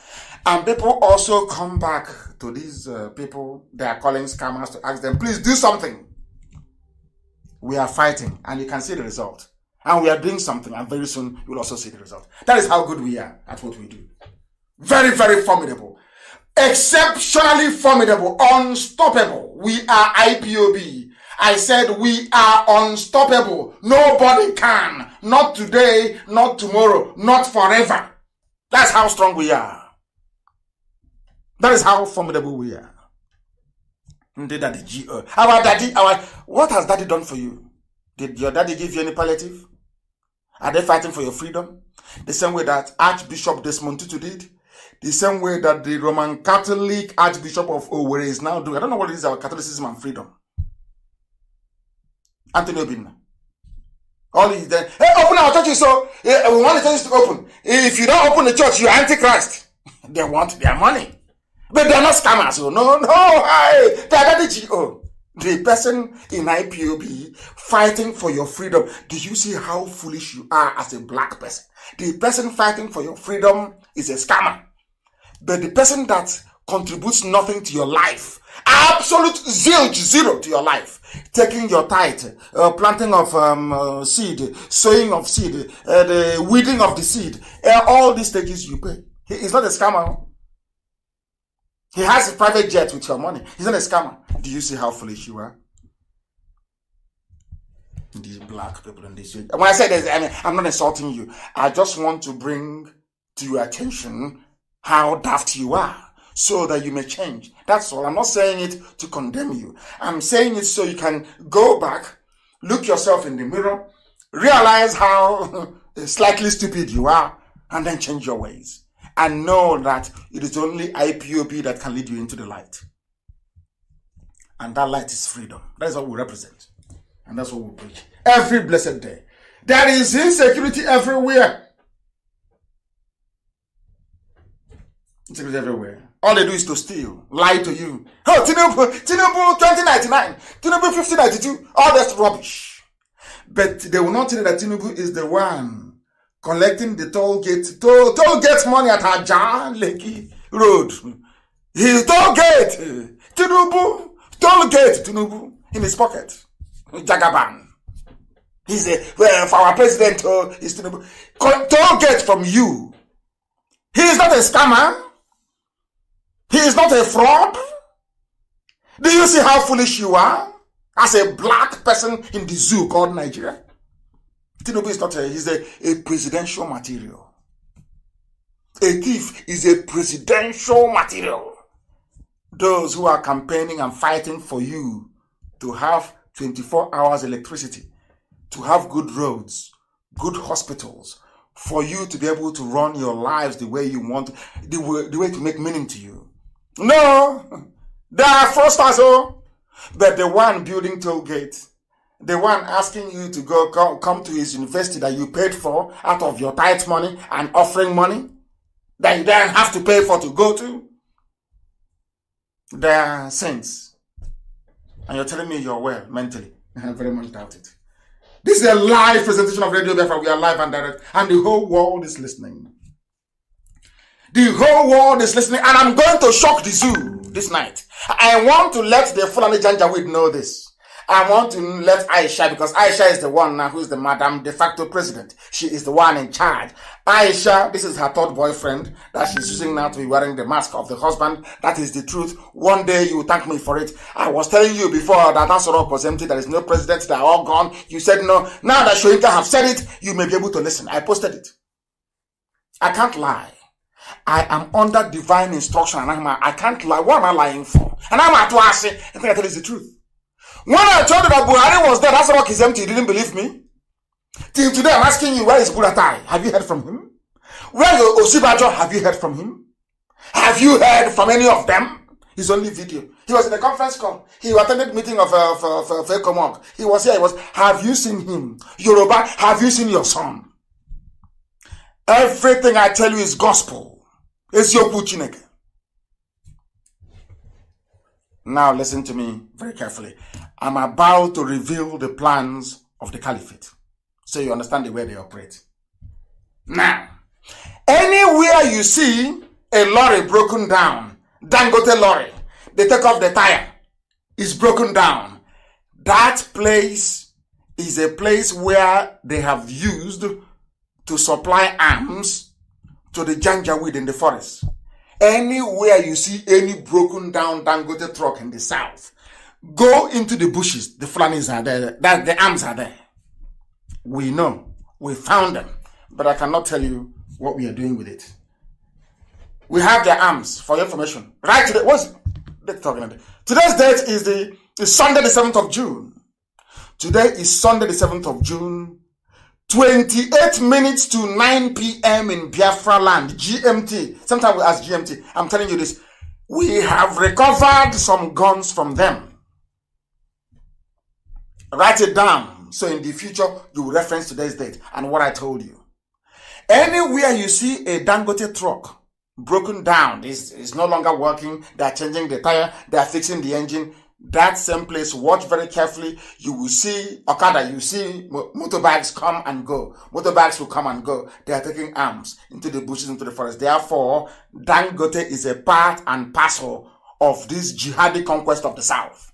And people also come back to these people they are calling scammers to ask them, please do something. We are fighting, and you can see the result. And we are doing something, and very soon you will also see the result. That is how good we are at what we do. Very, very formidable. Exceptionally formidable. Unstoppable. We are IPOB. I said we are unstoppable. Nobody can. Not today, not tomorrow, not forever. That's how strong we are. That is how formidable we are. Our daddy, what has daddy done for you? Did your daddy give you any palliative? Are they fighting for your freedom? The same way that Archbishop Desmond Tutu did? The same way that the Roman Catholic Archbishop of Owerri is now doing? I don't know what it is, our Catholicism and freedom. Anthony Obinna. All is there. Hey, open our churches, so we want the churches to open. If you don't open the church, you're Antichrist. They want their money. But they're not scammers. So no, they're the GO. The person in IPOB fighting for your freedom. Do you see how foolish you are as a black person? The person fighting for your freedom is a scammer. But the person that contributes nothing to your life, absolute zero to your life, taking your tithe, planting of seed, sowing of seed, the weeding of the seed, all these stages you pay. He is not a scammer. He has a private jet with your money. He's not a scammer. Do you see how foolish you are? These black people in this way. When I say this, I'm not insulting you. I just want to bring to your attention how daft you are, so that you may change. That's all. I'm not saying it to condemn you. I'm saying it so you can go back, look yourself in the mirror, realize how slightly stupid you are, and then change your ways. And know that it is only IPOB that can lead you into the light. And that light is freedom. That is what we represent. And that's what we preach. Every blessed day. There is insecurity everywhere. Insecurity everywhere. All they do is to steal, lie to you. Oh, Tinubu 2099, Tinubu 5092, all that's rubbish. But they will not tell you that Tinubu is the one collecting the toll gate money at Aja Lekki Road. His toll gate Tinubu, toll gate Tinubu in his pocket. Jagaban. He's for our president, is Tinubu. Toll gate from you. He is not a scammer. He is not a fraud. Do you see how foolish you are as a black person in the zoo called Nigeria? Tinubu is not he's a presidential material. A thief is a presidential material. Those who are campaigning and fighting for you to have 24 hours electricity, to have good roads, good hospitals, for you to be able to run your lives the way you want, the way to make meaning to you. No, they are fraudsters, but the one building toll gate, the one asking you to come to his university that you paid for out of your tithe money and offering money, that you then have to pay for to go to, they are saints. And you're telling me you're well mentally. I very much doubt it. This is a live presentation of Radio Biafra. We are live and direct, and the whole world is listening. The whole world is listening, and I'm going to shock the zoo this night. I want to let the Fulani Janjaweed know this. I want to let Aisha, because Aisha is the one now who is the Madam de facto president. She is the one in charge. Aisha, this is her third boyfriend that she's using now to be wearing the mask of the husband. That is the truth. One day you will thank me for it. I was telling you before that Asorok was empty. There is no president. They are all gone. You said no. Now that Shoinka have said it, you may be able to listen. I posted it. I can't lie. I am under divine instruction, and I can't lie. What am I lying for? And I'm at Wasi. I think I tell you the truth. When I told you that Buhari was there, that's rock is empty. You didn't believe me. Till today, I'm asking you, where is Buratai? Have you heard from him? Where is Osibajo? Have you heard from him? Have you heard from any of them? His only video. He was in a conference call. He attended meeting of Fekomok. He was here. Have you seen him? Yoruba, have you seen your son? Everything I tell you is gospel. It's your Puchineke. Now listen to me very carefully. I'm about to reveal the plans of the caliphate, so you understand the way they operate. Now, anywhere you see a lorry broken down, Dangote lorry, they take off the tire, it's broken down. That place is a place where they have used to supply arms to the Janjaweed in the forest. Anywhere you see any broken down Dangote truck in the south, go into the bushes. The Fulanis are there. The arms are there. We know. We found them. But I cannot tell you what we are doing with it. We have their arms for your information. Right today. What's they talking about? Today's date is Sunday the 7th of June. Today is Sunday the 7th of June. 28 minutes to 9 p.m. in Biafra land, GMT. Sometimes we ask GMT. I'm telling you this. We have recovered some guns from them. Write it down, so in the future you will reference today's date and what I told you. Anywhere you see a Dangote truck broken down, is no longer working, they are changing the tire, they are fixing the engine, that same place, watch very carefully. You will see Okada, you see motorbikes come and go. Motorbikes will come and go. They are taking arms into the bushes, into the forest. Therefore, Dangote is a part and parcel of this jihadi conquest of the South.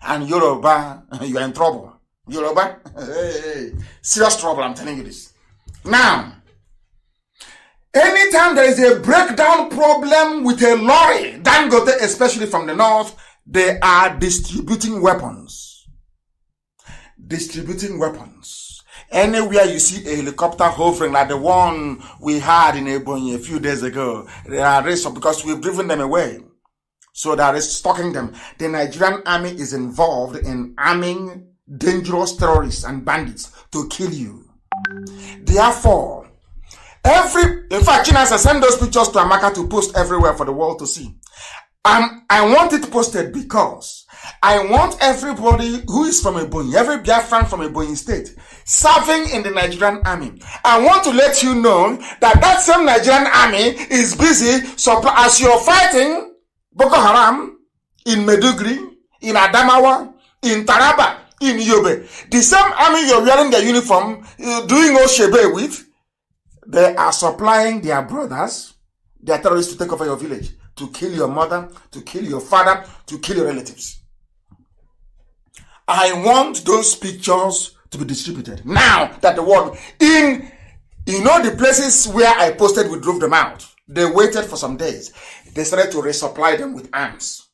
And Yoruba, you are in trouble. Yoruba, hey, serious trouble, I'm telling you this. Now, anytime there is a breakdown problem with a lorry, Dangote, especially from the north, they are distributing weapons. Distributing weapons. Anywhere you see a helicopter hovering like the one we had in Ebonyi a few days ago, they are arrested because we've driven them away. So they are stalking them. The Nigerian army is involved in arming dangerous terrorists and bandits to kill you. Therefore, in fact, China says send those pictures to Amaka to post everywhere for the world to see. I want it posted because I want everybody who is from Ebonyi, every Biafran from Ebonyi state, serving in the Nigerian army. I want to let you know that same Nigerian army is busy, as you're fighting Boko Haram in Meduguri, in Adamawa, in Taraba, in Yobe. The same army you're wearing their uniform, doing Oshebe with, they are supplying their brothers, their terrorists to take over your village. to kill your mother, to kill your father, to kill your relatives. I want those pictures to be distributed. Now that the world, the places where I posted, we drove them out. They waited for some days. They started to resupply them with arms.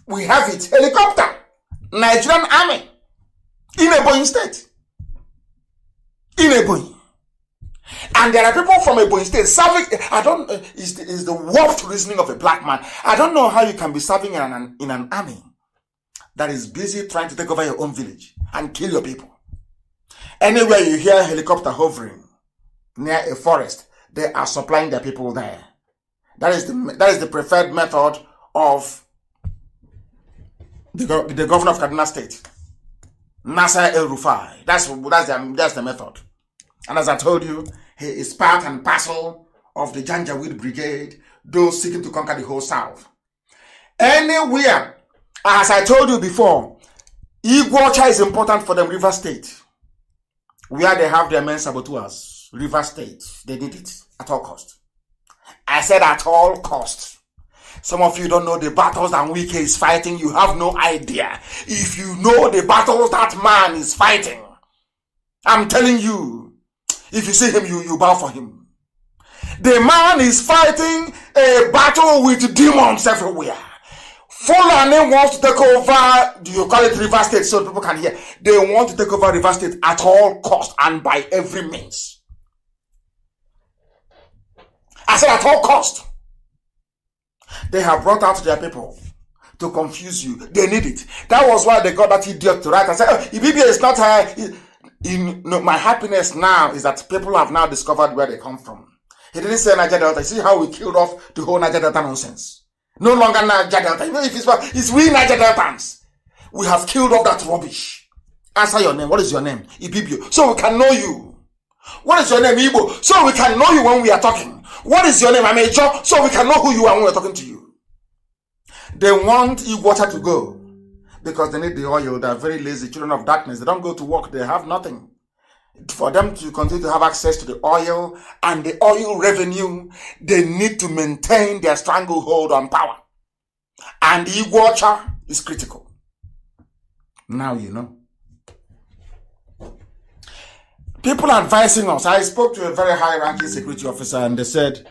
We have it. Helicopter. Nigerian army. In Ebonyi state. In Ebonyi. And there are people from Ebonyi state serving. Is the warped reasoning of a black man. I don't know how you can be serving in an army that is busy trying to take over your own village and kill your people. Anywhere you hear a helicopter hovering near a forest, they are supplying their people there. That is the preferred method of the governor of Kaduna State, Nasser El-Rufai. That's the method. And as I told you, he is part and parcel of the Janjaweed Brigade, those seeking to conquer the whole South. Anywhere, as I told you before, Iguacha is important for them, River State, where they have their men saboteurs. River State, they need it at all cost. I said at all cost. Some of you don't know the battles that Wike is fighting. You have no idea. If you know the battles that man is fighting, I'm telling you, if you see him, you bow for him. The man is fighting a battle with demons everywhere. Fulani wants to take over, do you call it River State so people can hear? They want to take over River State at all cost and by every means. I said at all cost. They have brought out their people to confuse you. They need it. That was why they got that idiot to write and say, Ibibia is not my happiness now is that people have now discovered where they come from. He didn't say Niger Delta. See how we killed off the whole Niger Delta nonsense. No longer Niger Delta. You know, if it's we Niger Deltans. We have killed off that rubbish. Answer your name. What is your name? Ibibio. So we can know you. What is your name? Igbo. So we can know you when we are talking. What is your name? I'm a job. So we can know who you are when we're talking to you. They want Iguacha to go because they need the oil. They are very lazy children of darkness. They don't go to work. They have nothing. For them to continue to have access to the oil and the oil revenue, they need to maintain their stranglehold on power. And Iguacha is critical. Now you know. People advising us. I spoke to a very high-ranking security officer and they said,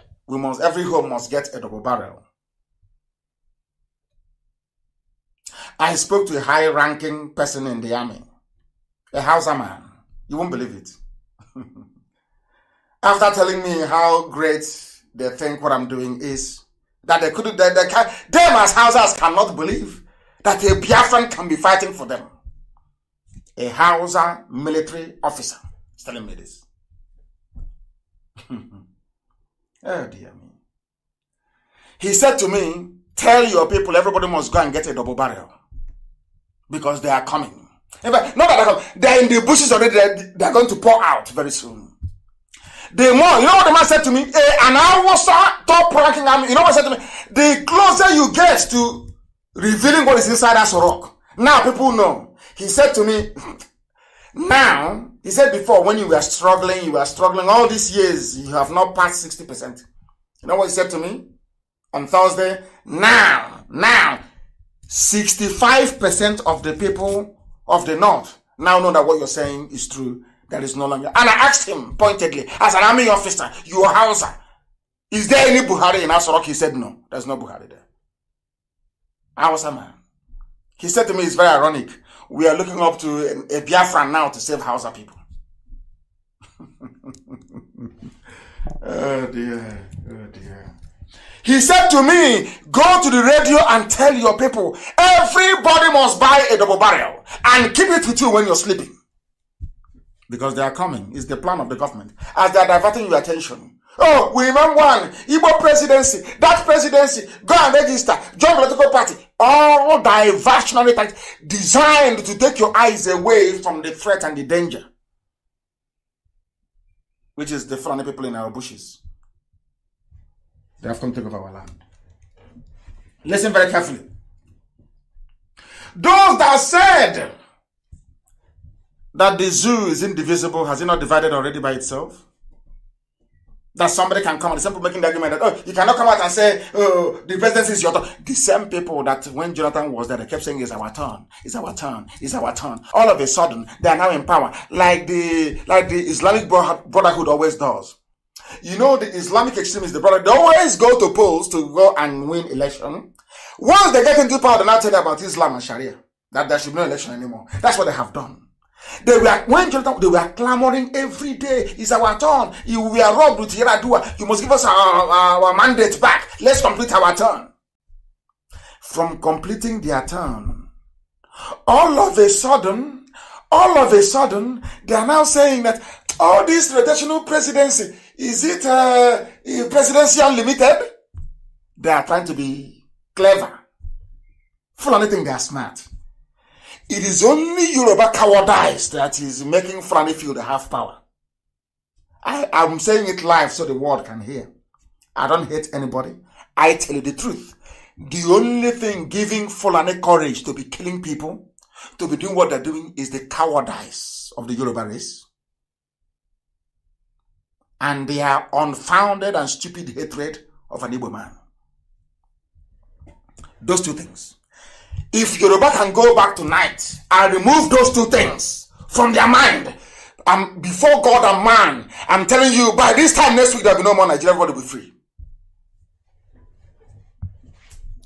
every home must get a double barrel. I spoke to a high-ranking person in the army, a Hausa man. You won't believe it. After telling me how great they think what I'm doing is, that they couldn't, them as Hausas cannot believe that a Biafran can be fighting for them. A Hausa military officer is telling me this. Oh dear me. He said to me, tell your people everybody must go and get a double barrel. Because they are coming. In fact, not that they're coming. They're in the bushes already. They're going to pour out very soon. The more, you know what the man said to me? An Hausa top ranking army. You know what he said to me? The closer you get to revealing what is inside that rock. Now people know. He said to me, now, he said before when you were struggling all these years, you have not passed 60%. You know what he said to me? On Thursday, now, 65% of the people of the North now know that what you're saying is true. That is no longer. And I asked him pointedly, as an army officer, you are Hausa. Is there any Buhari in Asorok? He said no. There's no Buhari there. Hausa man. He said to me, it's very ironic. We are looking up to a Biafran now to save Hausa people. Oh dear. He said to me, go to the radio and tell your people, everybody must buy a double barrel and keep it with you when you're sleeping. Because they are coming. It's the plan of the government. As they are diverting your attention. Oh, we remember one. Igbo presidency. That presidency. Go and register. Join political party. All diversionary tactics designed to take your eyes away from the threat and the danger. Which is the Fulani people in our bushes. They have come to take over our land. Listen very carefully. Those that said that the zoo is indivisible, has it not divided already by itself? That somebody can come out, the same people making the argument that, oh, you cannot come out and say, oh, the presidency is your turn. The same people that when Jonathan was there, they kept saying, it's our turn, it's our turn, it's our turn. All of a sudden, they are now in power, like the Islamic Brotherhood always does. You know, the Islamic extremists, the brother, they always go to polls to go and win election. Once they get into power, they now tell you about Islam and Sharia, that there should be no election anymore. That's what they have done. They were clamoring every day. It's our turn. We are robbed with Yaradua. You must give us our mandate back. Let's complete our turn. From completing their turn, all of a sudden, they are now saying that all this rotational presidency, is it presidency unlimited? They are trying to be clever. Full of anything, they are smart. It is only Yoruba cowardice that is making Fulani feel they have power. I'm saying it live so the world can hear. I don't hate anybody. I tell you the truth. The only thing giving Fulani courage to be killing people, to be doing what they're doing, is the cowardice of the Yoruba race. And their unfounded and stupid hatred of an Igbo man. Those two things. If Yoruba can go back tonight and remove those two things from their mind, before God and man, I'm telling you, by this time next week, there'll be no more Nigeria, everybody will be free.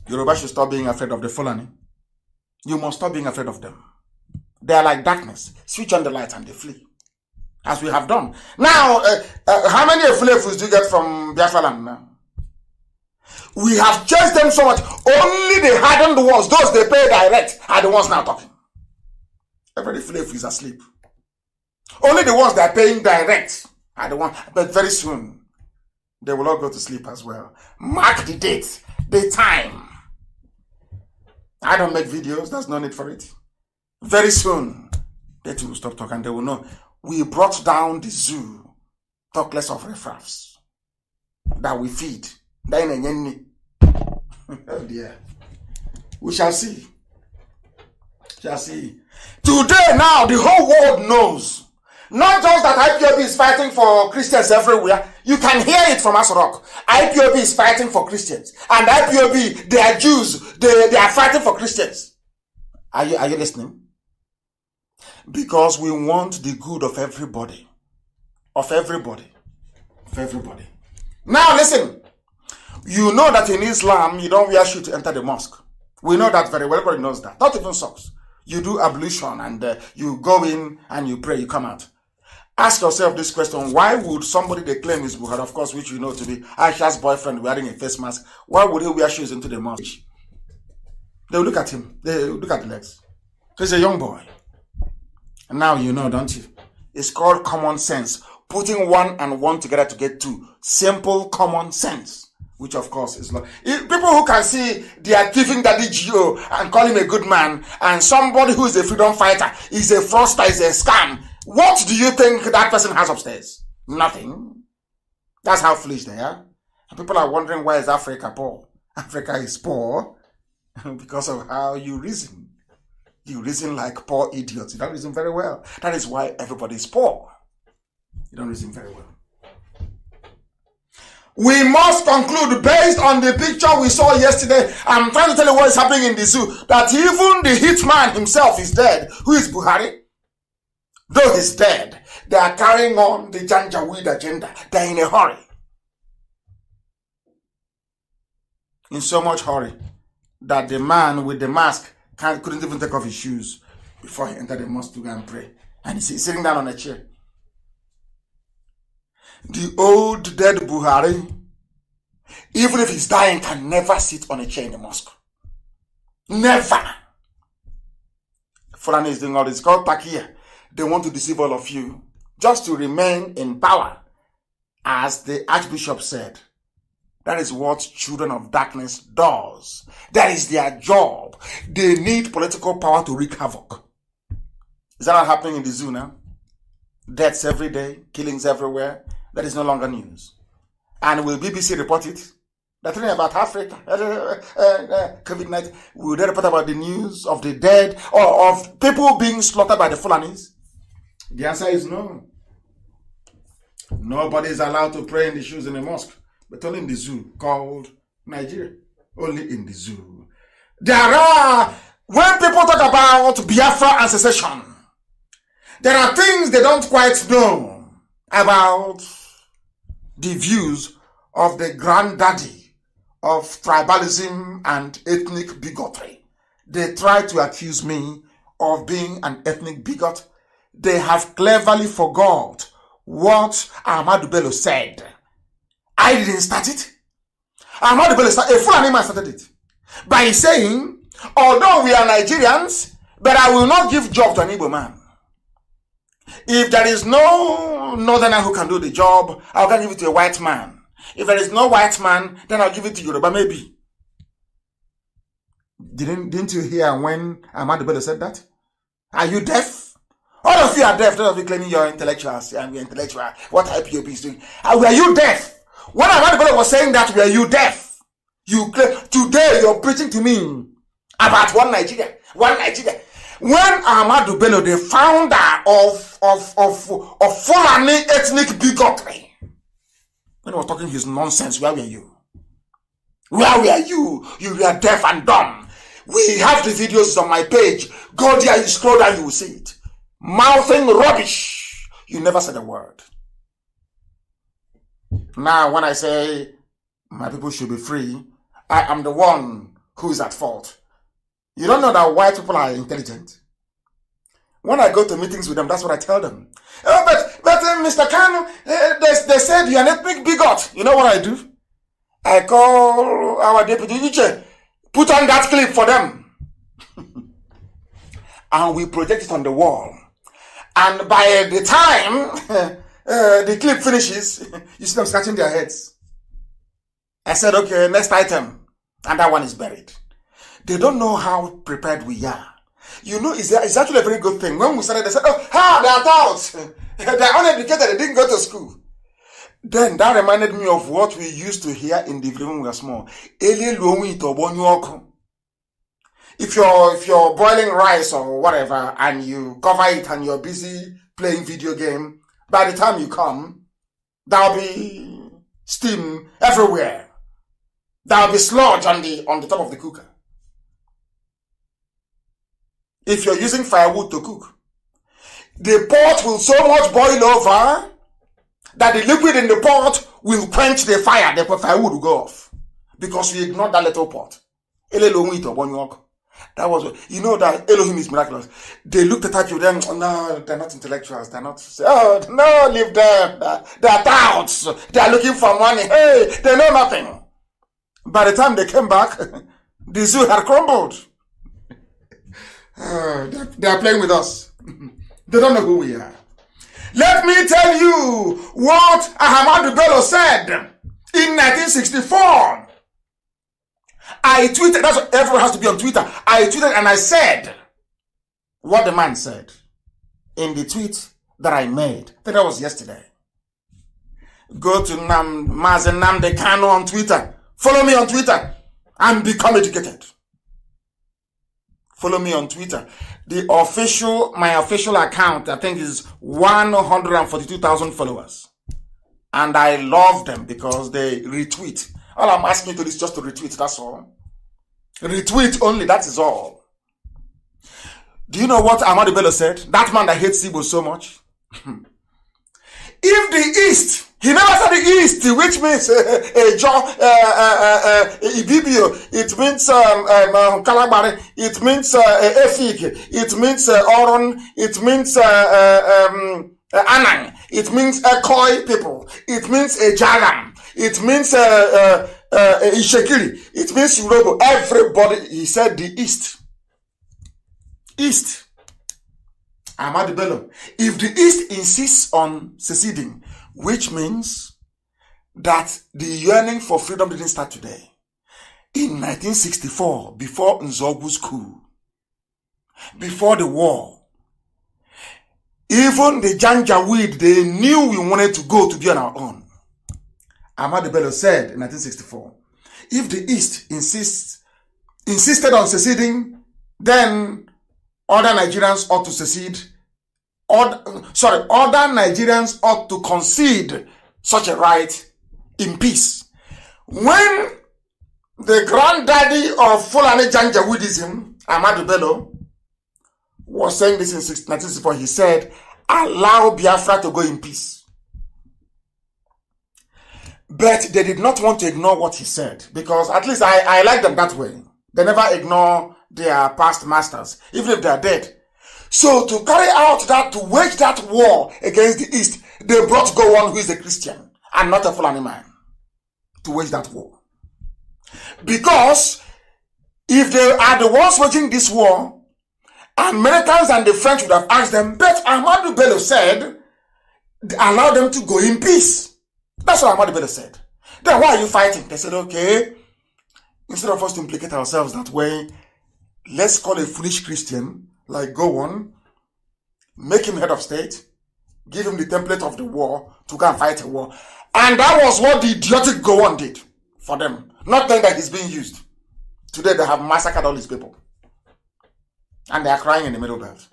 Yoruba should stop being afraid of the Fulani. You must stop being afraid of them. They are like darkness. Switch on the light and they flee. As we have done. Now, how many Efulefus do you get from Biafra land now? We have chased them so much. Only the hardened ones, those they pay direct, are the ones now talking. Every Efulef is asleep. Only the ones that are paying direct are the ones. But very soon, they will all go to sleep as well. Mark the date, the time. I don't make videos. There's no need for it. Very soon, they too will stop talking. They will know. We brought down the zoo. Talk less of riffraffs that we feed. Oh dear. We shall see. Shall see. Today now, the whole world knows. Not just that IPOB is fighting for Christians everywhere. You can hear it from Asorok. IPOB is fighting for Christians. And IPOB, they are Jews. They are fighting for Christians. Are you listening? Because we want the good of everybody. Of everybody. Of everybody. Now listen. You know that in Islam, you don't wear shoes to enter the mosque. We know that very well. Everybody knows that. Not even socks. You do ablution and you go in and you pray, you come out. Ask yourself this question. Why would somebody they claim is Buhari, of course, which you know to be Aisha's boyfriend wearing a face mask, why would he wear shoes into the mosque? They will look at him. They will look at the legs. He's a young boy. And now you know, don't you? It's called common sense. Putting 1 and 1 together to get 2. Simple common sense. Which of course is not. People who can see they are giving Daddy Gio and call him a good man, and somebody who is a freedom fighter is a fraudster, is a scam. What do you think that person has upstairs? Nothing. That's how foolish they are. And people are wondering, why is Africa poor? Africa is poor because of how you reason. You reason like poor idiots. You don't reason very well. That is why everybody is poor. You don't reason very well. We must conclude based on the picture we saw yesterday. I'm trying to tell you what is happening in the zoo. That even the hitman himself is dead. Who is Buhari? Though he's dead, they are carrying on the Janjaweed agenda. They're in a hurry. In so much hurry that the man with the mask couldn't even take off his shoes before he entered the mosque to go and pray. And he's sitting down on a chair. The old dead Buhari, even if he's dying, can never sit on a chair in the mosque. Never. Fulani is doing all this. It's called Takia. They want to deceive all of you just to remain in power. As the Archbishop said, that is what children of darkness does. That is their job. They need political power to wreak havoc. Is that not happening in the zoo now? Deaths every day, killings everywhere. That is no longer news. And will BBC report it? They're talking about Africa, COVID-19. Will they report about the news of the dead or of people being slaughtered by the Fulanis? The answer is no. Nobody is allowed to pray in the shoes in a mosque, but only in the zoo called Nigeria. Only in the zoo. When people talk about Biafra and secession, there are things they don't quite know about the views of the granddaddy of tribalism and ethnic bigotry. They try to accuse me of being an ethnic bigot. They have cleverly forgot what Ahmadu Bello said. I didn't start it. Ahmadu Bello, a Fulani man started it by saying, although we are Nigerians, but I will not give job to an Igbo man. If there is no northerner who can do the job, I'll give it to a white man. If there is no white man, then I'll give it to Yoruba, maybe. Didn't you hear when Ahmadu Bello said that? Are you deaf? All of you are deaf. Those of you claiming you're intellectuals and we're intellectual. What IPOB is doing. Were you deaf? When Ahmadu Bello was saying that, were you deaf? You claim, today you're preaching to me about one Nigeria. One Nigeria. When Ahmadu Bello, the founder of Fulani ethnic bigotry, when he was talking his nonsense, where were you? Where were you? You were deaf and dumb. We have the videos on my page. Go there, you scroll down, you will see it. Mouthing rubbish. You never said a word. Now, when I say my people should be free, I am the one who is at fault. You don't know that white people are intelligent. When I go to meetings with them, that's what I tell them. Oh, but Mr. Kanu, they said you're an ethnic bigot. You know what I do? I call our deputy Uche, put on that clip for them. And we project it on the wall. And by the time the clip finishes, you see them scratching their heads. I said, okay, next item. And that one is buried. They don't know how prepared we are. You know, it's actually a very good thing. When we started, they said, oh, they are adults. They're uneducated. They didn't go to school. Then that reminded me of what we used to hear in the village when we were small. If you're boiling rice or whatever and you cover it and you're busy playing video game, by the time you come, there'll be steam everywhere. There'll be sludge on the top of the cooker. If you're using firewood to cook, the pot will so much boil over that the liquid in the pot will quench the fire. The firewood will go off because you ignored that little pot. That was, you know that Elohim is miraculous. They looked at you, then, oh, no, they're not intellectuals. They're not, oh, no, leave them. They're touts. They're looking for money. Hey, they know nothing. By the time they came back, the zoo had crumbled. They are playing with us. They don't know who we are. Let me tell you what Ahmadu Bello said in 1964. I tweeted, that's what everyone has to be on Twitter. I tweeted and I said what the man said in the tweet that I made. I think that was yesterday. Go to Mazi Nnamdi KANU on Twitter. Follow me on Twitter and become educated. Follow me on Twitter. My official account, I think, is 142,000 followers. And I love them because they retweet. All I'm asking you to do is just to retweet, that's all. Retweet only, that is all. Do you know what Ahmadu Bello said? That man that hates Igbo so much. If the East, he never said the East, which means Ibibio, it means Kalabari, it means Efik, it means Oron, it means Anang, it means Ekoi people, it means Ejaram, it means Ishekiri, it means Urobo. Everybody, he said the East. East. Ahmadu Bello. If the East insists on seceding, which means that the yearning for freedom didn't start today. In 1964, before Nzogbu's coup, before the war, even the Janjaweed, they knew we wanted to go to be on our own. Ahmadu Bello said in 1964, if the East insisted on seceding, then other Nigerians ought to secede other Nigerians ought to concede such a right in peace. When the granddaddy of Fulani Janjaweedism, Ahmadu Bello, was saying this in 1964, he said, allow Biafra to go in peace. But they did not want to ignore what he said, because at least I like them that way. They never ignore their past masters, even if they are dead. So to carry out that, to wage that war against the East, they brought Gowon, who is a Christian and not a Fulani man, to wage that war. Because if they are the ones waging this war, Americans and the French would have asked them, but Ahmadu Bello said, allow them to go in peace. That's what Ahmadu Bello said. Then why are you fighting? They said, okay, instead of us to implicate ourselves that way, let's call a foolish Christian like Gowon, make him head of state, give him the template of the war to go and fight a war. And that was what the idiotic Gowon did for them. Not knowing that he's being used. Today they have massacred all these people. And they are crying in the Middle Belt.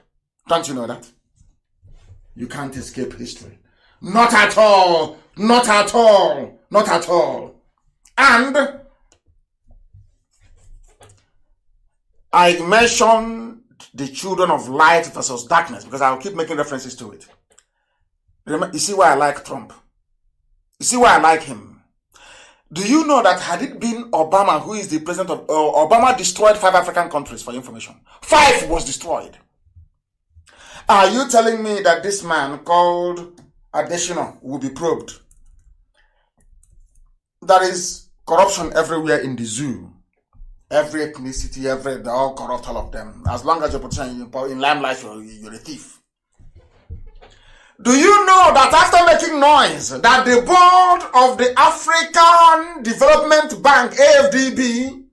Don't you know that? You can't escape history. Not at all. Not at all. Not at all. And I mentioned the children of light versus darkness because I'll keep making references to it. Remember, you see why I like Trump? You see why I like him? Do you know that had it been Obama, who is the president of... Obama destroyed 5 African countries, for information. 5 was destroyed. Are you telling me that this man called Adesina will be probed? There is corruption everywhere in the zoo. Every ethnicity, they're all corrupt, all of them. As long as you're in limelight, you're a thief. Do you know that after making noise, that the board of the African Development Bank, AFDB,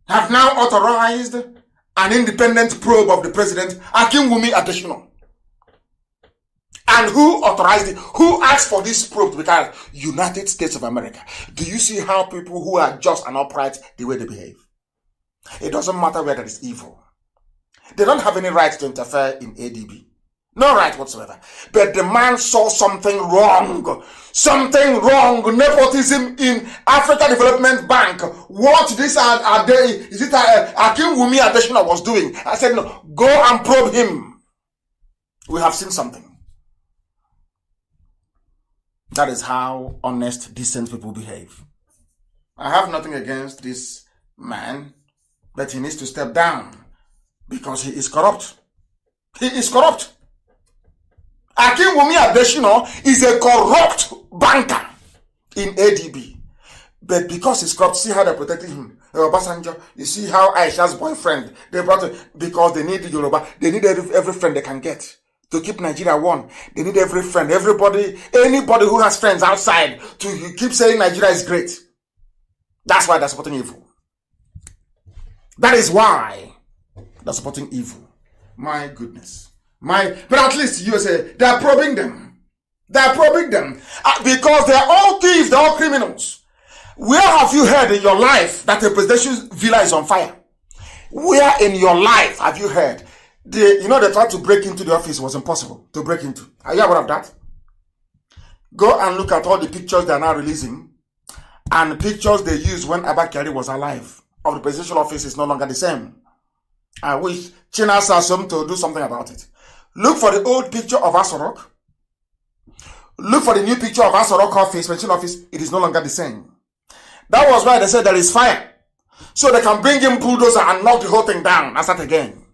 have now authorized an independent probe of the president, Akinwumi Adesina? And who authorized it? Who asked for this probe to be carried? United States of America. Do you see how people who are just and upright, the way they behave? It doesn't matter whether it's evil. They don't have any right to interfere in ADB. No right whatsoever. But the man saw something wrong. Something wrong. Nepotism in Africa Development Bank. What this are they? Is it Akinwumi Adesina was doing? I said, no, go and probe him. We have seen something. That is how honest, decent people behave. I have nothing against this man, but he needs to step down because he is corrupt. He is corrupt. Akinwumi Adesina is a corrupt banker in ADB. But because he's corrupt, see how they're protecting him. Obasanjo, you see how Aisha's boyfriend, they brought it because they need Yoruba. They need every friend they can get to keep Nigeria one. They need every friend, everybody, anybody who has friends outside to keep saying Nigeria is great. That's why they're supporting evil. That is why they're supporting evil. My goodness. But at least USA, they are probing them. They are probing them. Because they are all thieves, they are all criminals. Where have you heard in your life that a presidential villa is on fire? Where in your life have you heard? They tried to break into the office. It was impossible to break into. Are you aware of that? Go and look at all the pictures they are now releasing. And the pictures they used when Abba Kyari was alive of the presidential office is no longer the same. I wish China Sassum to do something about it. Look for the old picture of Asorok. Look for the new picture of Asorok office, presidential office. It is no longer the same. That was why they said there is fire. So they can bring in bulldozer and knock the whole thing down and start again.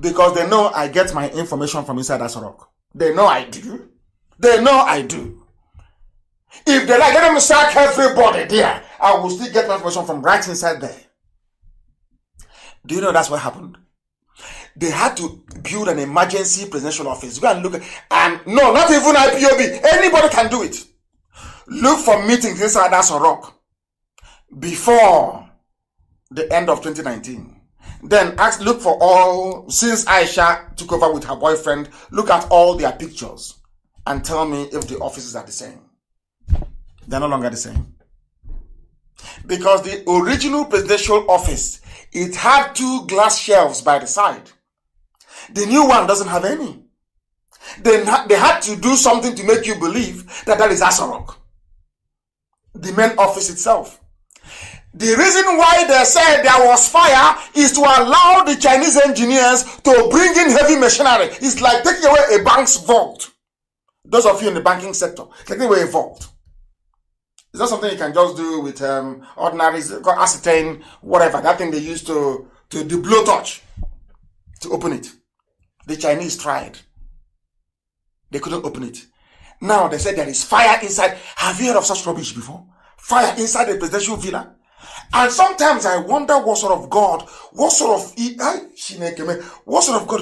Because they know I get my information from inside Asorok. They know I do. They know I do. If they like, let them sack everybody there. I will still get my information from right inside there. Do you know that's what happened? They had to build an emergency presidential office. Go and look at, and no, not even IPOB. Anybody can do it. Look for meetings inside Asorok before the end of 2019. Then look for all, since Aisha took over with her boyfriend, look at all their pictures and tell me if the offices are the same. They're no longer the same. Because the original presidential office, it had 2 glass shelves by the side. The new one doesn't have any. They had to do something to make you believe that is Asarok, the main office itself. The reason why they said there was fire is to allow the Chinese engineers to bring in heavy machinery. It's like taking away a bank's vault. Those of you in the banking sector, taking away a vault. It's not something you can just do with ordinary acetane, whatever. That thing they used to do blowtorch to open it. The Chinese tried. They couldn't open it. Now they said there is fire inside. Have you heard of such rubbish before? Fire inside the presidential villa. And sometimes I wonder what sort of God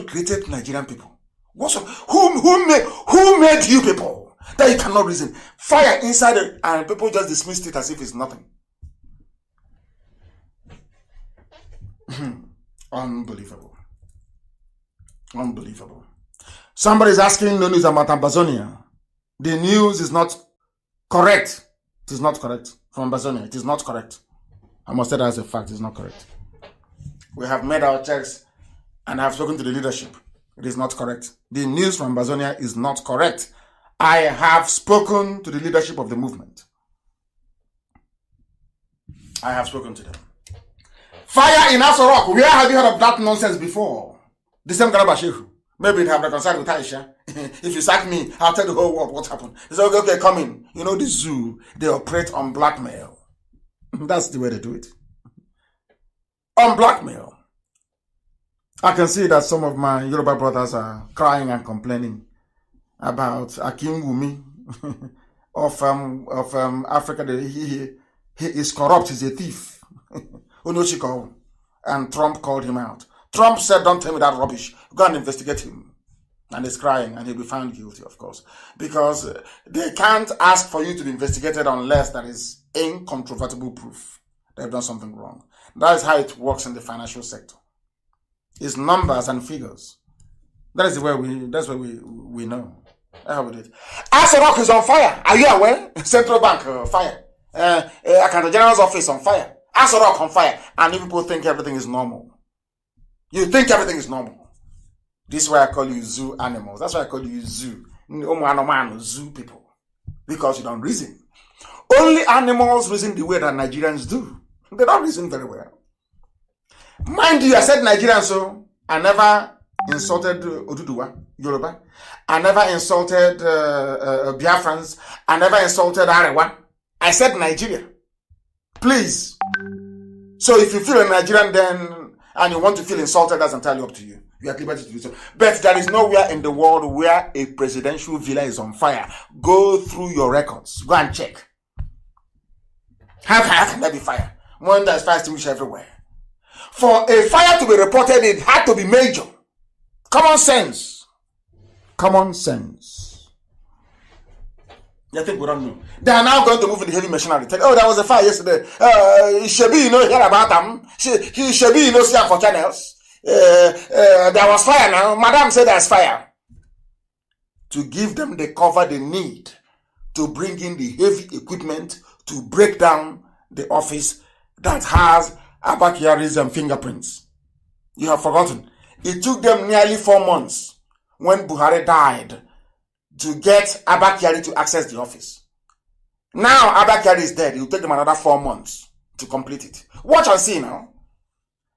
created Nigerian people? Who made you people that you cannot reason? Fire inside it, and people just dismissed it as if it's nothing. Unbelievable. Unbelievable. Somebody is asking no news about Ambazonia. The news is not correct. It is not correct. From Ambazonia, it is not correct. I must say that as a fact, it's not correct. We have made our checks and I have spoken to the leadership. It is not correct. The news from Ambazonia is not correct. I have spoken to the leadership of the movement. I have spoken to them. Fire in Asorok. Where have you heard of that nonsense before? The same Garabashehu. Maybe it have reconciled with Aisha. If you sack me, I'll tell the whole world what happened. They say, okay, come in. You know, the zoo, they operate on blackmail. That's the way they do it. On blackmail. I can see that some of my Yoruba brothers are crying and complaining about Akim Wumi of Africa. He is corrupt. He's a thief. And Trump called him out. Trump said, don't tell me that rubbish. Go and investigate him. And he's crying, and he'll be found guilty, of course. Because they can't ask for you to be investigated unless there is incontrovertible proof they've done something wrong. That is how it works in the financial sector. It's numbers and figures. That's where we know. How we do it. Asorok is on fire. Are you aware? Central Bank fire. Accountant General's office on fire. Asorok on fire. And people think everything is normal. You think everything is normal. This is why I call you zoo animals. That's why I call you zoo. Zoo people. Because you don't reason. Only animals reason the way that Nigerians do. They don't reason very well. Mind you, I said Nigerians, so I never insulted Oduduwa, Yoruba. I never insulted Biafrans. I never insulted Arewa. I said Nigeria. Please. So if you feel a Nigerian then, and you want to feel insulted, that's entirely up to you. You are at liberty to do so. But there is nowhere in the world where a presidential villa is on fire. Go through your records. Go and check. How can there be fire? When there's fire extinguisher everywhere. For a fire to be reported, it had to be major. Common sense. Common sense. I think we don't know. They are now going to move in the heavy machinery. Oh, there was a fire yesterday. Shebi, you know, hear about them. Shebi, you know, see her for channels. There was fire now. Madam said there's fire. To give them the cover they need to bring in the heavy equipment to break down the office that has Abakiari's and fingerprints. You have forgotten. It took them nearly 4 months when Buhari died to get Abakiari to access the office. Now Abakiari is dead. It will take them another 4 months to complete it. Watch and see now.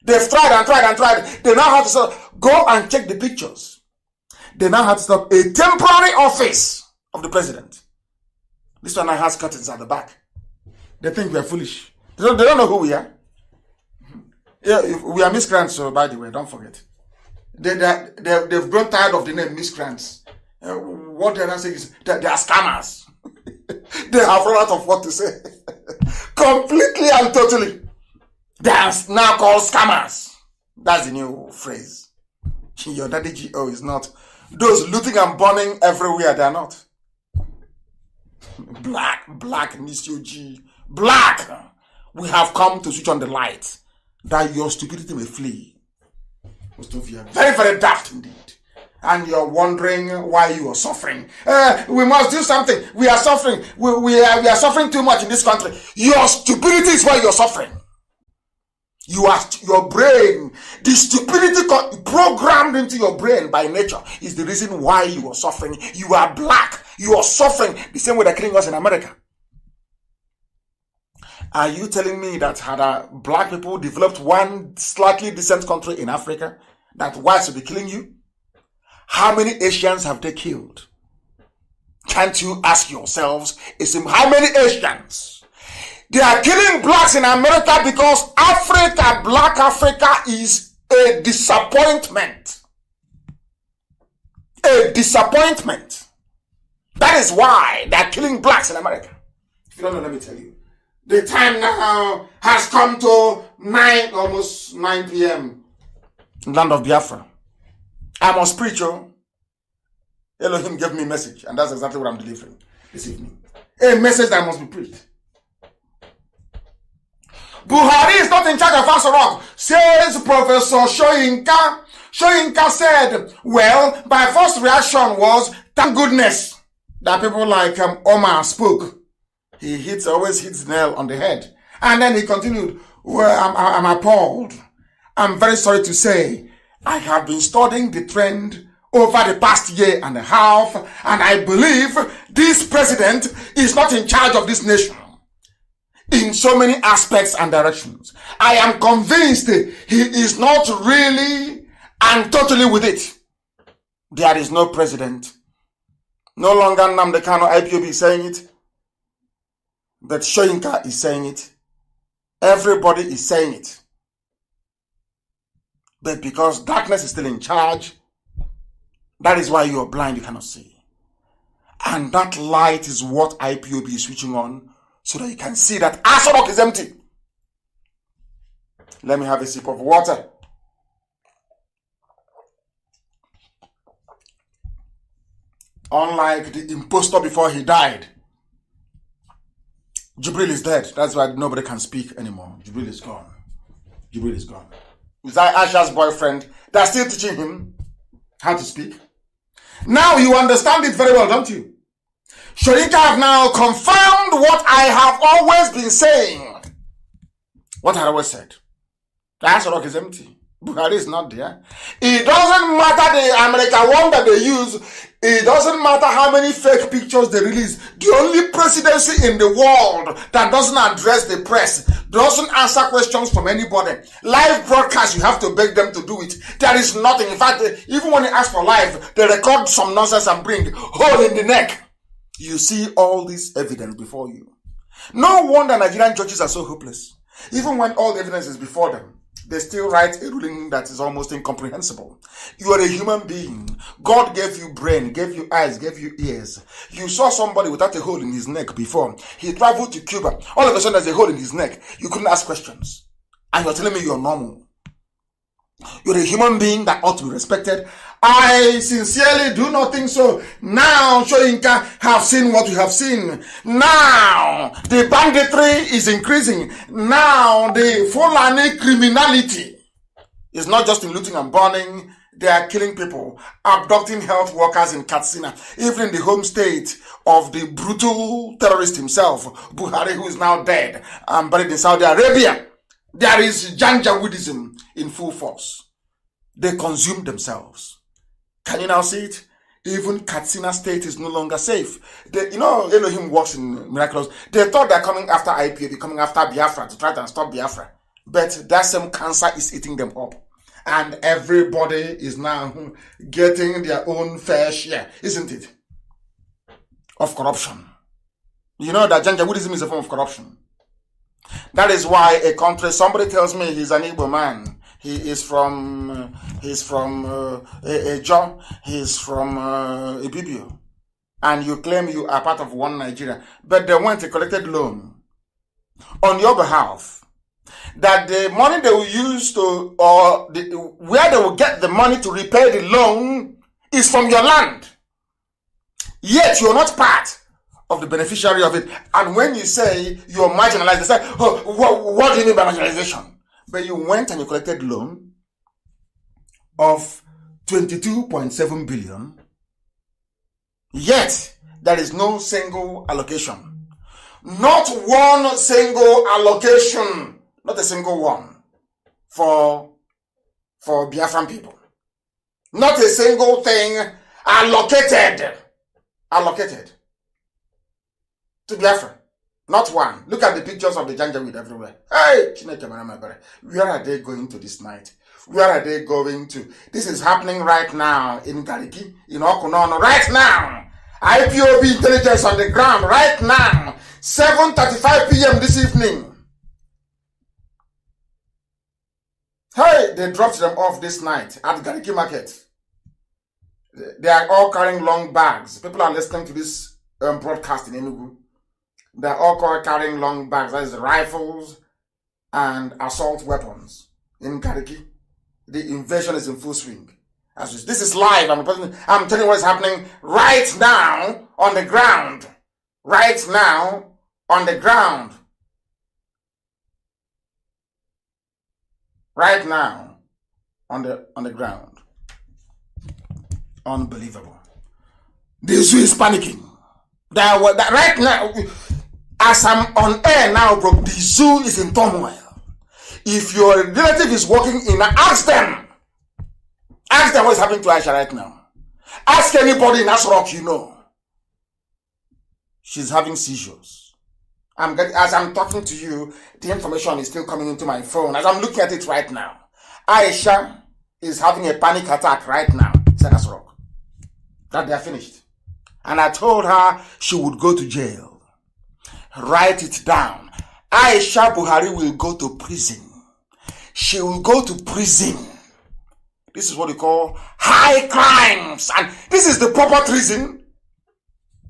They've tried and tried and tried. They now have to stop. Go and check the pictures. They now have to stop a temporary office of the president. This one now has curtains at the back. They think we are foolish. They don't know who we are. Yeah, we are miscreants, so by the way, don't forget. They've grown tired of the name miscreants. What they're not saying is that they are scammers. They have run out of what to say. Completely and totally. They are now called scammers. That's the new phrase. Your daddy GO is not. Those looting and burning everywhere, they are not. Black, Monsieur G. Black. We have come to switch on the light that your stupidity may flee. Very, very daft indeed. And you're wondering why you are suffering. We must do something. We are suffering. We are suffering too much in this country. Your stupidity is why you're suffering. Your brain, the stupidity programmed into your brain by nature is the reason why you are suffering. You are black. You are suffering the same way they're killing us in America. Are you telling me that had black people developed one slightly decent country in Africa, that whites will be killing you? How many Asians have they killed? Can't you ask yourselves, how many Asians? They are killing blacks in America because Africa, black Africa, is a disappointment. A disappointment. That is why they are killing blacks in America. If you don't know, let me tell you. The time now has come to almost 9 p.m. land of Biafra. I must preach, Elohim gave me a message, and that's exactly what I'm delivering this evening. A message that must be preached. Buhari is not in charge of Asorok, says Professor Shoyinka. Shoyinka said, well, my first reaction was, thank goodness that people like Omar spoke. He always hits the nail on the head. And then he continued, well, I'm appalled. I'm very sorry to say, I have been studying the trend over the past year and a half, and I believe this president is not in charge of this nation in so many aspects and directions. I am convinced he is not really and totally with it. There is no president. No longer Nnamdi KANU IPOB is saying it, but Shoyinka is saying it. Everybody is saying it. But because darkness is still in charge, that is why you are blind, you cannot see. And that light is what IPOB is switching on, so that you can see that Asorok is empty. Let me have a sip of water. Unlike the impostor before he died, Jibril is dead. That's why nobody can speak anymore. Jibril is gone. Jibril is gone. Is that Asha's boyfriend? They're still teaching him how to speak. Now you understand it very well, don't you? Shoyinka have now confirmed what I have always been saying. What I always said. The Asorok is empty. Buhari is not there. It doesn't matter the American one that they use. It doesn't matter how many fake pictures they release. The only presidency in the world that doesn't address the press, doesn't answer questions from anybody. Live broadcast, you have to beg them to do it. There is nothing. In fact, even when they ask for live, they record some nonsense and bring hole in the neck. You see all this evidence before you. No wonder Nigerian judges are so hopeless. Even when all the evidence is before them, they still write a ruling that is almost incomprehensible. You are a human being. God gave you brain, gave you eyes, gave you ears. You saw somebody without a hole in his neck before. He traveled to Cuba. All of a sudden there's a hole in his neck. You couldn't ask questions. And you're telling me you're normal. You're a human being that ought to be respected. I sincerely do not think so. Now, Shoyinka have seen what you have seen. Now, the banditry is increasing. Now, the Fulani criminality is not just in looting and burning. They are killing people, abducting health workers in Katsina, even in the home state of the brutal terrorist himself, Buhari, who is now dead and buried in Saudi Arabia. There is Janjaweedism in full force. They consume themselves. Can you now see it? Even Katsina state is no longer safe. Elohim works in miracles. They thought they're coming after IPOB, coming after Biafra to try to stop Biafra. But that same cancer is eating them up. And everybody is now getting their own fair share, isn't it? Of corruption. You know that Janjaweedism is a form of corruption. That is why a country, somebody tells me he's an Igbo man. He's from Ejo, he's from Ibibio, and you claim you are part of one Nigeria, but they went to collected loan on your behalf, that the money they will use to, where they will get the money to repay the loan is from your land, yet you're not part of the beneficiary of it. And when you say you're marginalized, they say, oh, what do you mean by marginalization? But you went and you collected loan of 22.7 billion. Yet, there is no single allocation. Not one single allocation. Not a single one. for Biafran people. Not a single thing allocated to Biafra. Not one. Look at the pictures of the janjaweed everywhere. Hey, where are they going to this night? Where are they going to? This is happening right now in Gariki, in Okunono, right now. IPOB intelligence on the ground right now. 7:35 p.m. this evening. Hey, they dropped them off this night at Gariki Market. They are all carrying long bags. People are listening to this broadcast in Enugu. They are all carrying long bags. That is rifles and assault weapons in Gariki. The invasion is in full swing. This is live. I'm telling you what's happening right now on the ground. Right now on the ground. Right now on the ground. Unbelievable. The zoo is panicking. Right now, as I'm on air now, bro, the zoo is in turmoil. If your relative is working in, ask them what's happening to Aisha right now. Ask anybody in Asrock you know. She's having seizures. As I'm talking to you, the information is still coming into my phone. As I'm looking at it right now, Aisha is having a panic attack right now. It's in Asrock. That they're finished. And I told her she would go to jail. Write it down. Aisha Buhari will go to prison. She will go to prison. This is what we call high crimes. And this is the proper treason.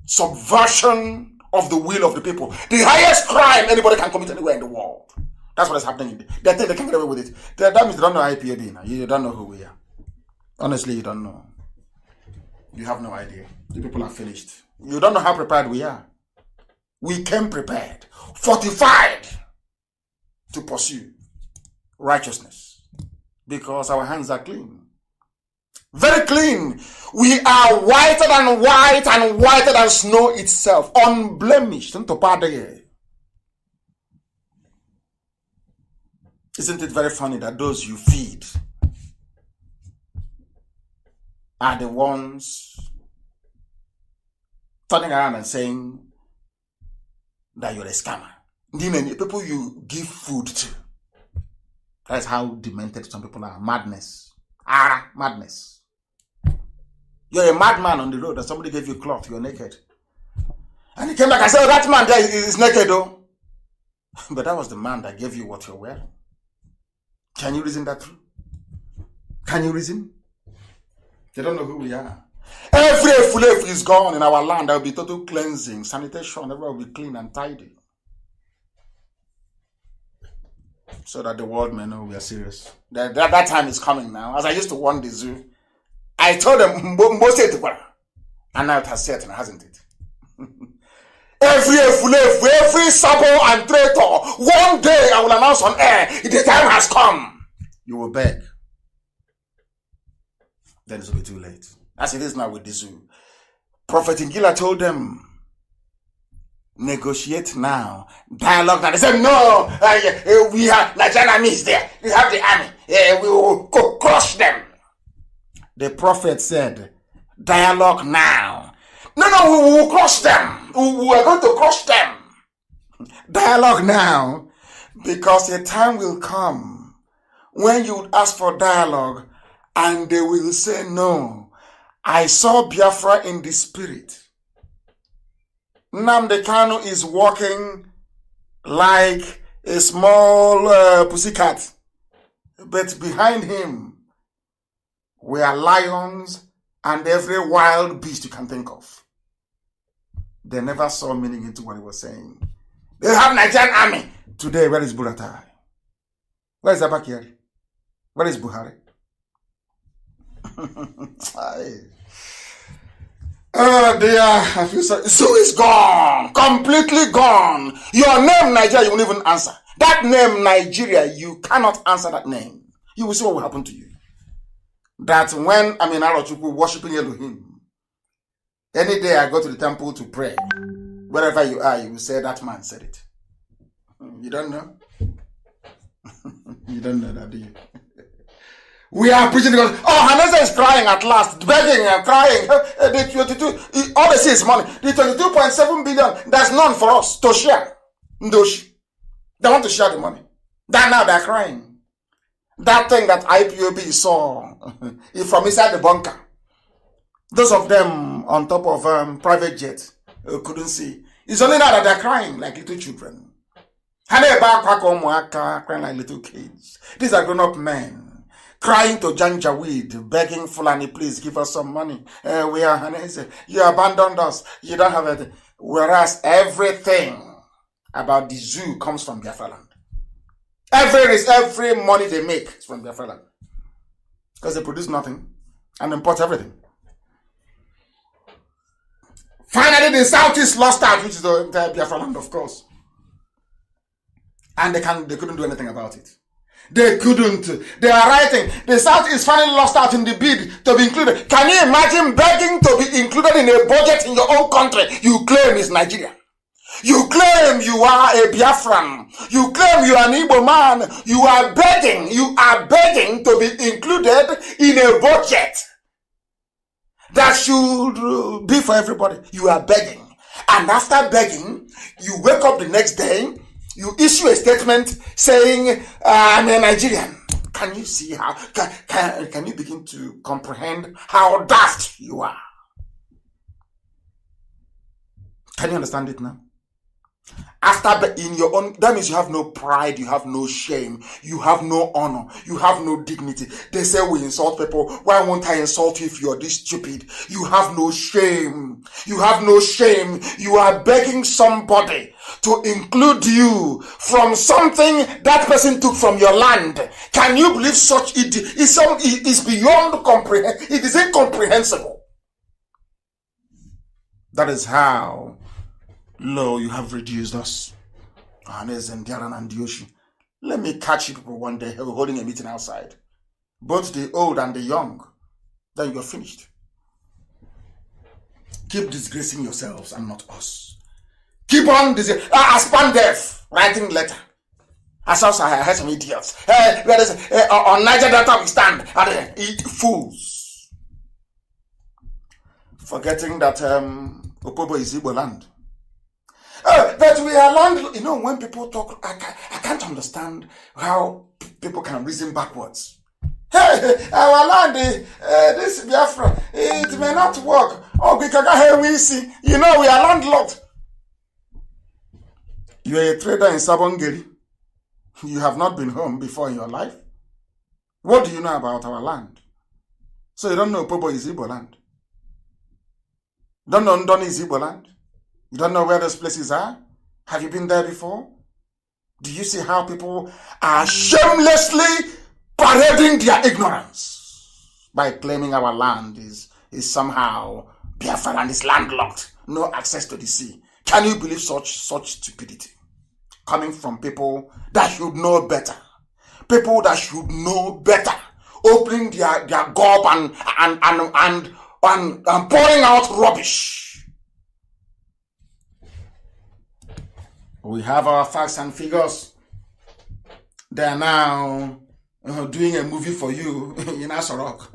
Subversion of the will of the people. The highest crime anybody can commit anywhere in the world. That's what is happening. They think they can get away with it. That means they don't know IPAB now. You don't know who we are. Honestly, you don't know. You have no idea. The people are finished. You don't know how prepared we are. We came prepared, fortified to pursue righteousness because our hands are clean. Very clean. We are whiter than white and whiter than snow itself. Unblemished. Isn't it very funny that those you feed are the ones turning around and saying that you're a scammer? People you give food to. That's how demented some people are. Madness. Madness. You're a madman on the road and somebody gave you a cloth, you're naked. And he came back and said, oh, that man there is naked though. But that was the man that gave you what you're wearing. Can you reason that through? Can you reason? They don't know who we are. Every fulef is gone in our land. There will be total cleansing, sanitation, everyone will be clean and tidy. So that the world may know we are serious. That time is coming now. As I used to warn the zoo, I told them, and now it has set, hasn't it? Every fulef, every sabo and traitor, one day I will announce on air, the time has come. You will beg. Then it will be too late. As it is now with the zoo. Prophet Ngila told them, negotiate now, dialogue now. They said, no, we have Nigerian army is there. We have the army. We will crush them. The prophet said, dialogue now. No, we will crush them. We are going to crush them. Dialogue now. Because a time will come when you would ask for dialogue and they will say, no, I saw Biafra in the spirit. Nnamdi KANU is walking like a small pussycat. But behind him were lions and every wild beast you can think of. They never saw meaning into what he was saying. They have Nigerian army. Today, where is Buratai? Where is Abakari? Where is Buhari? Oh dear, I feel sorry. So it's gone. Completely gone. Your name, Nigeria, you won't even answer. That name, Nigeria, you cannot answer that name. You will see what will happen to you. That when I'm in Arochukwu worshiping Elohim, any day I go to the temple to pray, wherever you are, you will say that man said it. You don't know? You don't know that, do you? We are preaching because, Hanese is crying at last, begging and crying. The 22, all they see is money. The 22.7 billion, there's none for us to share. Ndoshi. They want to share the money. That now they're crying. That thing that IPOB saw is from inside the bunker. Those of them on top of private jets couldn't see. It's only now that they're crying like little children. Crying like little kids. These are grown-up men. Crying to Janjaweed, begging Fulani, please give us some money. We are Hanese. You abandoned us. You don't have it. Whereas everything about the zoo comes from Biafra land. Every money they make is from Biafra land. Because they produce nothing and import everything. Finally, the Southeast lost out, which is the entire Biafra land, of course. And they couldn't do anything about it. They couldn't. They are writing. The South is finally lost out in the bid to be included. Can you imagine begging to be included in a budget in your own country you claim is Nigeria? You claim you are a Biafran. You claim you are an Igbo man. You are begging to be included in a budget that should be for everybody. You are begging. And after begging, you wake up the next day, you issue a statement saying, I'm a Nigerian. Can you see how, can you begin to comprehend how daft you are? Can you understand it now? After in your own, that means you have no pride, you have no shame, you have no honor, you have no dignity. They say we insult people. Why won't I insult you if you're this stupid? You have no shame. You have no shame. You are begging somebody to include you from something that person took from your land. Can you believe such? It is beyond comprehension. It is incomprehensible. That is how low you have reduced us. Hannes and Diaran and Dioshi. Let me catch you people one day holding a meeting outside. Both the old and the young. Then you're finished. Keep disgracing yourselves and not us. Keep on Aspandev writing letter. As also I heard some idiots. On Niger Delta we stand. Fools. Forgetting that Opobo is Igbo land. But we are land. You know, when people talk, I can't understand how people can reason backwards. Hey, our land, this Biafra, it may not work. Oh, because we see, you know, we are landlocked. You are a trader in Sabongeri. You have not been home before in your life. What do you know about our land? So you don't know Popo is Igbo land. Don't know Ndoni is Igbo land. You don't know where those places are? Have you been there before? Do you see how people are shamelessly parading their ignorance by claiming our land is somehow Biafra and is landlocked, no access to the sea? Can you believe such stupidity coming from people that should know better? People that should know better, opening their gob and pouring out rubbish. We have our facts and figures. They are now doing a movie for you in Asorok.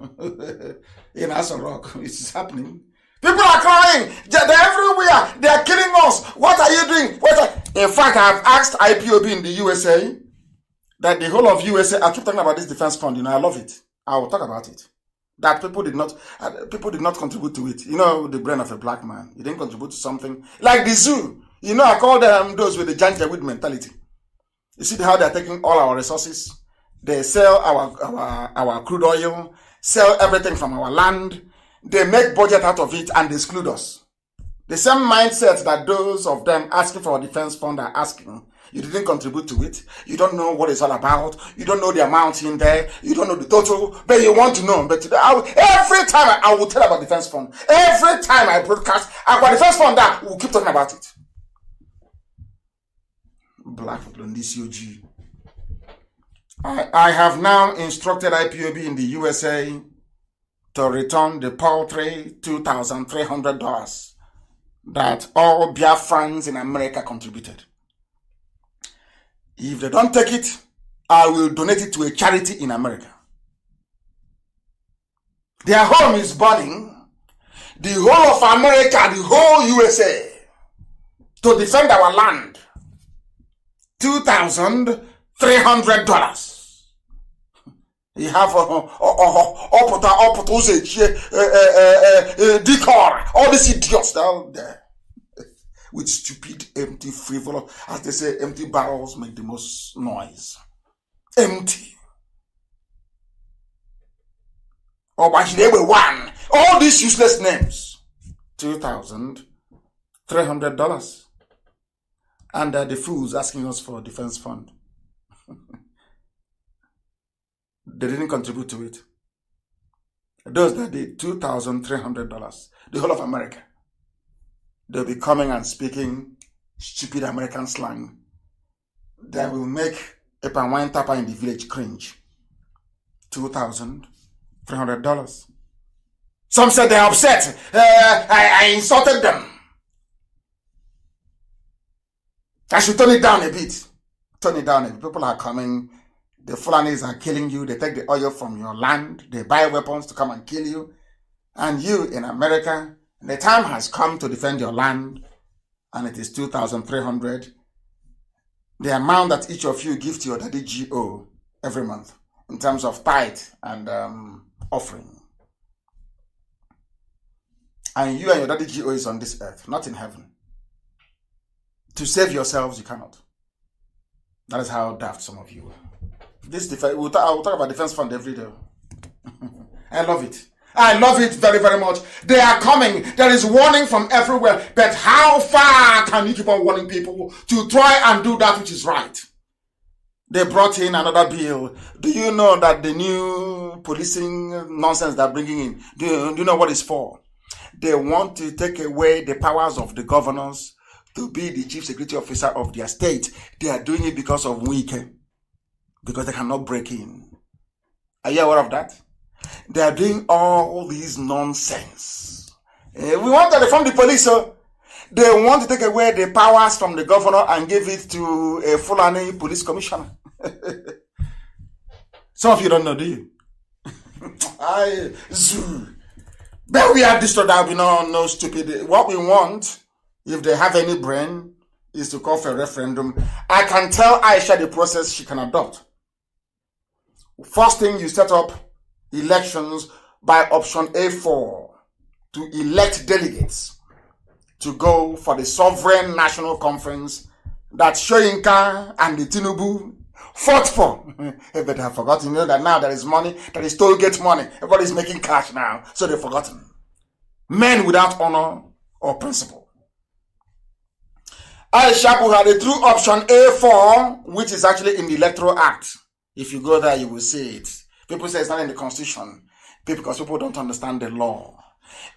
In Asorok, it's happening. People are crying. They're everywhere. They are killing us. What are you doing? In fact, I have asked IPOB in the USA that the whole of USA. I keep talking about this defense fund. You know, I love it. I will talk about it. That people did not contribute to it. You know, the brain of a black man. He didn't contribute to something like the zoo. You know, I call them those with the Janjaweed mentality. You see how they're taking all our resources. They sell our crude oil, sell everything from our land. They make budget out of it and they exclude us. The same mindset that those of them asking for a defense fund are asking. You didn't contribute to it. You don't know what it's all about. You don't know the amount in there. You don't know the total, but you want to know. But every time I will tell about defense fund. Every time I broadcast about defense fund, that we'll keep talking about it. Black people in this UG. I have now instructed IPOB in the USA to return the paltry $2,300 that all Biafrans in America contributed. If they don't take it, I will donate it to a charity in America. Their home is burning. The whole of America, the whole USA, to defend our land. $2,300. You have decor, all these idiots down there with stupid, empty, frivolous, as they say, empty barrels make the most noise. Empty. Or why should they be one? All these useless names. $2,300. And the fools asking us for a defense fund. They didn't contribute to it. Those that did $2,300, the whole of America, they'll be coming and speaking stupid American slang that will make a wine tapper in the village cringe. $2,300. Some said they're upset. I insulted them. I should turn it down a bit. Turn it down a bit. People are coming. The Fulanis are killing you. They take the oil from your land. They buy weapons to come and kill you. And you in America, the time has come to defend your land. And it is $2,300. The amount that each of you give to your daddy GO every month in terms of tithe and offering. And you and your daddy GO is on this earth, not in heaven. To save yourselves, you cannot. That is how daft some of you are. I will talk about defense fund every day. I love it. I love it very, very much. They are coming. There is warning from everywhere. But how far can you keep on warning people to try and do that which is right? They brought in another bill. Do you know that the new policing nonsense they're bringing in, do you know what it's for? They want to take away the powers of the governors to be the chief security officer of their state. They are doing it because of weekend. Because they cannot break in. Are you aware of that? They are doing all these nonsense. We want to reform the police, so they want to take away the powers from the governor and give it to a Fulani police commissioner. Some of you don't know, do you? But we are destroyed. There will be no stupid. What we want, if they have any brain, is to call for a referendum. I can tell Aisha the process she can adopt. First thing, you set up elections by option A4 to elect delegates to go for the sovereign national conference that Shoyinka and the Tinubu fought for. But have forgotten, that now there is money, there is toll gate money. Everybody's making cash now, so they've forgotten. Men without honor or principle. Aisha Buhari through option A4, which is actually in the Electoral Act. If you go there, you will see it. People say it's not in the Constitution because people don't understand the law.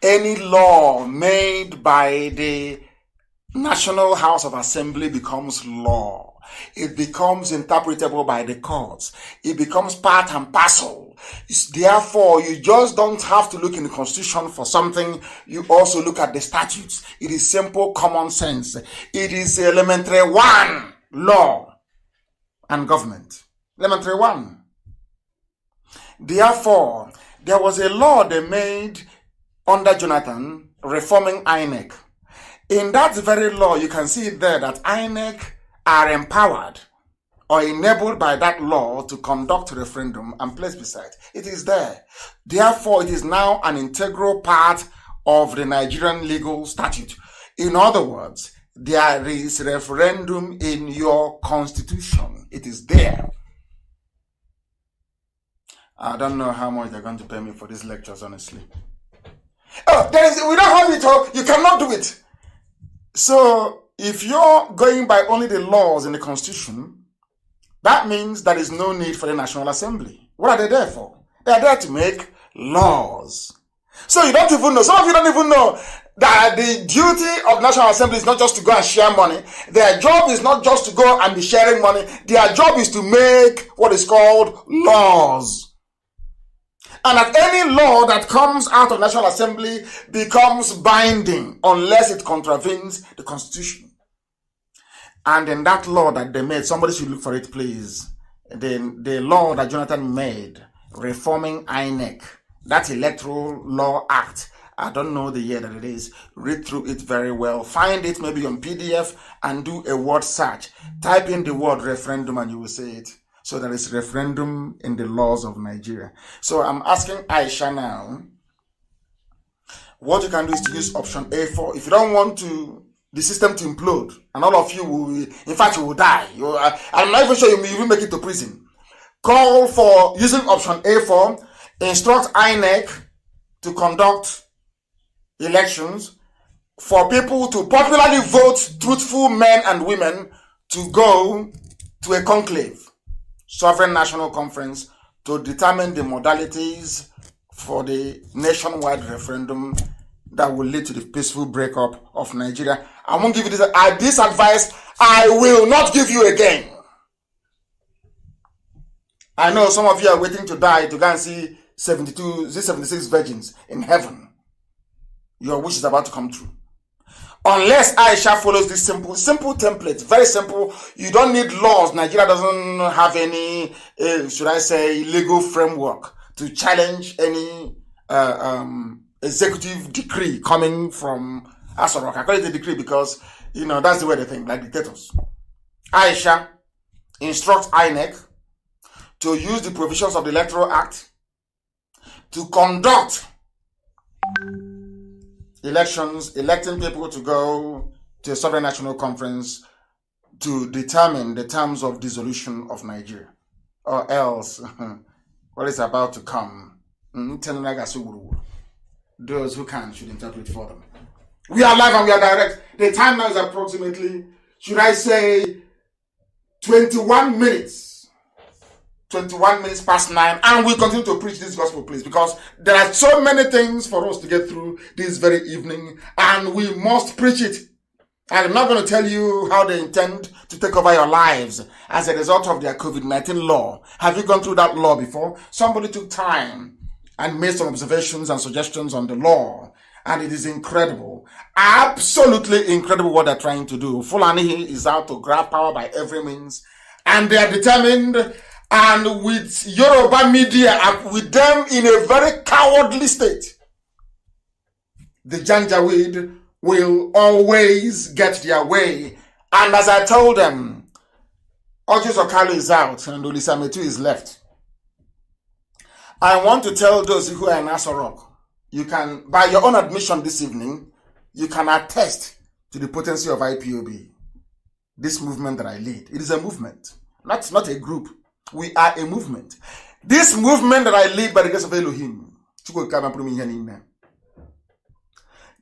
Any law made by the National House of Assembly becomes law. It becomes interpretable by the courts. It becomes part and parcel. Therefore, you just don't have to look in the Constitution for something. You also look at the statutes. It is simple common sense. It is elementary one, law and government. Elementary one. Therefore, there was a law they made under Jonathan reforming INEC. In that very law, you can see there that INEC are empowered or enabled by that law to conduct a referendum and place beside. It is there. Therefore, it is now an integral part of the Nigerian legal statute. In other words, there is referendum in your constitution. It is there. I don't know how much they're going to pay me for these lectures, honestly. Oh, we don't have it all. You cannot do it. So, if you're going by only the laws in the Constitution, that means there is no need for the National Assembly. What are they there for? They are there to make laws. So you don't even know. Some of you don't even know that the duty of National Assembly is not just to go and share money. Their job is not just to go and be sharing money. Their job is to make what is called laws. And that any law that comes out of National Assembly becomes binding unless it contravenes the Constitution. And in that law that they made, somebody should look for it, please. the law that Jonathan made, reforming INEC, that Electoral Law Act. I don't know the year that it is. Read through it very well. Find it maybe on PDF and do a word search. Type in the word referendum and you will see it. So there is referendum in the laws of Nigeria. So I'm asking Aisha now, what you can do is to use option A4. If you don't want the system to implode, and all of you will, in fact, you will die. I'm not even sure you will make it to prison. Call for using option A4, instruct INEC to conduct elections for people to popularly vote truthful men and women to go to a conclave, Sovereign National Conference, to determine the modalities for the nationwide referendum that will lead to the peaceful breakup of Nigeria. I won't give you this advice. I will not give you again. I know some of you are waiting to die to go and see 76 virgins in heaven. Your wish is about to come true. Unless Aisha follows this simple template, very simple. You don't need laws. Nigeria doesn't have any, should I say, legal framework to challenge any executive decree coming from Asorok. I call it a decree because, that's the way they think, like dictators. Aisha instructs INEC to use the provisions of the Electoral Act to conduct elections, electing people to go to a Sovereign National Conference to determine the terms of dissolution of Nigeria. Or else, what is about to come, those who can should interpret for them. We are live and we are direct. The time now is approximately, should I say, 21 minutes. 21 minutes past 9, and we'll continue to preach this gospel, please, because there are so many things for us to get through this very evening, and we must preach it. I'm not going to tell you how they intend to take over your lives as a result of their COVID-19 law. Have you gone through that law before? Somebody took time and made some observations and suggestions on the law, and it is incredible. Absolutely incredible what they're trying to do. Fulani is out to grab power by every means, and they are determined. And with Yoruba media, with them in a very cowardly state, the Janjaweed will always get their way. And as I told them, Ojus Okalu is out and Olisametu is left. I want to tell those who are in Asorok, you can, by your own admission this evening, you can attest to the potency of IPOB. This movement that I lead, it is a movement, not a group. We are a movement. This movement that I lead by the grace of Elohim.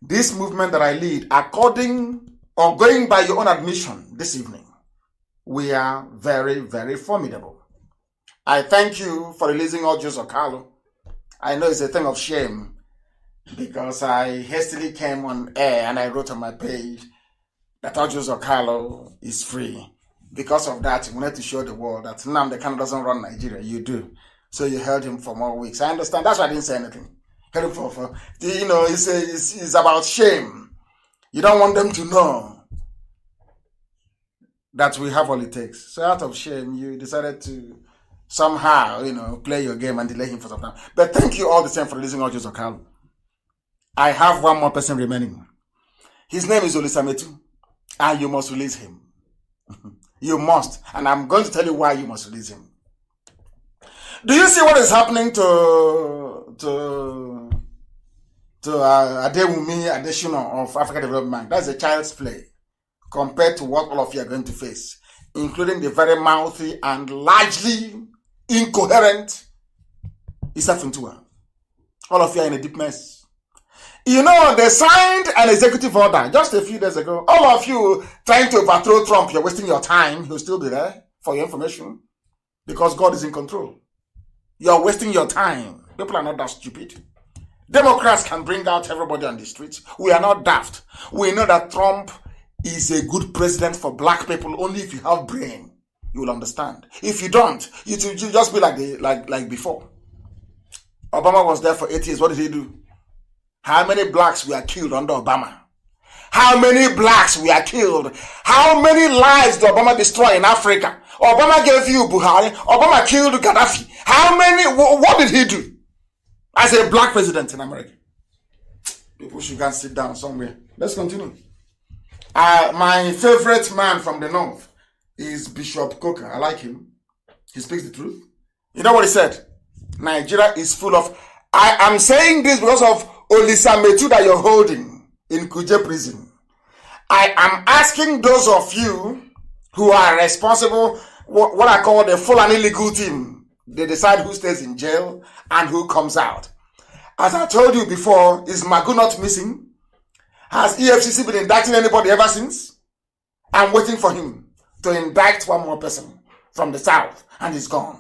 This movement that I lead, according or going by your own admission this evening, we are very, very formidable. I thank you for releasing Ojus Okalu. I know it's a thing of shame because I hastily came on air and I wrote on my page that Ojus Okalu is free. Because of that, you wanted to show the world that Nnamdi KANU doesn't run Nigeria. You do. So you held him for more weeks. I understand. That's why I didn't say anything. It's about shame. You don't want them to know that we have all it takes. So out of shame, you decided to somehow, play your game and delay him for some time. But thank you all the same for releasing Ojus Okalu. I have one more person remaining. His name is Olisametu, and you must release him. You must, and I'm going to tell you why you must release him. Do you see what is happening to Adewumi Adesina of Africa Development Bank? That's a child's play compared to what all of you are going to face, including the very mouthy and largely incoherent Issa Funtua. All of you are in a deep mess. They signed an executive order just a few days ago. All of you trying to overthrow Trump, you're wasting your time. He'll still be there for your information because God is in control. You're wasting your time. People are not that stupid. Democrats can bring out everybody on the streets. We are not daft. We know that Trump is a good president for black people only if you have brain. You will understand. If you don't, you just be like before. Obama was there for 8 years. What did he do? How many blacks were killed under Obama? how many blacks were killed, how many lives did Obama destroy in Africa. Obama gave you Buhari, Obama killed Gaddafi. How many, what did he do as a black president in America? People should go and sit down somewhere. Let's continue. My favorite man from the north is Bishop Coker. I like him. He speaks the truth. You know what he said? Nigeria is full of... I am saying this because of Olisa Metu that you're holding in Kuje prison. I am asking those of you who are responsible, what I call the full and illegal team. They decide who stays in jail and who comes out. As I told you before, is Magu not missing? Has EFCC been indicting anybody ever since? I'm waiting for him to indict one more person from the south, and he's gone.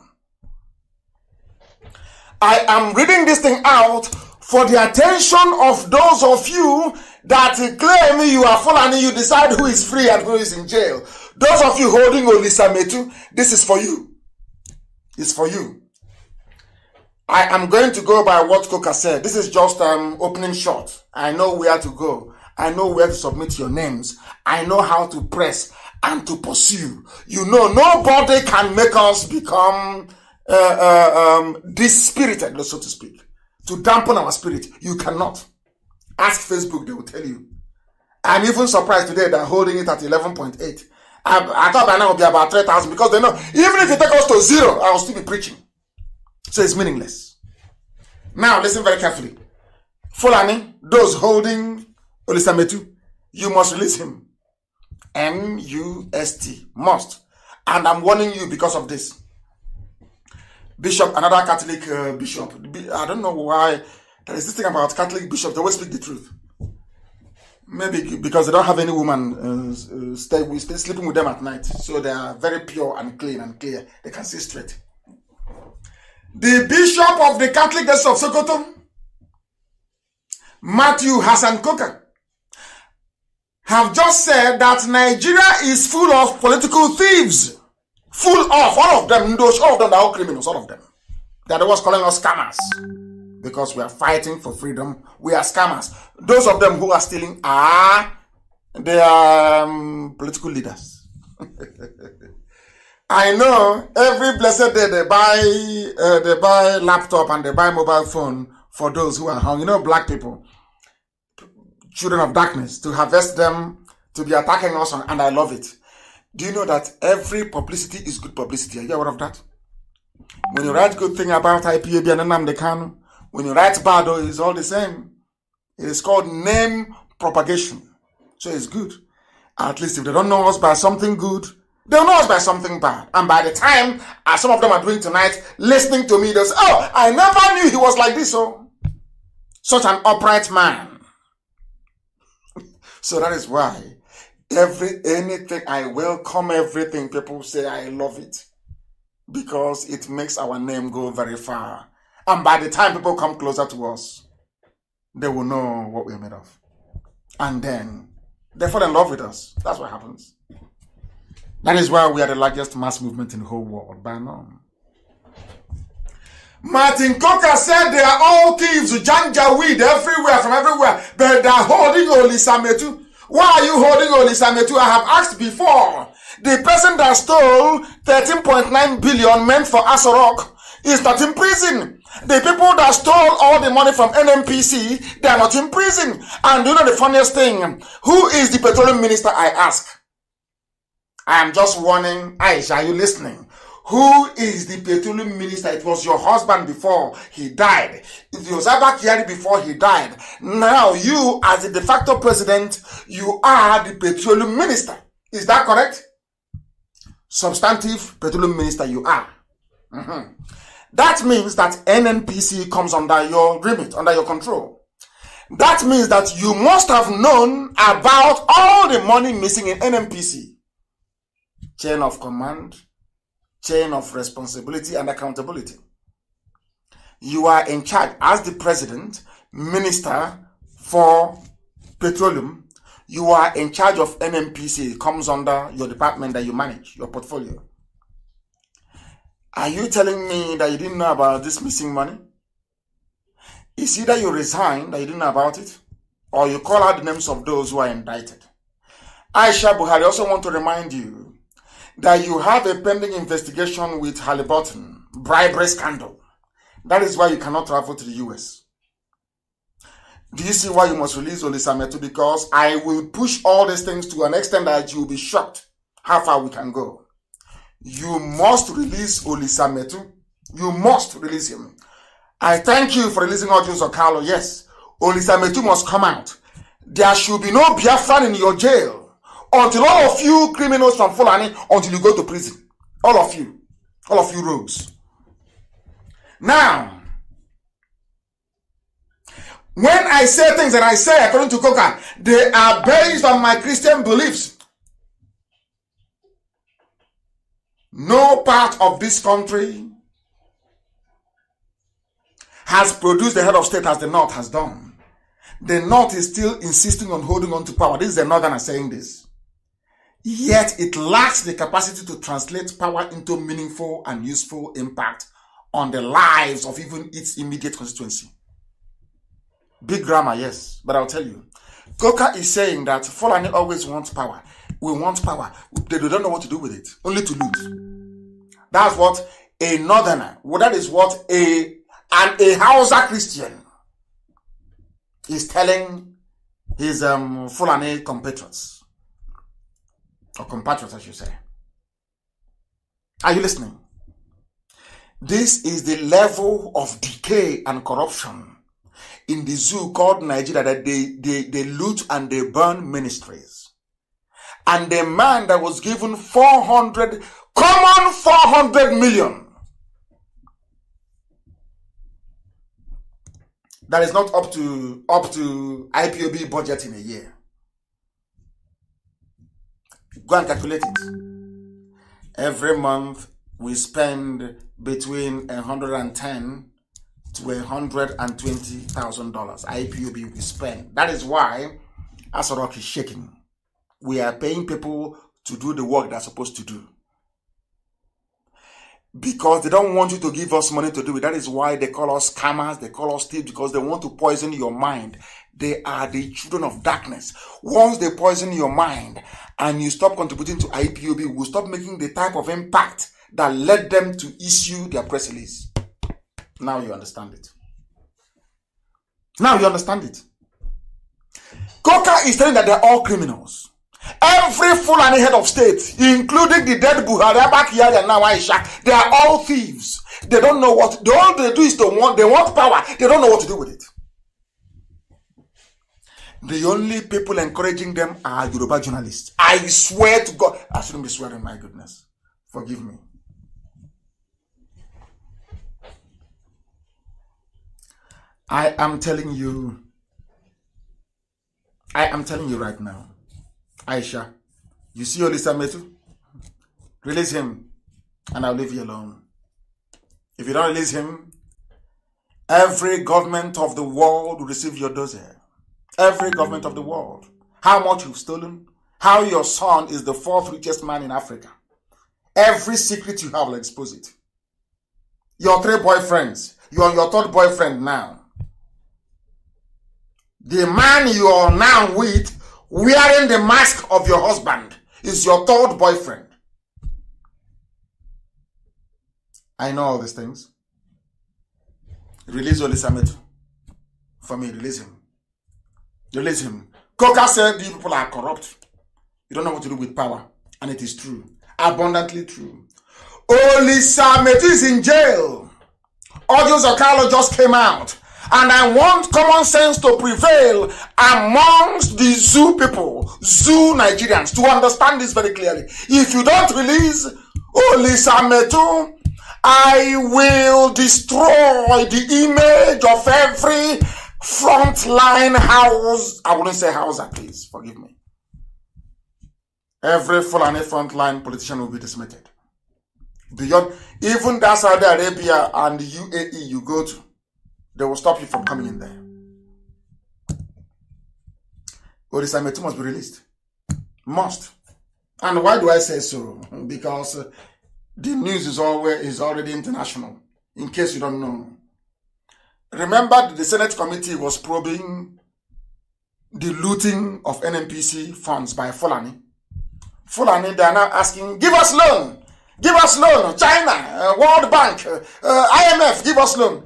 I am reading this thing out for the attention of those of you that claim you are full and you decide who is free and who is in jail. Those of you holding Olisa Metu, this is for you. It's for you. I am going to go by what Coca said. This is just opening shot. I know where to go. I know where to submit your names. I know how to press and to pursue. You know, nobody can make us become dispirited, so to speak. To dampen our spirit. You cannot. Ask Facebook, they will tell you. I'm even surprised today they're holding it at 11.8. I thought by now it would be about 3,000 because they know, even if you take us to 0, I will still be preaching. So it's meaningless. Now, listen very carefully. Fulani, those holding Olisa Metu, you must release him. M-U-S-T, must. And I'm warning you because of this. Bishop, another Catholic bishop. I don't know why. There is this thing about Catholic bishops. They always speak the truth. Maybe because they don't have any woman sleeping with them at night. So they are very pure and clean and clear. They can see straight. The bishop of the Catholic Diocese of Sokoto, Matthew Hassan Coker, have just said that Nigeria is full of political thieves. Full of, all of them, all of them are all criminals, all of them. They're the ones calling us scammers. Because we are fighting for freedom, we are scammers. Those of them who are stealing they are political leaders. I know every blessed day they buy laptop and they buy mobile phone for those who are hung. You know, black people, children of darkness, to harvest them, to be attacking us, and I love it. Do you know that every publicity is good publicity? Are you aware of that? When you write good thing about IPAB and Nnamdi KANU, when you write bad, it's all the same. It is called name propagation. So it's good. At least if they don't know us by something good, they'll know us by something bad. And by the time, as some of them are doing tonight, listening to me, they'll say, oh, I never knew he was like this. Oh, such an upright man. So that is why anything, I welcome everything people say, I love it. Because it makes our name go very far. And by the time people come closer to us, they will know what we're made of. And then they fall in love with us. That's what happens. That is why we are the largest mass movement in the whole world by now. Martin Coker said they are all thieves, janja weed everywhere, from everywhere. But they are holding Olisa Metu. Why are you holding Olisa Metu? I have asked before. The person that stole 13.9 billion meant for Asorok is not in prison. The people that stole all the money from NNPC, they are not in prison. And you know the funniest thing? Who is the petroleum minister, I ask? I am just warning. Aisha, are you listening? Who is the petroleum minister? It was your husband before he died. It was Abakari before he died. Now you, as the de facto president, you are the petroleum minister. Is that correct? Substantive petroleum minister you are. That means that NNPC comes under your remit, under your control. That means that you must have known about all the money missing in NNPC. Chain of command, chain of responsibility and accountability. You are in charge as the president, minister for petroleum. You are in charge of NNPC. It comes under your department that you manage, your portfolio. Are you telling me that you didn't know about this missing money? It's either you resigned that you didn't know about it, or you call out the names of those who are indicted. Aisha Buhari, also want to remind you that you have a pending investigation with Halliburton, bribery scandal. That is why you cannot travel to the US. Do you see why you must release Olisametu? Because I will push all these things to an extent that you will be shocked how far we can go. You must release Olisametu. You must release him. I thank you for releasing Audios Okalo. Yes, Olisametu must come out. There should be no Biafran in your jail until all of you criminals from Fulani, until you go to prison. All of you rogues. Now, when I say things that I say according to Coca, they are based on my Christian beliefs. No part of this country has produced the head of state as the North has done. The North is still insisting on holding on to power. This is the Northern saying this. Yet it lacks the capacity to translate power into meaningful and useful impact on the lives of even its immediate constituency. Big grammar, yes, but I'll tell you. Coca is saying that Fulani always wants power. We want power. They don't know what to do with it, only to loot. That's what a Northerner, that is what a Hausa Christian is telling his Fulani compatriots. Or compatriots, I should say. Are you listening? This is the level of decay and corruption in the zoo called Nigeria, that they loot and they burn ministries. And the man that was given 400 million, that is not up to IPOB budget in a year. Go and calculate it. Every month we spend between $110,000 to $120,000 IPOB we spend. That is why Asorok is shaking. We are paying people to do the work they're supposed to do. Because they don't want you to give us money to do it. That is why they call us scammers, they call us thieves, because they want to poison your mind. They are the children of darkness. Once they poison your mind and you stop contributing to IPOB, we'll stop making the type of impact that led them to issue their press release. Now you understand it. Now you understand it. Coca is saying that they're all criminals. Every Fulani head of state, including the dead Buhari, Abakiyari, and now Aisha, they are all thieves. They don't know what, all they do is they want power. They don't know what to do with it. The only people encouraging them are Yoruba journalists. I swear to God, I shouldn't be swearing, my goodness. Forgive me. I am telling you right now, Aisha, you see Olisametu? Release him, and I'll leave you alone. If you don't release him, every government of the world will receive your dossier. Every government of the world. How much you've stolen, how your son is the 4th richest man in Africa. Every secret you have will expose it. Your 3 boyfriends, you're on your 3rd boyfriend now. The man you are now with, wearing the mask of your husband, is your 3rd boyfriend. I know all these things. Release Olisametu. For me, release him. Release him. Coca said these people are corrupt. You don't know what to do with power. And it is true. Abundantly true. Olisametu is in jail. Audios Okalo just came out. And I want common sense to prevail amongst the zoo people, zoo Nigerians, to understand this very clearly. If you don't release Olisametu, I will destroy the image of every frontline house. I wouldn't say houser, please, forgive me. Every Fulani frontline politician will be decimated. Beyond, even that Saudi Arabia and the UAE you go to, they will stop you from coming in there. Olisametu must be released. Must. And why do I say so? Because the news is already international, in case you don't know. Remember, the Senate committee was probing the looting of NNPC funds by Fulani. Fulani, they are now asking, give us loan. Give us loan. China, World Bank, IMF, give us loan.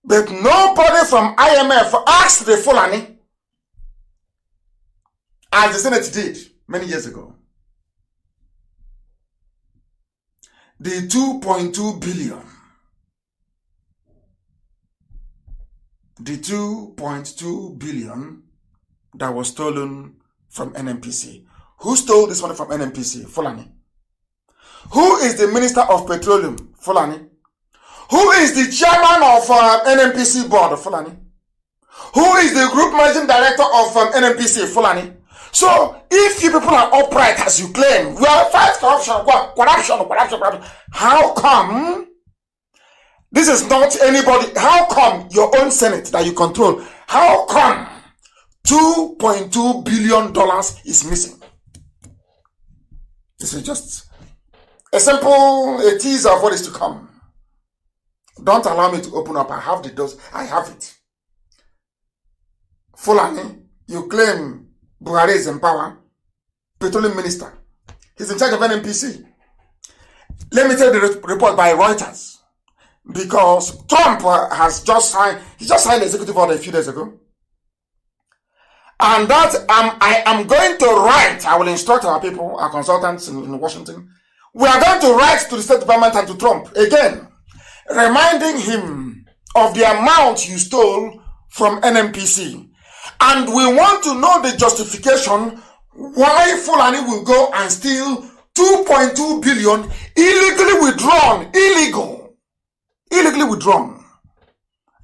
But nobody from IMF asked the Fulani, as the Senate did many years ago. The 2.2 billion. The 2.2 billion that was stolen from NNPC. Who stole this money from NNPC? Fulani. Who is the Minister of Petroleum? Fulani. Who is the chairman of NNPC board? Fulani. Who is the group managing director of NNPC? Fulani. So, if you people are upright as you claim, we are fight corruption, how come this is not anybody? How come your own Senate that you control? How come $2.2 billion is missing? This is just a simple teaser of what is to come. Don't allow me to open up. I have the dose. I have it. Fulani, you claim Buhari is in power. Petroleum minister. He's in charge of NNPC. Let me tell you the report by Reuters. Because Trump has just signed, he just signed the executive order a few days ago. And that I am going to write, I will instruct our people, our consultants in Washington. We are going to write to the State Department and to Trump again, reminding him of the amount you stole from NNPC. And we want to know the justification why Fulani will go and steal 2.2 billion illegally withdrawn.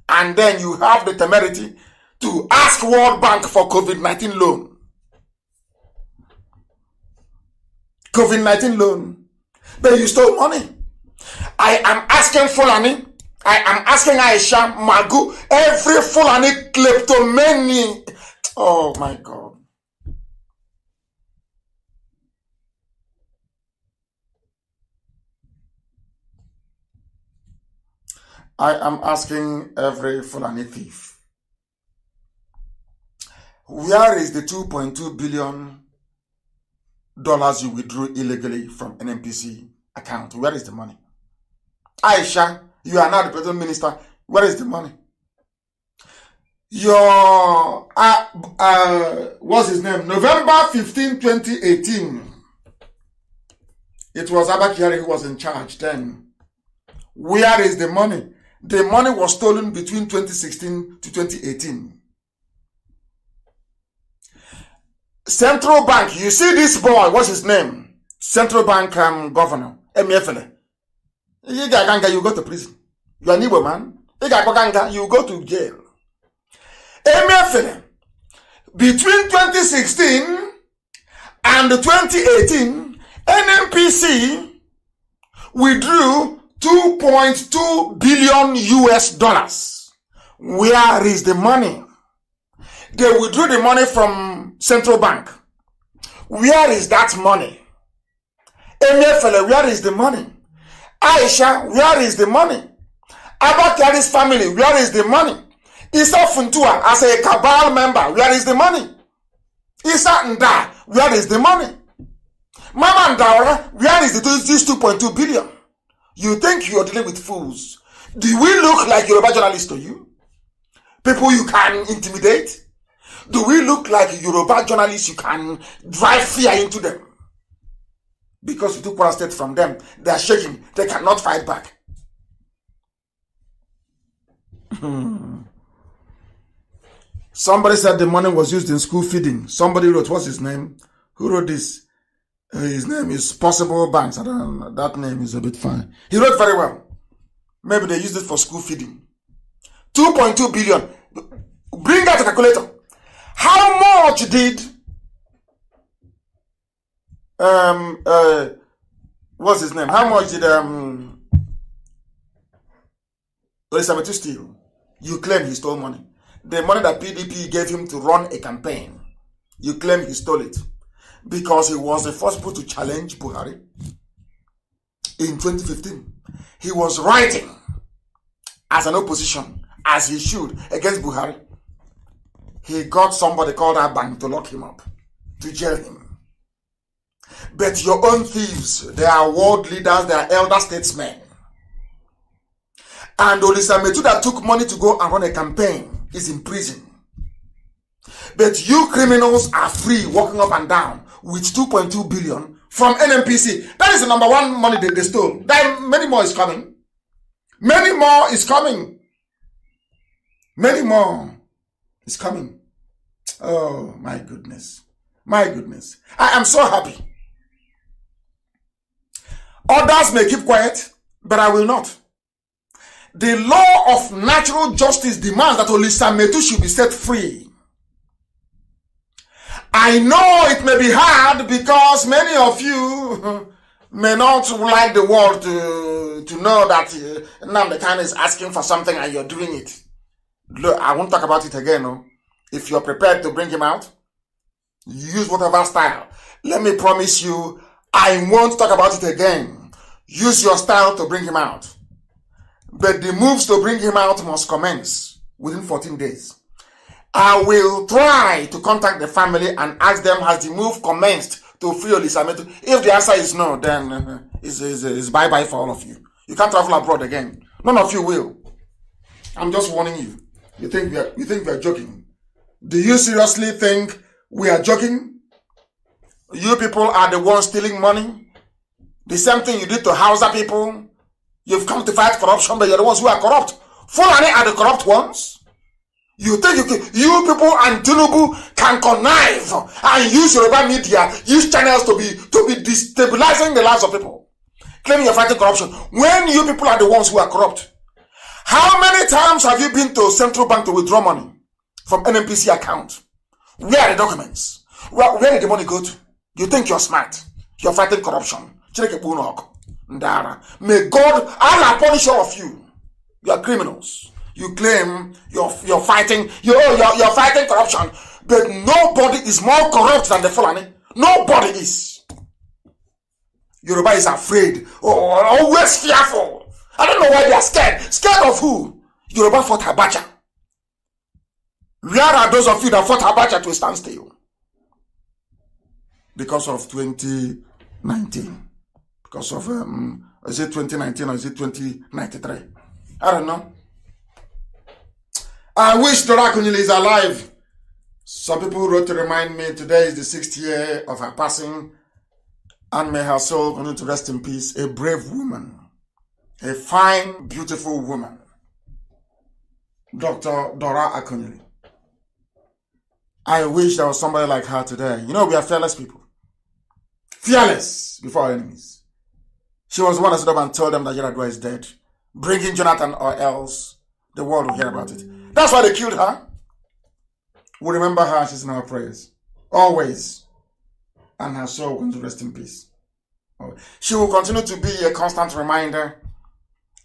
And then you have the temerity to ask World Bank for COVID-19 loan. COVID-19 loan. But you stole money. I am asking Fulani, I am asking Aisha, Magu, every Fulani kleptomaniac. Oh my God. I am asking every Fulani thief, where is the $2.2 billion you withdrew illegally from NNPC account? Where is the money? Aisha, you are now the president minister. Where is the money? Your, what's his name? November 15, 2018. It was Abakari who was in charge then. Where is the money? The money was stolen between 2016 to 2018. Central Bank, you see this boy, what's his name? Central Bank governor, Emiefele. You go to prison. You are an Igbo man. You go to jail. Emiefele, between 2016 and 2018, NNPC withdrew $2.2 billion US. Where is the money? They withdrew the money from Central Bank. Where is that money? Emiefele, where is the money? Aisha, where is the money? Abakari's family, where is the money? Isa Funtua, as a cabal member, where is the money? Isa Nda, where is the money? Mama Ndaura, where is this 2.2 billion? You think you are dealing with fools. Do we look like Yoruba journalists to you? People you can intimidate? Do we look like Yoruba journalists you can drive fear into them? Because you took one state from them, they are shaking, they cannot fight back. Somebody said the money was used in school feeding. Somebody wrote, what's his name? Who wrote this? His name is Possible Banks. I don't know. That name is a bit funny. He wrote very well. Maybe they used it for school feeding. 2.2 billion. Bring out a calculator. How much did what's his name? How much did Elizabeth steal? You claim he stole money. The money that PDP gave him to run a campaign, you claim he stole it. Because he was the first person to challenge Buhari in 2015. He was writing as an opposition, as he should, against Buhari. he got somebody called Abang to lock him up, to jail him. But your own thieves, they are world leaders, they are elder statesmen. And Olisa Metu that took money to go and run a campaign is in prison. But you criminals are free, walking up and down with 2.2 billion from NNPC. That is the number one money they stole. Many more is coming. Many more is coming. Many more is coming. Oh, my goodness. My goodness. I am so happy. Others may keep quiet, but I will not. The law of natural justice demands that Olisa Metu should be set free. I know it may be hard because many of you may not like the world to know that Nnamdi KANU is asking for something and you're doing it. Look, I won't talk about it again. No? If you're prepared to bring him out, use whatever style. Let me promise you, I won't talk about it again. Use your style to bring him out. But the moves to bring him out must commence within 14 days. I will try to contact the family and ask them, has the move commenced to free Olisa Metu? If the answer is no, then it's bye-bye for all of you. You can't travel abroad again. None of you will. I'm just warning you. You think we are joking? Do you seriously think we are joking? You people are the ones stealing money. The same thing you did to Hausa people. You've come to fight corruption, but you're the ones who are corrupt. Fulani are the corrupt ones. You think you people and Tinubu can connive and use Yoruba media, use channels to be destabilizing the lives of people, claiming you're fighting corruption, when you people are the ones who are corrupt. How many times have you been to Central Bank to withdraw money from NNPC account? Where are the documents? Where did the money go to? You think you're smart? You're fighting corruption. May God, Allah punish all of you. You are criminals. You claim you're fighting, you're fighting corruption, but nobody is more corrupt than the Fulani. Nobody is. Yoruba is afraid, always fearful. I don't know why they are scared. Scared of who? Yoruba fought Abacha. Where are those of you that fought Abacha to a standstill? Because of 2019. Because of, is it 2019 or is it 2093? I don't know. I wish Dora Akunyili is alive. Some people wrote to remind me today is the 6th year of her passing, and may her soul continue to rest in peace. A brave woman, a fine, beautiful woman, Dr. Dora Akunyili. I wish there was somebody like her today. You know, we are fearless people. Fearless before our enemies. She was the one that stood up and told them that Yaradua is dead. Bring in Jonathan or else the world will hear about it. That's why they killed her. We remember her, she's in our prayers. Always. And her soul will rest in peace. She will continue to be a constant reminder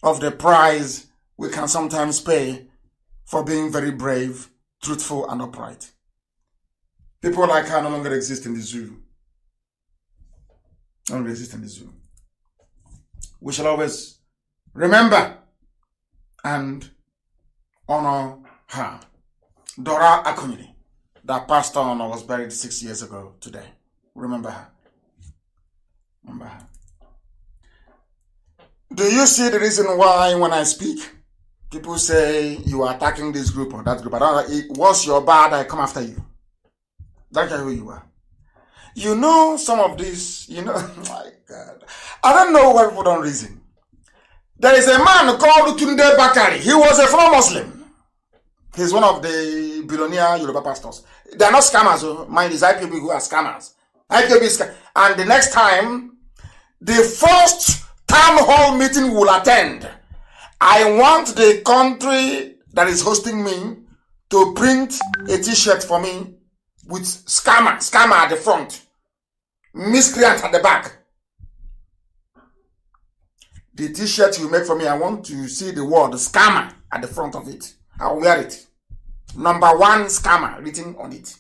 of the price we can sometimes pay for being very brave, truthful, and upright. People like her no longer exist in the zoo. No longer exist in the zoo. We shall always remember and honor her. Dora Akunyili, that passed on or was buried 6 years ago today. Remember her. Remember her. Do you see the reason why when I speak, people say you are attacking this group or that group? Once you're bad, I come after you. That's who you are. You know some of this, my God. I don't know why people don't reason. There is a man called Tunde Bakari. He was a former Muslim. He's one of the billionaire Yoruba pastors. They are not scammers. Mind is IPOB who are scammers. IPOB is and the next time, the first town hall meeting will attend. I want the country that is hosting me to print a t-shirt for me with scammer at the front, miscreant at the back. The t-shirt you make for me, I want to see the word scammer at the front of it. I'll wear it. Number 1 scammer written on it.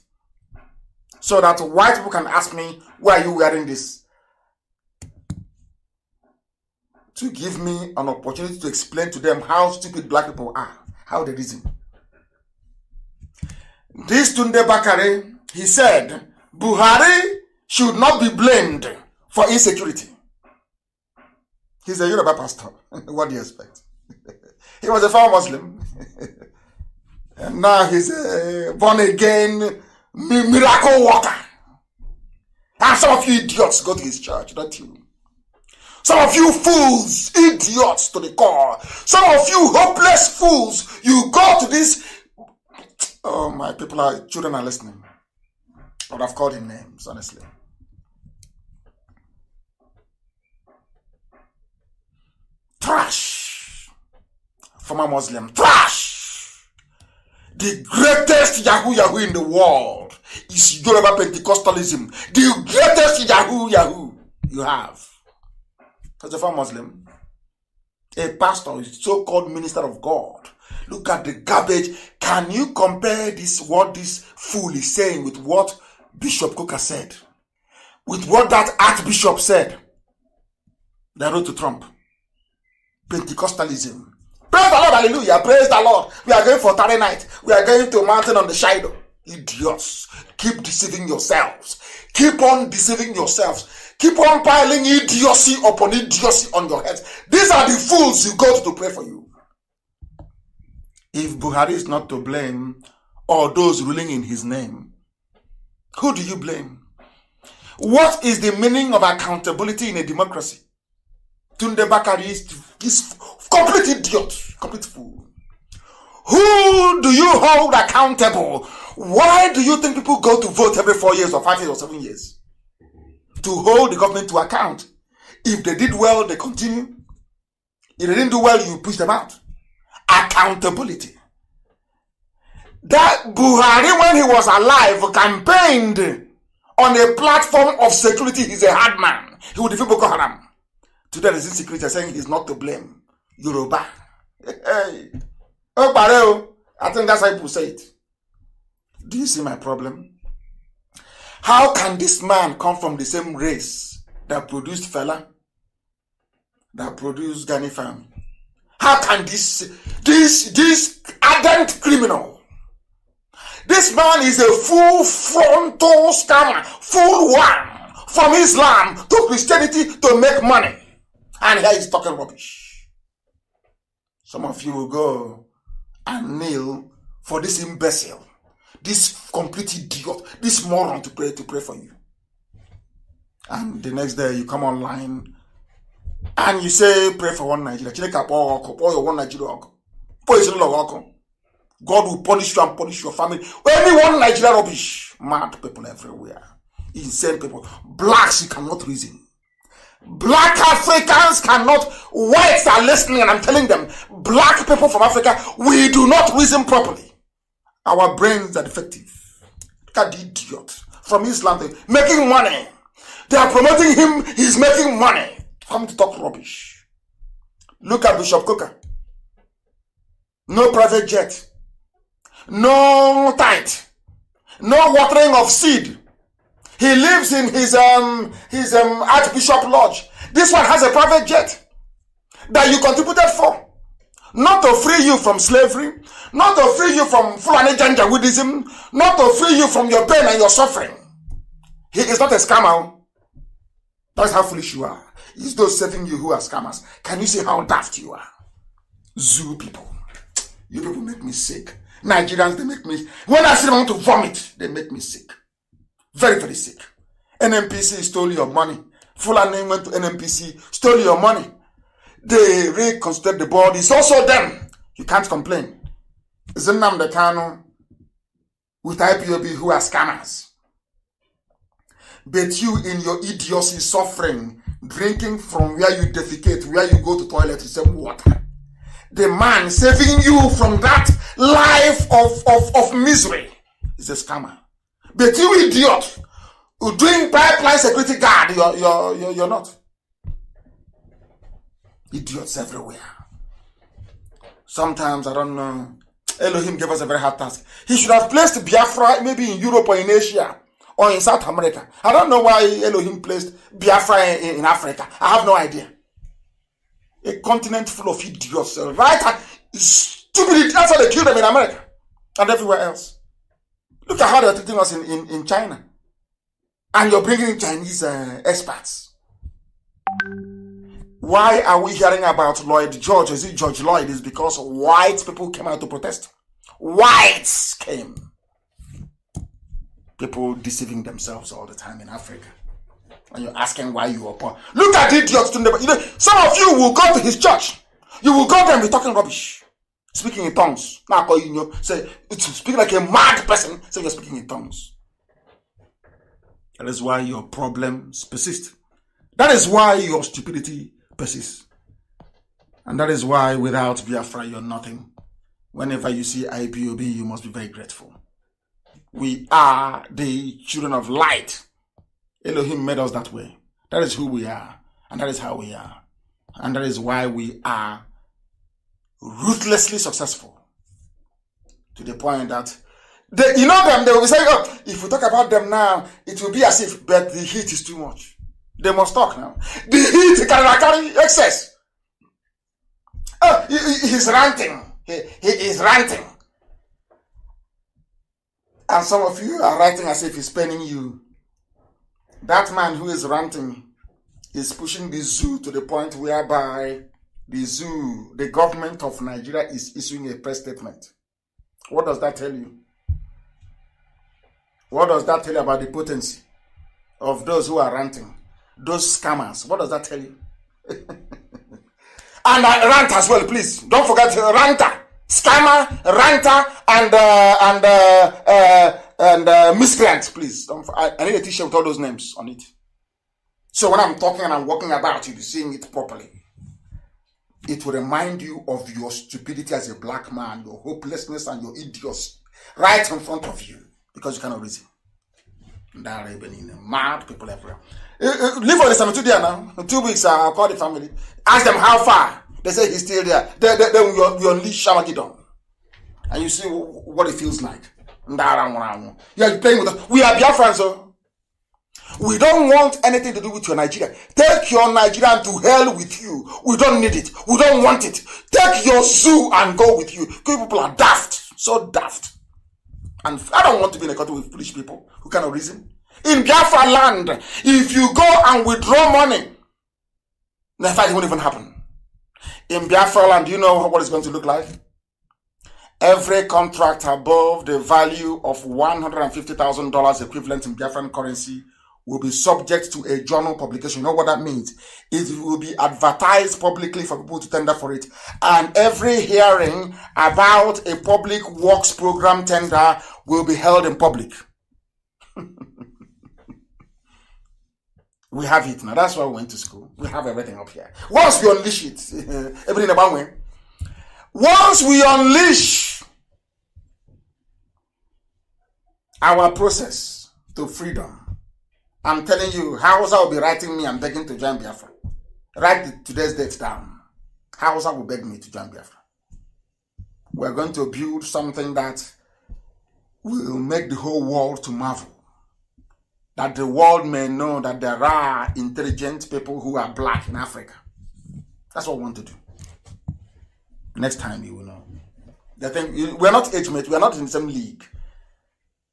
So that white people can ask me, why are you wearing this? To give me an opportunity to explain to them how stupid black people are, how they reason. This Tunde Bakare, he said, Buhari should not be blamed for insecurity. He's a Yoruba pastor. What do you expect? He was a former Muslim. And now he's a born-again miracle worker. And some of you idiots go to his church, don't you? Some of you fools, idiots to the core. Some of you hopeless fools, you go to this. Oh, my children are listening. But I've called him names, honestly. Trash. Former Muslim. Trash. The greatest Yahoo in the world is Yoruba Pentecostalism. The greatest Yahoo you have. As a former Muslim, a pastor, a so-called minister of God. Look at the garbage. Can you compare what this fool is saying with what Bishop Coker said? With what that Archbishop said? They wrote to Trump. Pentecostalism. Praise the Lord, hallelujah. Praise the Lord. We are going for Saturday night. We are going to a mountain on the shadow. Idiots. Keep deceiving yourselves. Keep on deceiving yourselves. Keep on piling idiocy upon idiocy on your heads. These are the fools you go to pray for you. If Buhari is not to blame, or those ruling in his name, who do you blame? What is the meaning of accountability in a democracy? Tunde Bakari is complete idiot, complete fool. Who do you hold accountable? Why do you think people go to vote every 4 years or 5 years or 7 years? To hold the government to account. If they did well, they continue. If they didn't do well, you push them out. Accountability. That Buhari, when he was alive, campaigned on a platform of security. He's a hard man. He would defeat Boko Haram. Today, there's insecurity saying he's not to blame. Yoruba. Hey. Oh, Bareo. I think that's how people say it. Do you see my problem? How can this man come from the same race that produced Fela, that produced Gani family? How can this ardent criminal, this man is a full frontal scammer, full one, from Islam to Christianity to make money. And here he's talking rubbish. Some of you will go and kneel for this imbecile, this complete idiot, this moron to pray for you. And the next day you come online and you say, pray for one Nigeria. God will punish you and punish your family. Only one Nigeria rubbish. Mad people everywhere. Insane people. Blacks, you cannot reason. Black Africans cannot. Whites are listening and I'm telling them, black people from Africa, we do not reason properly. Our brains are defective. Look at the idiot from Islam making money. They are promoting him. He's making money. Come to talk rubbish. Look at Bishop Coker. No private jet. No tithe. No watering of seed. He lives in his Archbishop Lodge. This one has a private jet that you contributed for. Not to free you from slavery. Not to free you from Fulani Janjaweedism. Not to free you from your pain and your suffering. He is not a scammer. That's how foolish you are. It's those serving you who are scammers. Can you see how daft you are? Zoo people. You people make me sick. Nigerians, they make me... When I see them want to vomit, they make me sick. Very, very sick. NNPC stole your money. Fulani went to NNPC, stole your money. They reconstruct the board. It's also them. You can't complain. Mazi Nnamdi KANU with IPOB who are scammers. But you in your idiocy suffering, drinking from where you defecate, where you go to toilet to save water. The man saving you from that life of misery is a scammer. But you idiot, who doing pipeline security guard, you're not. Idiots everywhere. Sometimes, I don't know, Elohim gave us a very hard task. He should have placed Biafra maybe in Europe or in Asia or in South America. I don't know why Elohim placed Biafra in Africa. I have no idea. A continent full of idiots, right? Stupidity. That's why they killed them in America and everywhere else. Look at how they're treating us in China. And you're bringing in Chinese experts. Why are we hearing about Lloyd George? Is it George Lloyd? It's because white people came out to protest. Whites came. People deceiving themselves all the time in Africa. And you're asking why you are poor. Look at idiots. You know, some of you will go to his church. You will go there and be talking rubbish. Speaking in tongues. Now, you know, say, speaking like a mad person. Say you're speaking in tongues. That is why your problems persist. That is why your stupidity persists. And that is why without Biafra, you're nothing. Whenever you see IPOB, you must be very grateful. We are the children of light. Elohim made us that way. That is who we are. And that is how we are. And that is why we are ruthlessly successful. To the point that, you know them, they will be saying, oh, if we talk about them now, it will be as if, but the heat is too much. They must talk now. The heat can carry excess. Oh, he's ranting. He is ranting. And some of you are writing as if he's paining you. That man who is ranting is pushing the zoo to the point whereby the government of Nigeria is issuing a press statement. What does that tell you? What does that tell you about the potency of those who are ranting? Those scammers. What does that tell you? And rant as well, please. Don't forget ranter. Scammer, ranter, and miscreant, please. I need a t-shirt with all those names on it. So when I'm talking and I'm walking about, you'll be seeing it properly. It will remind you of your stupidity as a black man, your hopelessness and your idiocy right in front of you because you cannot reason. Mad people everywhere. Leave all this time today now. In 2 weeks, I'll call the family. Ask them how far. They say he's still there. Then we unleash Shamagidon. And you see what it feels like. You are playing with us. We are Biafrans, so we don't want anything to do with your Nigeria. Take your Nigerian to hell with you. We don't need it. We don't want it. Take your zoo and go with you. People are daft. So daft. And I don't want to be in a country with foolish people who cannot reason. In Biafra land, if you go and withdraw money, the fight won't even happen. In Biafra land, do you know what it's going to look like? Every contract above the value of $150,000 equivalent in Biafran currency will be subject to a journal publication. You know what that means? It will be advertised publicly for people to tender for it. And every hearing about a public works program tender will be held in public. We have it now. That's why we went to school. We have everything up here. Once we unleash it, everything about me. Once we unleash our process to freedom, I'm telling you, Hausa will be writing me and begging to join Biafra. Write today's date down. Hausa will beg me to join Biafra. We're going to build something that will make the whole world to marvel. That the world may know that there are intelligent people who are black in Africa. That's what we want to do. Next time you will know. They think we're not age mates, we are not in the same league.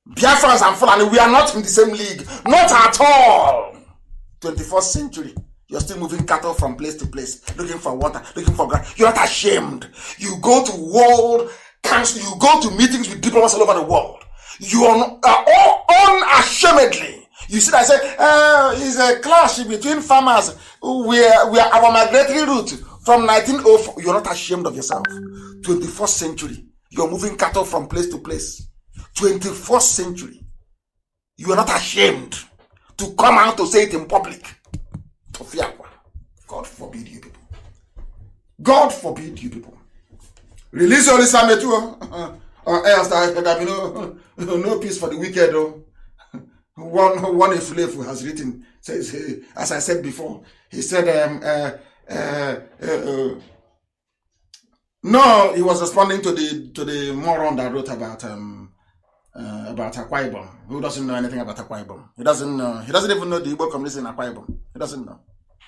Biafrans and Fulani, we are not in the same league. Not at all. 21st century. You're still moving cattle from place to place, looking for water, looking for grass. You're not ashamed. You go to world council, you go to meetings with diplomats all over the world. You are unashamedly. You see, I say, it's a clash between farmers. We are our migratory route from 1904. You're not ashamed of yourself. 21st century. You're moving cattle from place to place. 21st century. You are not ashamed to come out to say it in public. God forbid you people. God forbid you people. Release your Islam too, or else there will be no peace for the wicked. One Eflefu has written, says, as I said before, he said, no, he was responding to the moron that wrote about Akwa Ibom, who doesn't know anything about Akwa Ibom. He doesn't even know the Igbo community in Akwa Ibom. He doesn't know.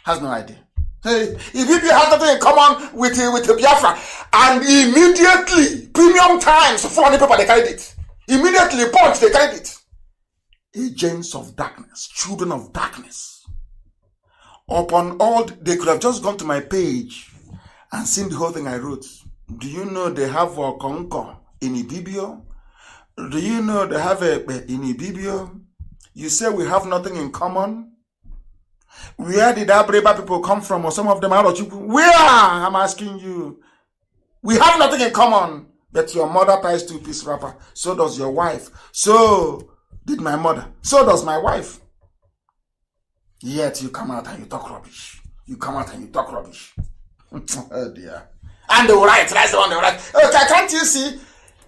Has no idea. Hey, if you have something in common with the Biafra, and immediately, premium times, Fulani people, they carried it. Immediately, punch, they carried it. Agents of darkness, children of darkness. Upon all, they could have just gone to my page and seen the whole thing I wrote. Do you know they have a Okonko in Ibibio? Do you know they have a in Ibibio? You say we have nothing in common? Where did Abreba people come from, or some of them out of Chuku? Where? I'm asking you. We have nothing in common. But your mother buys 2-piece wrapper. So does your wife. So did my mother. So does my wife. Yet you come out and you talk rubbish. You come out and you talk rubbish. Oh dear. And they will write. That's the one they will write. Okay, can't you see?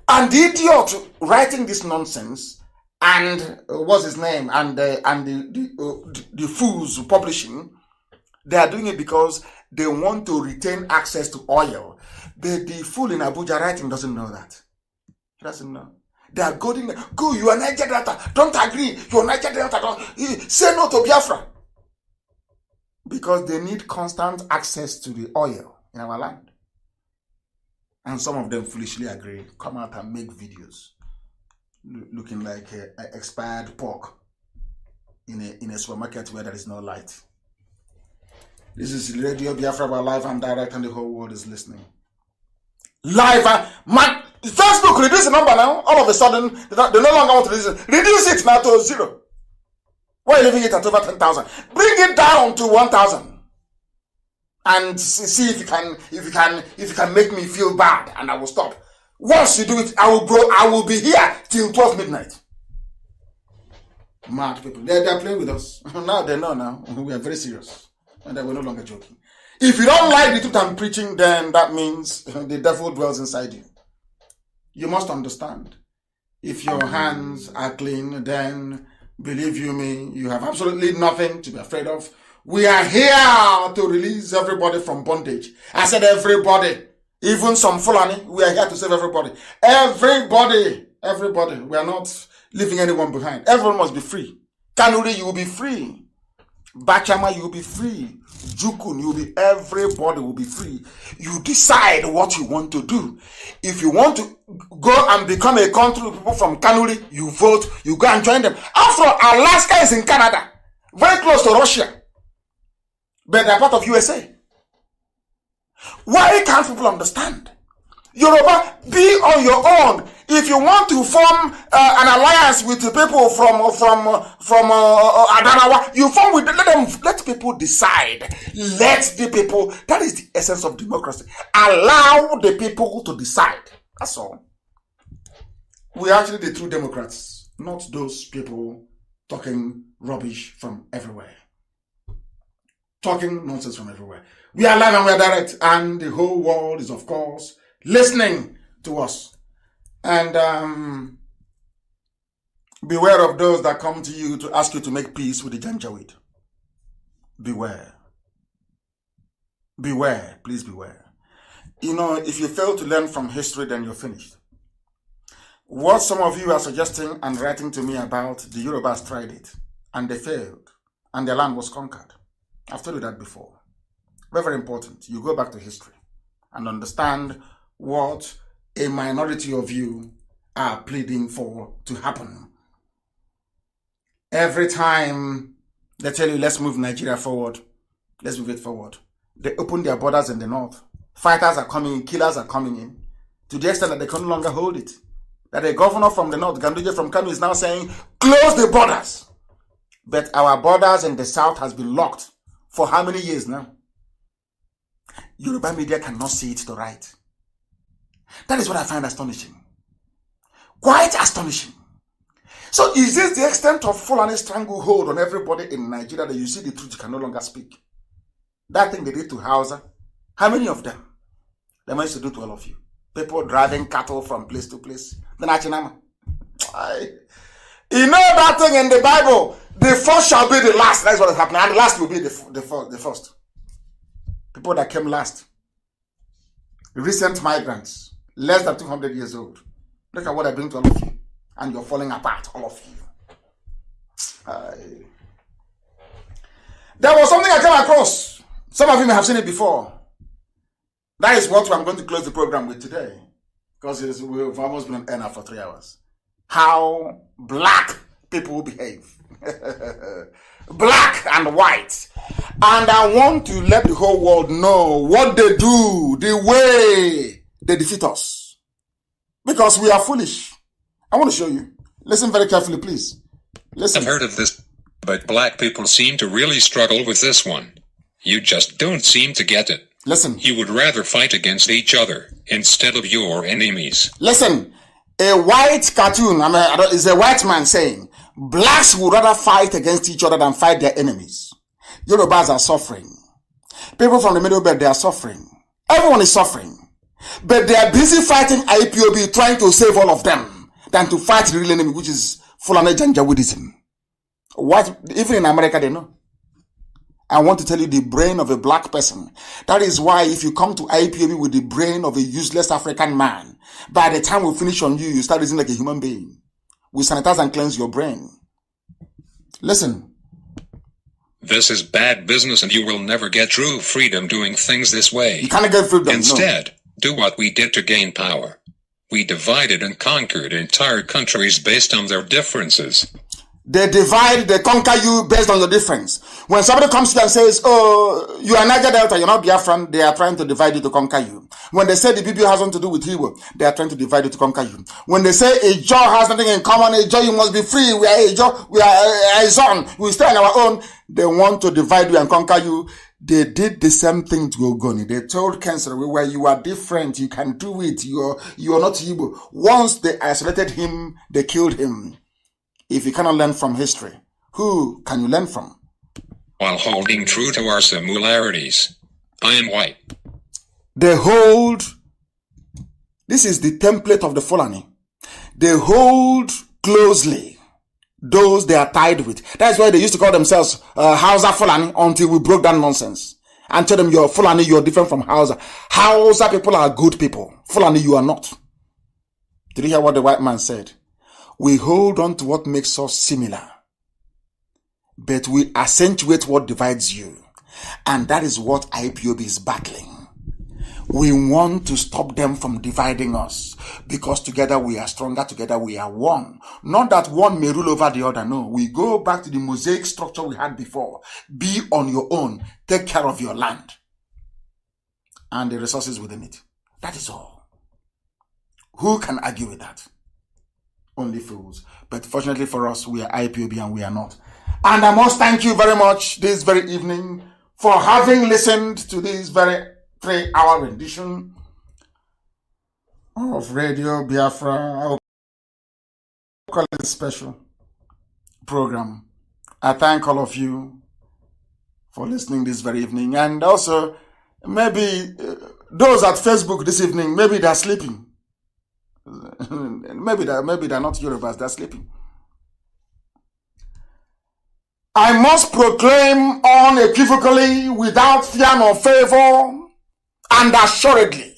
And the idiot writing this nonsense, and what's his name? And the fools publishing, they are doing it because they want to retain access to oil. The fool in Abuja writing doesn't know that. He doesn't know. They are going, go, you are Niger Delta. Don't agree. You are Niger Delta. Don't say no to Biafra. Because they need constant access to the oil in our land. And some of them foolishly agree. Come out and make videos looking like expired pork in a supermarket where there is no light. This is Radio Biafra live and direct, and the whole world is listening. Live, man. Facebook reduce the number now. All of a sudden, they no longer want to reduce it now to 0. Why are you leaving it at over 10,000? Bring it down to 1,000, and see if you can make me feel bad, and I will stop. Once you do it, I will be here till 12 midnight. Mad people, they're playing with us. Now they know now we are very serious, and we're no longer joking. If you don't like the truth I'm preaching, then that means the devil dwells inside you. You must understand. If your hands are clean, then believe you me, you have absolutely nothing to be afraid of. We are here to release everybody from bondage. I said everybody, even some Fulani. We are here to save everybody. Everybody. We are not leaving anyone behind. Everyone must be free. Kanuri, you will be free. Bachama, you will be free. Jukun, everybody will be free. You decide what you want to do. If you want to go and become a country of people from Kanuri, you vote, you go and join them. After all, Alaska is in Canada, very close to Russia, but they're part of USA. Why can't people understand? Yoruba, be on your own. If you want to form an alliance with the people from Adamawa, you form with let people decide. Let the people. That is the essence of democracy. Allow the people to decide. That's all. We are actually the true Democrats, not those people talking rubbish from everywhere, talking nonsense from everywhere. We are live and we are direct, and the whole world is, of course, listening to us. And beware of those that come to you to ask you to make peace with the Janjaweed. Beware. Beware. Please beware. You know, if you fail to learn from history, then you're finished. What some of you are suggesting and writing to me about, the Yorubas tried it, and they failed, and their land was conquered. I've told you that before. Very, very important. You go back to history and understand what a minority of you are pleading for to happen. Every time they tell you, let's move Nigeria forward, let's move it forward, they open their borders in the north. Fighters are coming in, killers are coming in, to the extent that they can no longer hold it. That a governor from the north, Ganduje from Kanu, is now saying, close the borders. But our borders in the south has been locked for how many years now? Yoruba media cannot see it to right. That is what I find astonishing. Quite astonishing. So is this the extent of Fulani stranglehold on everybody in Nigeria that you see the truth you can no longer speak? That thing they did to Hausa, how many of them? They managed to do to all of you. People driving cattle from place to place. The Nachinama. You know that thing in the Bible, the first shall be the last. That's what is happening. And the last will be the first. People that came last. Recent migrants. Less than 200 years old. Look at what I bring to all of you. And you're falling apart, all of you. There was something I came across. Some of you may have seen it before. That is what I'm going to close the program with today. Because we've almost been on air now for 3 hours. how black people behave. Black and white. And I want to let the whole world know what they do, the way they defeat us. Because we are foolish. I want to show you. Listen very carefully, please. Listen. I've heard of this, but black people seem to really struggle with this one. You just don't seem to get it. Listen. You would rather fight against each other instead of your enemies. Listen. A white cartoon, is a white man saying, blacks would rather fight against each other than fight their enemies. Yorubas are suffering. People from the Middle Belt, they are suffering. Everyone is suffering. But they are busy fighting IPOB, trying to save all of them, than to fight the real enemy, which is Fulani Janjaweedism. What, even in America, they know. I want to tell you the brain of a black person. That is why if you come to IPOB with the brain of a useless African man, by the time we finish on you, you start reasoning like a human being. We sanitize and cleanse your brain. Listen. This is bad business and you will never get true freedom doing things this way. You can't get freedom. Instead, do what we did to gain power. We divided and conquered entire countries based on their differences. They divide, they conquer you based on your difference. When somebody comes to you and says, oh, you are Niger Delta, you're not Biafran, they are trying to divide you to conquer you. When they say the BBO has nothing to do with Igbo, they are trying to divide you to conquer you. When they say a Jaw has nothing in common, a Jaw, you must be free, we are a Jaw, we are a zone, we stay on our own, they want to divide you and conquer you. They did the same thing to Ogoni. They told Cancer, where you are different, you can do it, you are not Igbo. Once they isolated him, they killed him. If you cannot learn from history, who can you learn from? While holding true to our similarities. I am white. They hold, this is the template of the Fulani. They hold closely those they are tied with. That's why they used to call themselves Hausa Fulani until we broke that nonsense. And tell them you're Fulani, you're different from Hausa. Hausa people are good people. Fulani, you are not. Did you hear what the white man said? We hold on to what makes us similar, but we accentuate what divides you. And that is what IPOB is battling. We want to stop them from dividing us, because together we are stronger, together we are one. Not that one may rule over the other, no. We go back to the mosaic structure we had before. Be on your own, take care of your land and the resources within it. That is all. Who can argue with that? Only fools. But fortunately for us, we are IPOB and we are not. And I must thank you very much this very evening for having listened to this very 3-hour rendition of Radio Biafra. I'll call it a special program. I thank all of you for listening this very evening. And also, maybe those at Facebook this evening, maybe they're sleeping. Maybe they're not Yorubas, they're sleeping. I must proclaim unequivocally, without fear nor favor, and assuredly,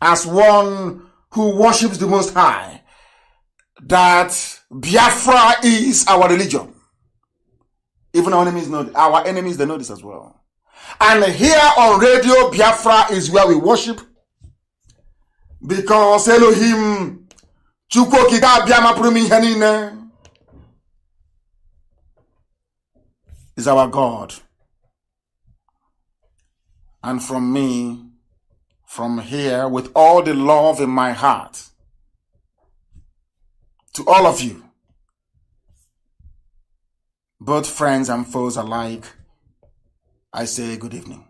as one who worships the Most High, that Biafra is our religion. Even our enemies, they know this as well. And here on Radio Biafra is where we worship, because Elohim Chukwu Okike Abiama pụrụ ihe niile is our God. And from me, from here, with all the love in my heart, to all of you, both friends and foes alike, I say good evening.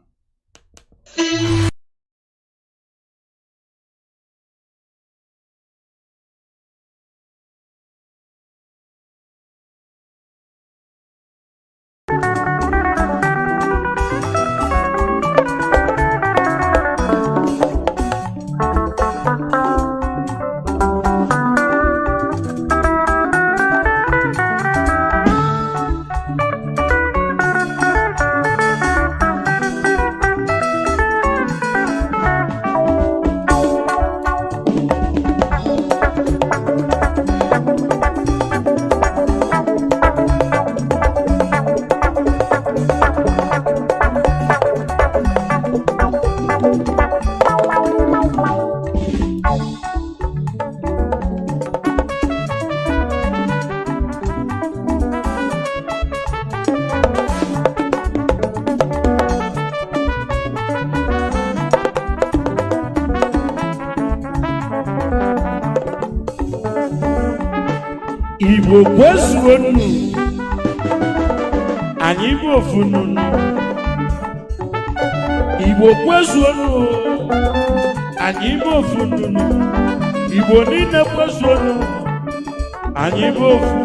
Igbo kwezuonu anyị bụ ofu nunu Igbo kwezuonu anyị bụ ofu nunu Igbo niile kwezuonu anyị bụ ofu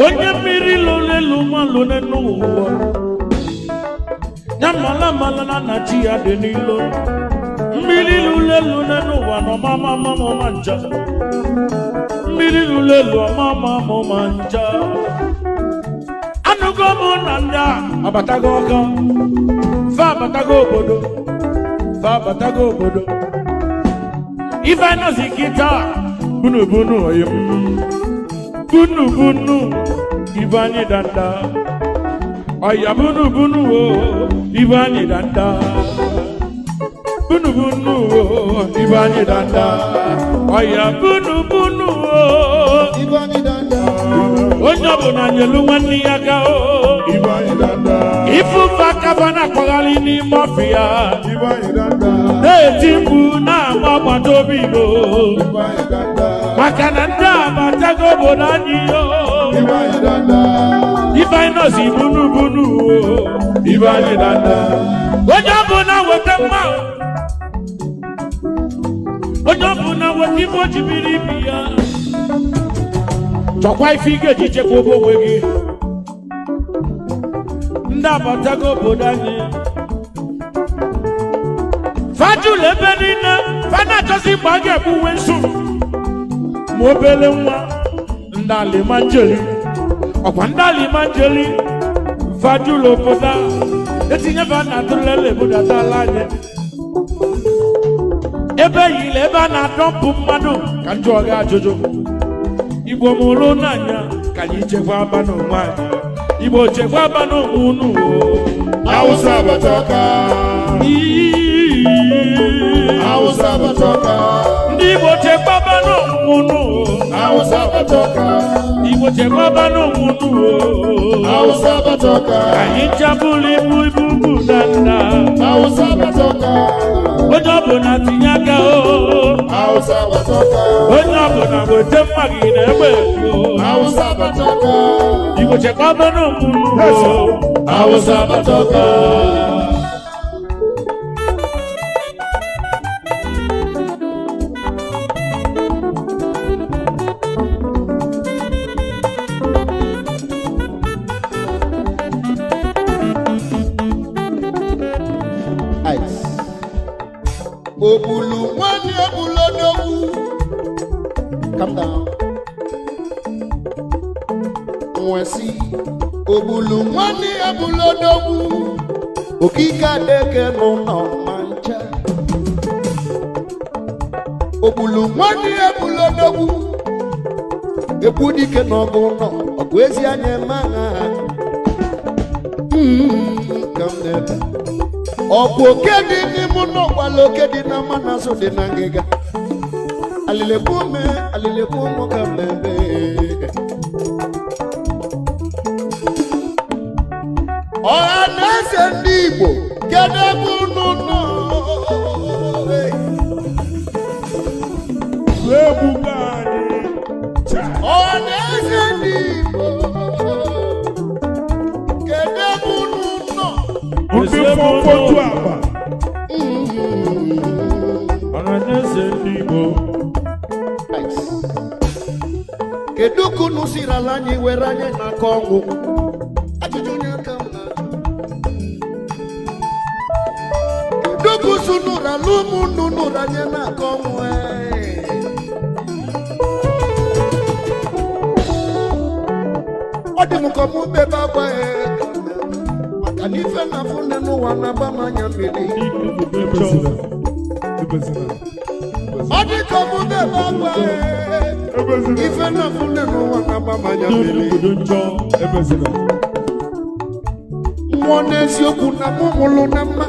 onye mmiri lolelu malụ n'ụwa ya mala na chi ya dị n'ilo mmiri lolelu n'ụwa nọ mama nja mmiri lolelu mama nja anụgo m na ndị a abatago ọka fa abatago obodo ife nọzi kịta bunu oyim bunu ibanye danda oya bunu ibanye danda bunu ibanye danda oya bunu ibanye danda onye ọbụla nyelu nwanne ya ka ibanye danda ifufe akabana kwaghali n'ime ọfịa ibanye danda na-eti mkpu na-agba agbata obi Igbo ibanye danda maka na ndị abatago obodo anyị ibanye danda ifeanyi bunu ibanye danda onye ọbụla weta mma onye ọbụla weta ife o ji biri ibi ya chọkwa ife ị ga-eji chekwa onwe gị ndị abatago obodo anyị fajụlụ ebe niile fana achọzi mgbe a ga-egbu uwe nsu ma obele nwa ndị alimanjeli ọkwa ndị alimanjeli fajụlụ obodo etinyefe a na-atụlele ebudatala anyị ebe yile ebe a na-adọmpụ mmadụ ka njọ ga ajụjụ Igbo mụrụ n'anya ka anyị chekwa aba n'onwe anyị Igbo chekwa aba n'onwe unu Hausa batoka Hausa batoka ndị Igbo chekwa aba n'onwe unu Hausa batoka Igbo chekwa aba n'onwe unu Hausa batoka anyị chabụlụ ibu danda Hausa batoka onye ọbụla tinye aka Hausa batoka onye ọbụla wete mma gị na-egbe Hausa batoka Igbo chekwa aba n'onwe unu Hausa batoka Obulu nwani obulodowu. Calm down. Nwesi obulu nwani obulodowu. Okika deke no mancha. Obulu nwani obulodowu. Ebudike no gono ogwezi anyemanga. Calm down. Okedi ni muno walokedi na manaso de nangega alile kumo kambe Oanese ndibo kede mununo Lebugani Oanese ndibo kede mununo Usifofotu aba Oanese ndibo Keduku nusiralanyi weranye na Kongo Ajujunya kamna Keduku sunura lumu nunuranye na Kongo Odi mukomu bebaba Makanife na funde nuwa na bama nyambili Odi komu bebaba Ife na funde nuwa na bama nyambili Mwonezi oku na mumulu na ma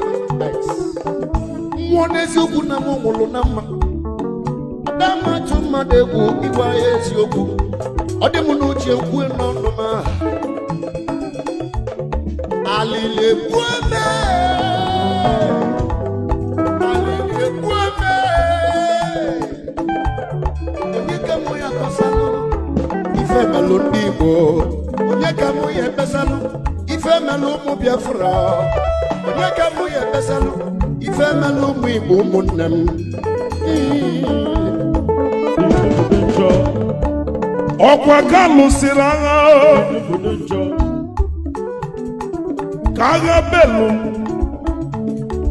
Mwonezi oku na mumulu na ma Adama chuma deku iwa yezi oku Odi munuchi ukwe nonoma Alile bueme Onye ka mụ ya ebesalụ ife melụ ụmụ Biafra. Onye ka mụ ya ebesalụ ife melụ ụmụ Igbo ụmụnne m. Ọkwa ka lụsịrị agha ka agha belu